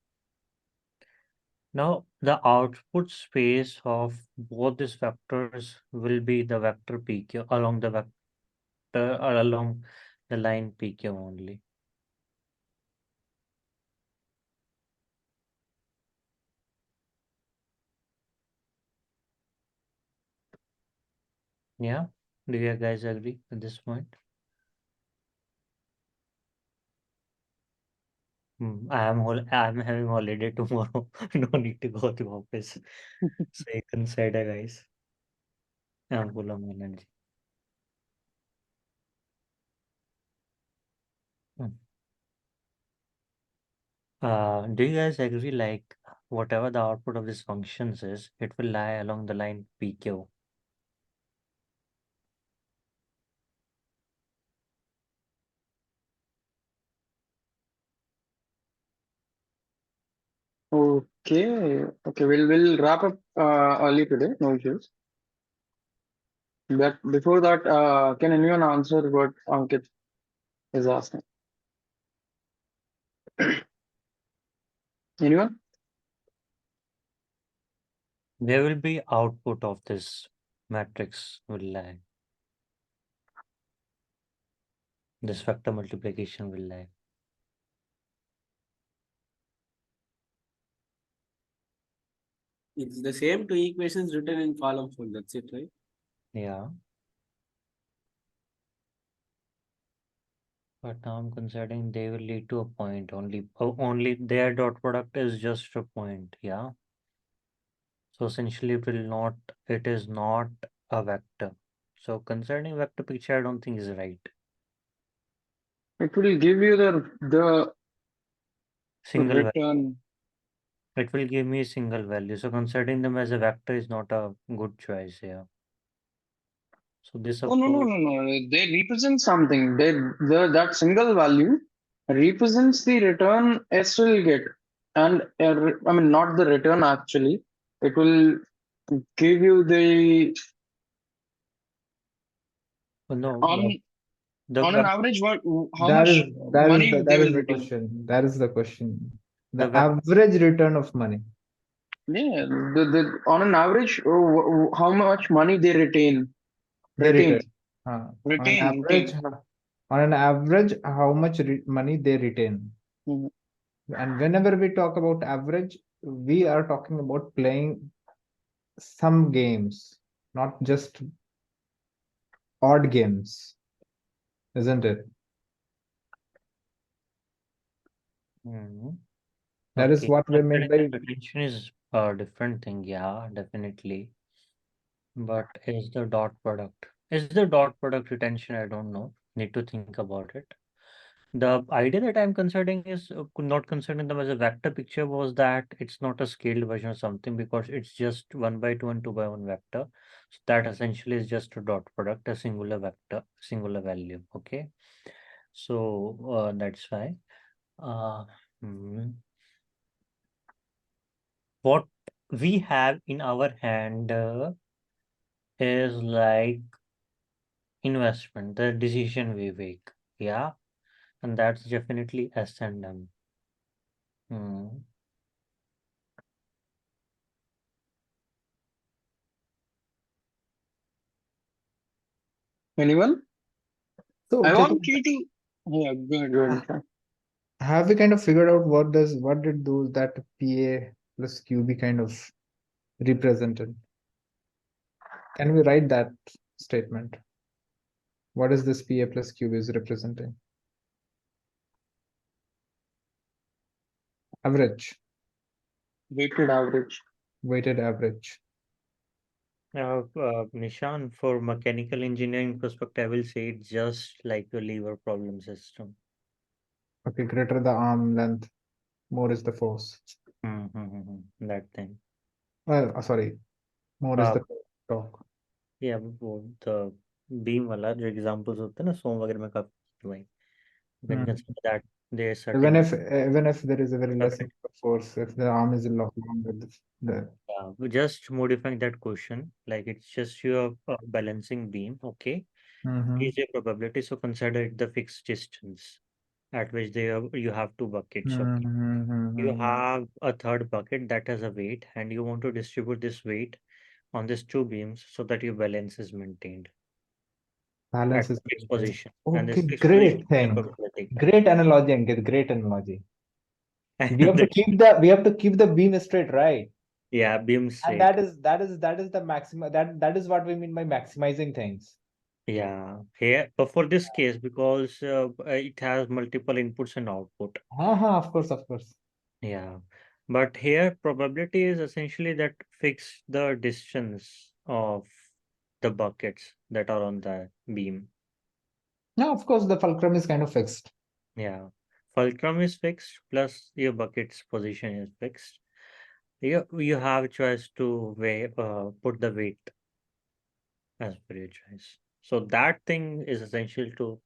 Now, the output space of both these vectors will be the vector PQ along the vector or along the line PQ only. Yeah, do you guys agree at this point? I'm having holiday tomorrow. No need to go to office. So you consider, guys. I'm full of energy. Do you guys agree, like whatever the output of these functions is, it will lie along the line PQ? Okay, okay, we'll wrap up early today, no issues. But before that, can anyone answer what Ankit is asking? Anyone? There will be output of this matrix will lie. This factor multiplication will lie. It's the same two equations written in column form. That's it, right? Yeah. But now I'm considering they will lead to a point only. Only their dot product is just a point. Yeah. So essentially it is not a vector. So concerning vector picture, I don't think is right. It will give you the Single value. return. It will give me a single value. So considering them as a vector is not a good choice here. So this Oh, no, no, approach, no, no. They represent something. That single value represents the return S will get. And I mean, not the return actually. It will give you the no, on the on an vec- average how much money they that is will the retain. question. That is the question. the The vec- average return of money. Yeah, on an average, how much money they retain. They Retain. return. On an Retain. average, how much money they retain. Mhm. And whenever we talk about average, we are talking about playing some games, not just odd games, isn't it? Mhm. That is Okay. what we meant by Retention is a different thing, yeah, definitely. But is the dot product retention? I don't know. Need to think about it. The idea that I'm considering is not considering them as a vector picture was that it's not a scaled version or something because it's just 1 by 2 and 2 by 1 vector. So that essentially is just a dot product, a singular vector, singular value. Okay. So that's why. Uh, hmm. What we have in our hand is like investment, the decision we make. Yeah. And that's definitely S and M. Hmm. Anyone? so. I Chetan, want you to. Yeah, go ahead, go ahead. have we kind of figured out what did those that PA plus QB kind of represented? Can we write that statement? What is this PA plus QB is representing? Average, Weighted average. weighted average. Nishan, for mechanical engineering perspective, I will say it's just like a lever problem system. Okay, greater the arm length, more is the force. That thing. Sorry, more is Uh, the torque. yeah, वो the beam वाला जो examples होते हैं ना सोम वगैरह में काफी हुए. You can Hmm. consider that They're Even certain if there is a very less Okay. force, if the arm is long with the We're just modifying that question. Like it's just your balancing beam. Okay. Mhm. Is a probability. So consider it the fixed distance at which you have two buckets. Okay. You Mhm. have a third bucket that has a weight, and you want to distribute this weight on these two beams so that your balance is maintained at Balance is fixed maintained. position. And this Okay, fixed position great is your thing. probability. Great analogy, Ankit. Great analogy. We have to That's- keep the beam straight, right? yeah, beam And straight. that is the maximum that is what we mean by maximizing things. Yeah, here, but for this case, because it has multiple inputs and output. Of course, of course. Yeah, but here probability is essentially that fix the distance of the buckets that are on the beam. Yeah, of course, the fulcrum is kind of fixed. Yeah, fulcrum is fixed plus your bucket's position is fixed. You have a choice to put the weight as per your choice. So that thing is essential to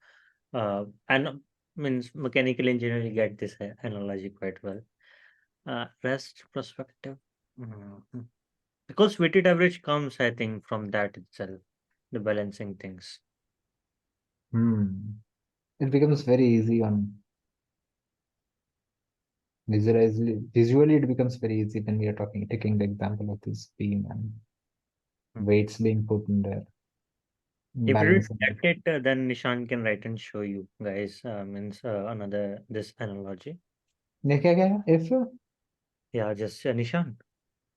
and means mechanical engineering get this analogy quite well. Rest perspective. Mhm. Because weighted average comes, I think, from that itself, the balancing things. It becomes very easy on visually it becomes very easy when we are taking the example of this beam and weights being put in there. If you didn't Balancing. get it, then Nishan can write and show you guys. Means another this analogy. If Yeah, just Nishan.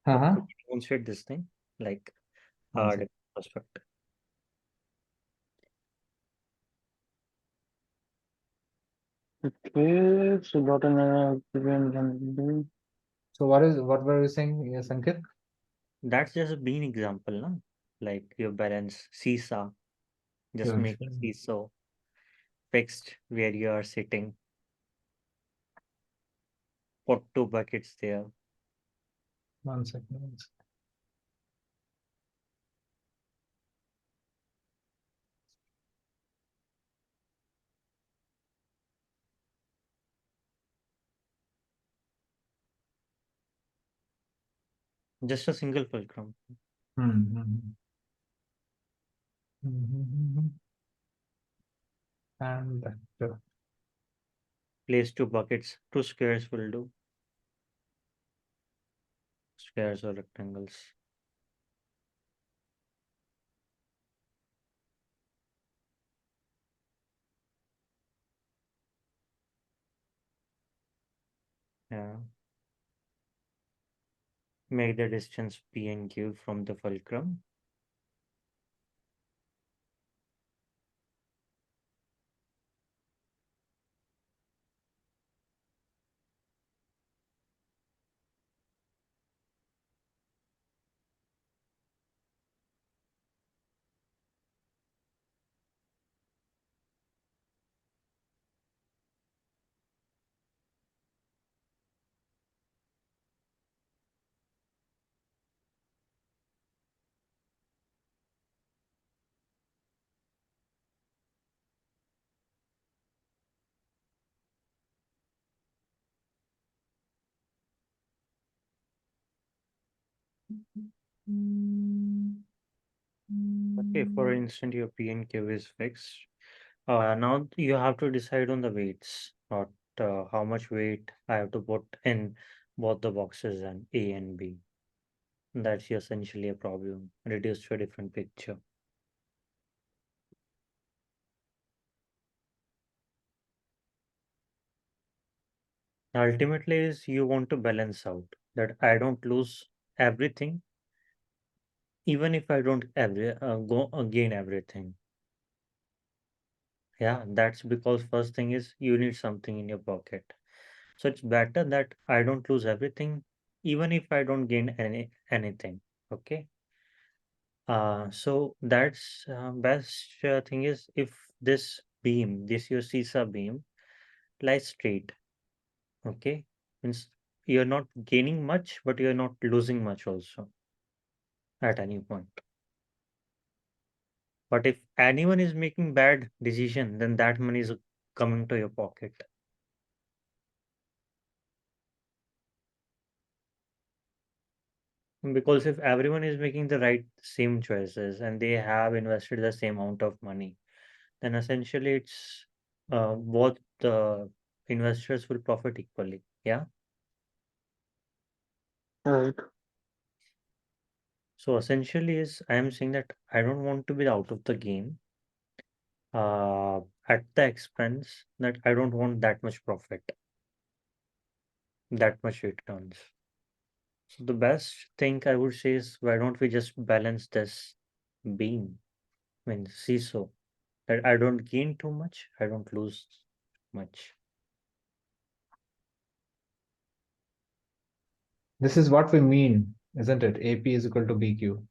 uh-huh. Demonstrate this thing like One second. different perspective. Okay, so got an given. So what were you saying, yes, Ankit? That's just a bean example, no? Like your balance seesaw. Just Sure, make sure. a seesaw fixed where you are sitting. Put two buckets there. One second. Just a single fulcrum. Mm-hmm. And Place two buckets. Two squares will do. Squares or rectangles. Yeah. Make the distance P and Q from the fulcrum. Okay, for instance, your P and Q is fixed. Now you have to decide on the weights, not how much weight I have to put in both the boxes and A and B. That's essentially a problem, reduced to a different picture. Ultimately, is you want to balance out that I don't lose everything, even if I don't gain everything. Yeah, that's because first thing is you need something in your pocket. So it's better that I don't lose everything, even if I don't gain anything. Okay. So that's best thing is if this beam, this your seesaw beam, lies straight. Okay, means you're not gaining much, but you're not losing much also at any point. But if anyone is making bad decision, then that money is coming to your pocket. Because if everyone is making the same choices and they have invested the same amount of money, then essentially it's both the investors will profit equally. Yeah. Right. So essentially is I am saying that I don't want to be out of the game at the expense that I don't want that much profit, that much returns. So the best thing I would say is why don't we just balance this beam? I mean, seesaw, that I don't gain too much, I don't lose much. This is what we mean, isn't it? AP is equal to BQ.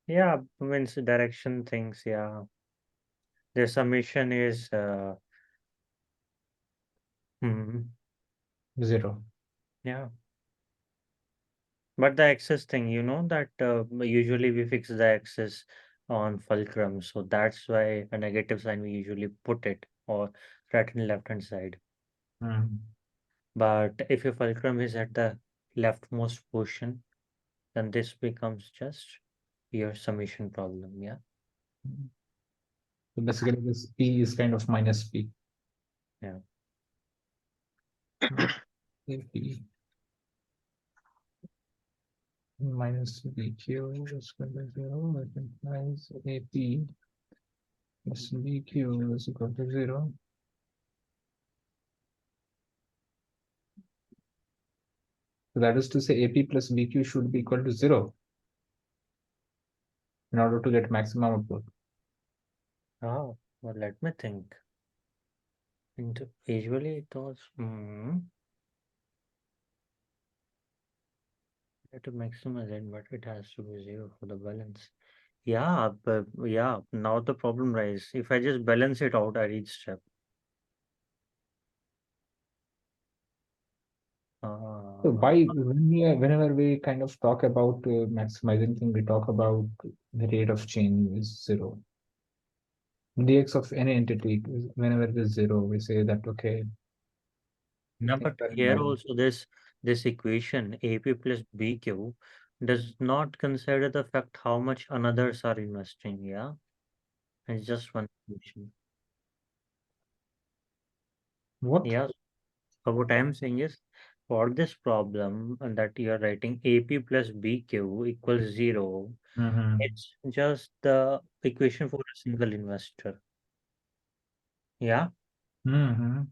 Yeah, means direction things, yeah. The summation is Zero. yeah. But the axis thing, you know that usually we fix the axis on fulcrum, so that's why a negative sign we usually put it or right and left hand side. Mhm. But if your fulcrum is at the leftmost portion, then this becomes just your summation problem, yeah. So basically, this P is kind of minus P. Yeah. AP minus BQ is equal to 0, that implies AP plus BQ is equal to 0. So that is to say AP plus BQ should be equal to 0 in order to get maximum output. Oh, well, let me think. Usually it was to maximize it, but it has to be 0 for the balance. Yeah, but yeah, now the problem arises. If I just balance it out at each step. So whenever we kind of talk about maximizing thing, we talk about the rate of change is 0. Dx of any entity, whenever it is 0, we say that okay. No, things but are here invalid. also this equation AP plus BQ does not consider the fact how much others are investing, yeah? It's just one equation. What? Yeah. So what I'm saying is for this problem that you are writing AP plus BQ equals 0, Mhm. it's just the equation for a single investor. Yeah. Mhm.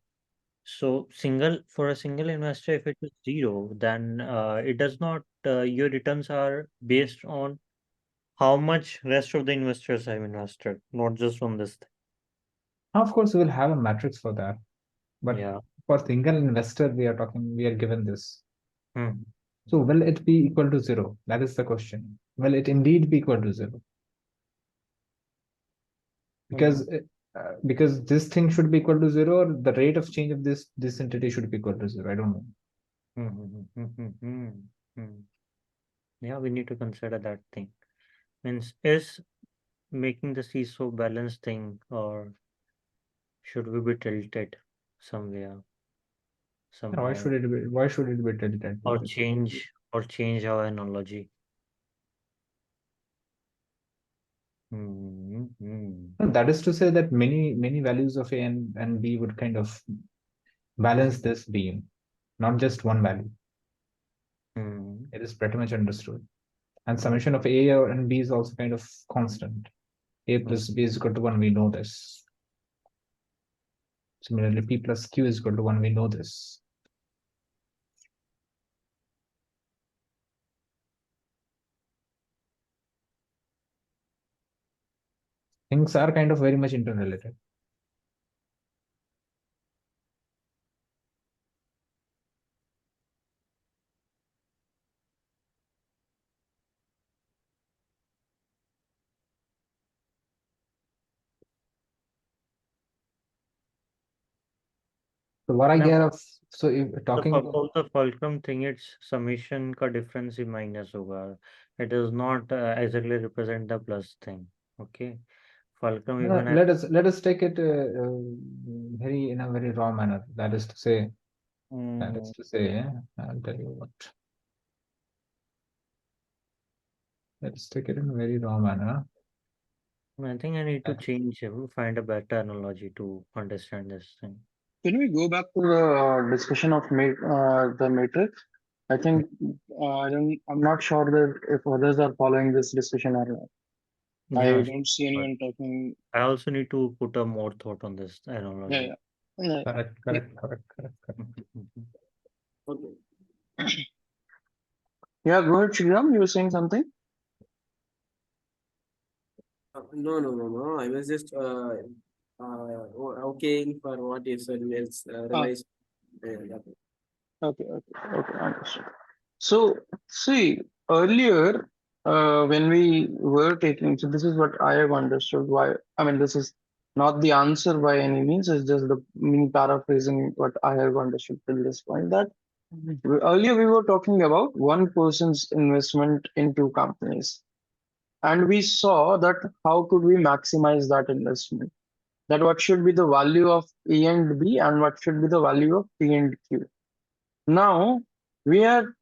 So for a single investor, if it is 0, then it does not your returns are based on how much rest of the investors have invested, not just on this thing. Of course, we'll have a matrix for that. But Yeah. for single investor, we are given this. Hmm. So will it be equal to 0? That is the question. Will it indeed be equal to 0? Because this thing should be equal to 0, or the rate of change of this entity should be equal to 0. I don't know. Yeah, we need to consider that thing. Means is making the seesaw balance thing, or should we be tilted somewhere, Yeah, why somehow, should it be? Why should it be tilted? or change our analogy? No, that is to say that many values of A and B would kind of balance this beam, not just one value. It is pretty much understood. And summation of A and B is also kind of constant. A plus B is equal to 1, we know this. Similarly, P plus Q is equal to 1, we know this. Things are kind of very much interrelated. So what I No, get of if the talking about for the fulcrum thing, it's summation का difference ही minus होगा. It does not exactly represent the plus thing. Okay, fulcrum even at let us take it very in a very raw manner. That is to say, I'll tell you what. Let's take it in a very raw manner. I think I need to Uh, change, find a better analogy to understand this thing. Can we go back to the discussion of the matrix? I think I'm not sure that if others are following this discussion or not. I Yeah, don't see but anyone talking. I also need to put a more thought on this Yeah, analogy. yeah. Yeah. correct. Okay. Yeah, go ahead, Shriram. You were saying something? No. I was just okay for what you said. Yes, Ah, realized. That. okay, understood. So, see, earlier, when we were taking, so this is what I have understood why, I mean, this is not the answer by any means, it's just the me paraphrasing what I have understood till this point that earlier we were talking about one person's investment in two companies. And we saw that how could we maximize that investment? That what should be the value of A and B and what should be the value of P and Q. Now we are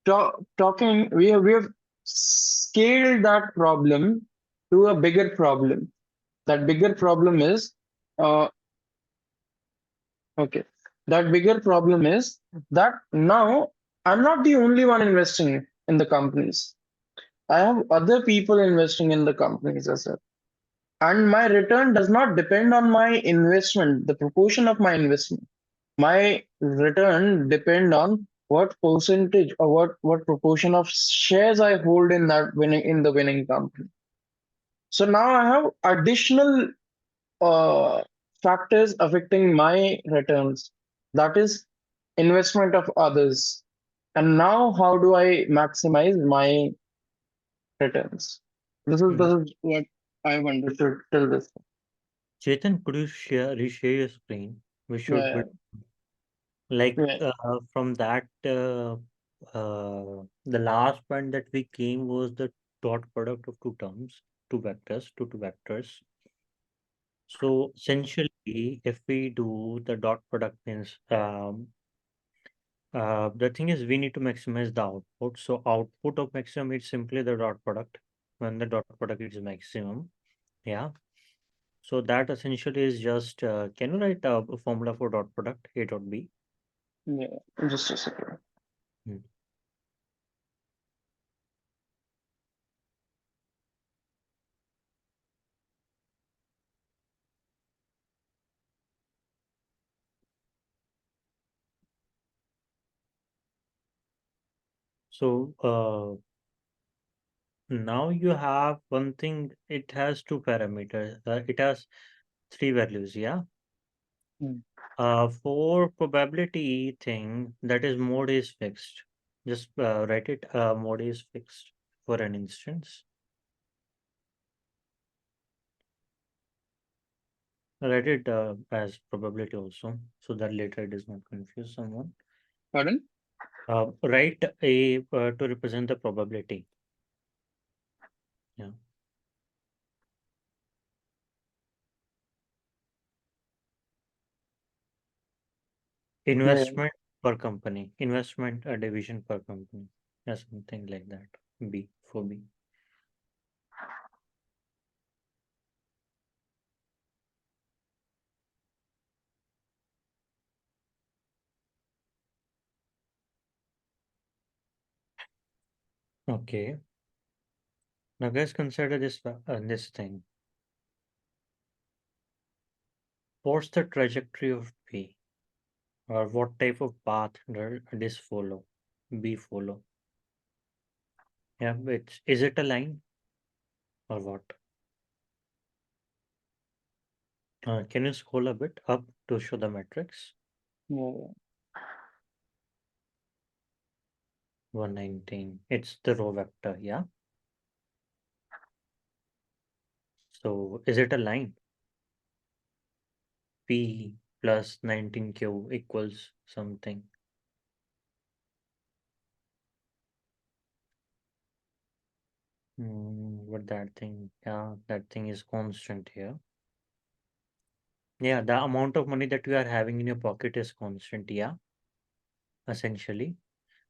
talking, we have scaled that problem to a bigger problem. That bigger problem is, uh, okay, that bigger problem is that now I'm not the only one investing in the companies. I have other people investing in the companies as well. And my return does not depend on my investment, the proportion of my investment. My return depend on what percentage or what proportion of shares I hold in that winning company. So now I have additional uh, factors affecting my returns. That is investment of others. And now how do I maximize my returns? This is what I've understood till this. Chetan, could you reshare your screen? We should Yeah, like yeah, from that the last point that we came was the dot product of two terms, two vectors, two vectors. So essentially, if we do the dot product means the thing is we need to maximize the output. So output of maximum is simply the dot product when the dot product is maximum. Yeah. So that essentially is just can you write a formula for dot product A dot B? yeah. Just a second. Hmm. So now you have one thing, it has two parameters. It has three values, yeah. Hmm. For probability thing, that is mode is fixed. Just write it, mode is fixed for an instance. Write it as probability also, so that later it does not confuse someone. Pardon? Write a to represent the probability. Yeah. Investment per company, investment division per company, or something like that. B for B. Okay. Now guys consider this thing. What's the trajectory of B? Or what type of path does this follow? B follow. Yeah, which is it a line or what? Can you scroll a bit up to show the matrix? Yeah. 119. It's the row vector, yeah. So is it a line? P plus 19Q equals something. What that thing? Yeah, that thing is constant here. Yeah, the amount of money that you are having in your pocket is constant, yeah, essentially.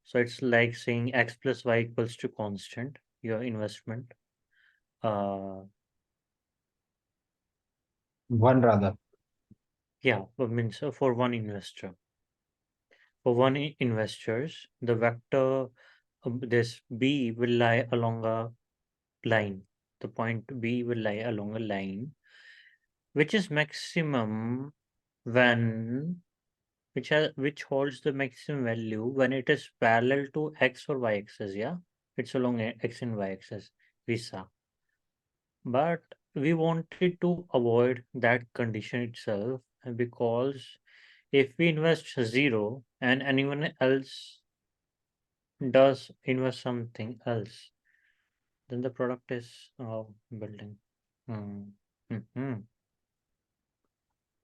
So it's like saying x plus y equals to constant. your investment. One rather. Yeah, means for one investor. For one investors, the vector this B will lie along a line. The point B will lie along a line, which is maximum when which holds the maximum value when it is parallel to x or y axis. Yeah, it's along x and y axis. We saw, but we wanted to avoid that condition itself because if we invest 0 and anyone else does invest something else, then the product is building. Mhm.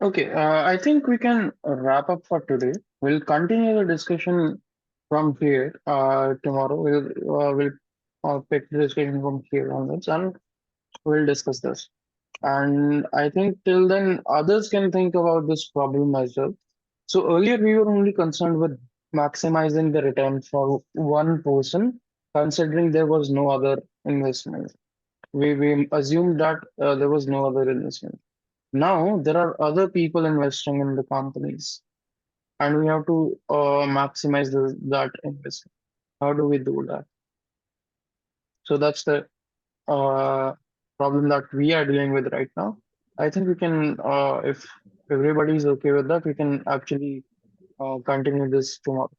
Okay, I think we can wrap up for today. We'll continue the discussion from here. Tomorrow we'll pick the discussion from here onwards, and we'll discuss this. And I think till then, others can think about this problem as well. So earlier we were only concerned with maximizing the return for one person, considering there was no other investment. We assumed that there was no other investment. Now there are other people investing in the companies, and we have to maximize that investment. How do we do that? So that's the problem that we are dealing with right now. I think we can, if everybody is okay with that, we can actually continue this tomorrow.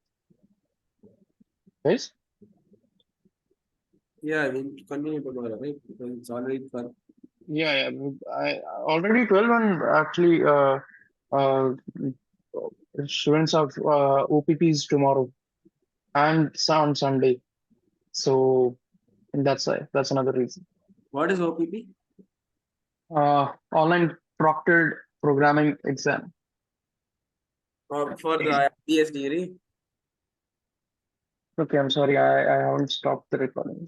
Yes? Yeah, we'll continue tomorrow, right? Because it's already 12. Yeah, yeah. I already 12 and actually uh, students have OPPs tomorrow and on Sunday. So that's another reason. What is OPP? Online proctored programming exam. For the IELTS degree? Okay, I'm sorry, I haven't stopped the recording.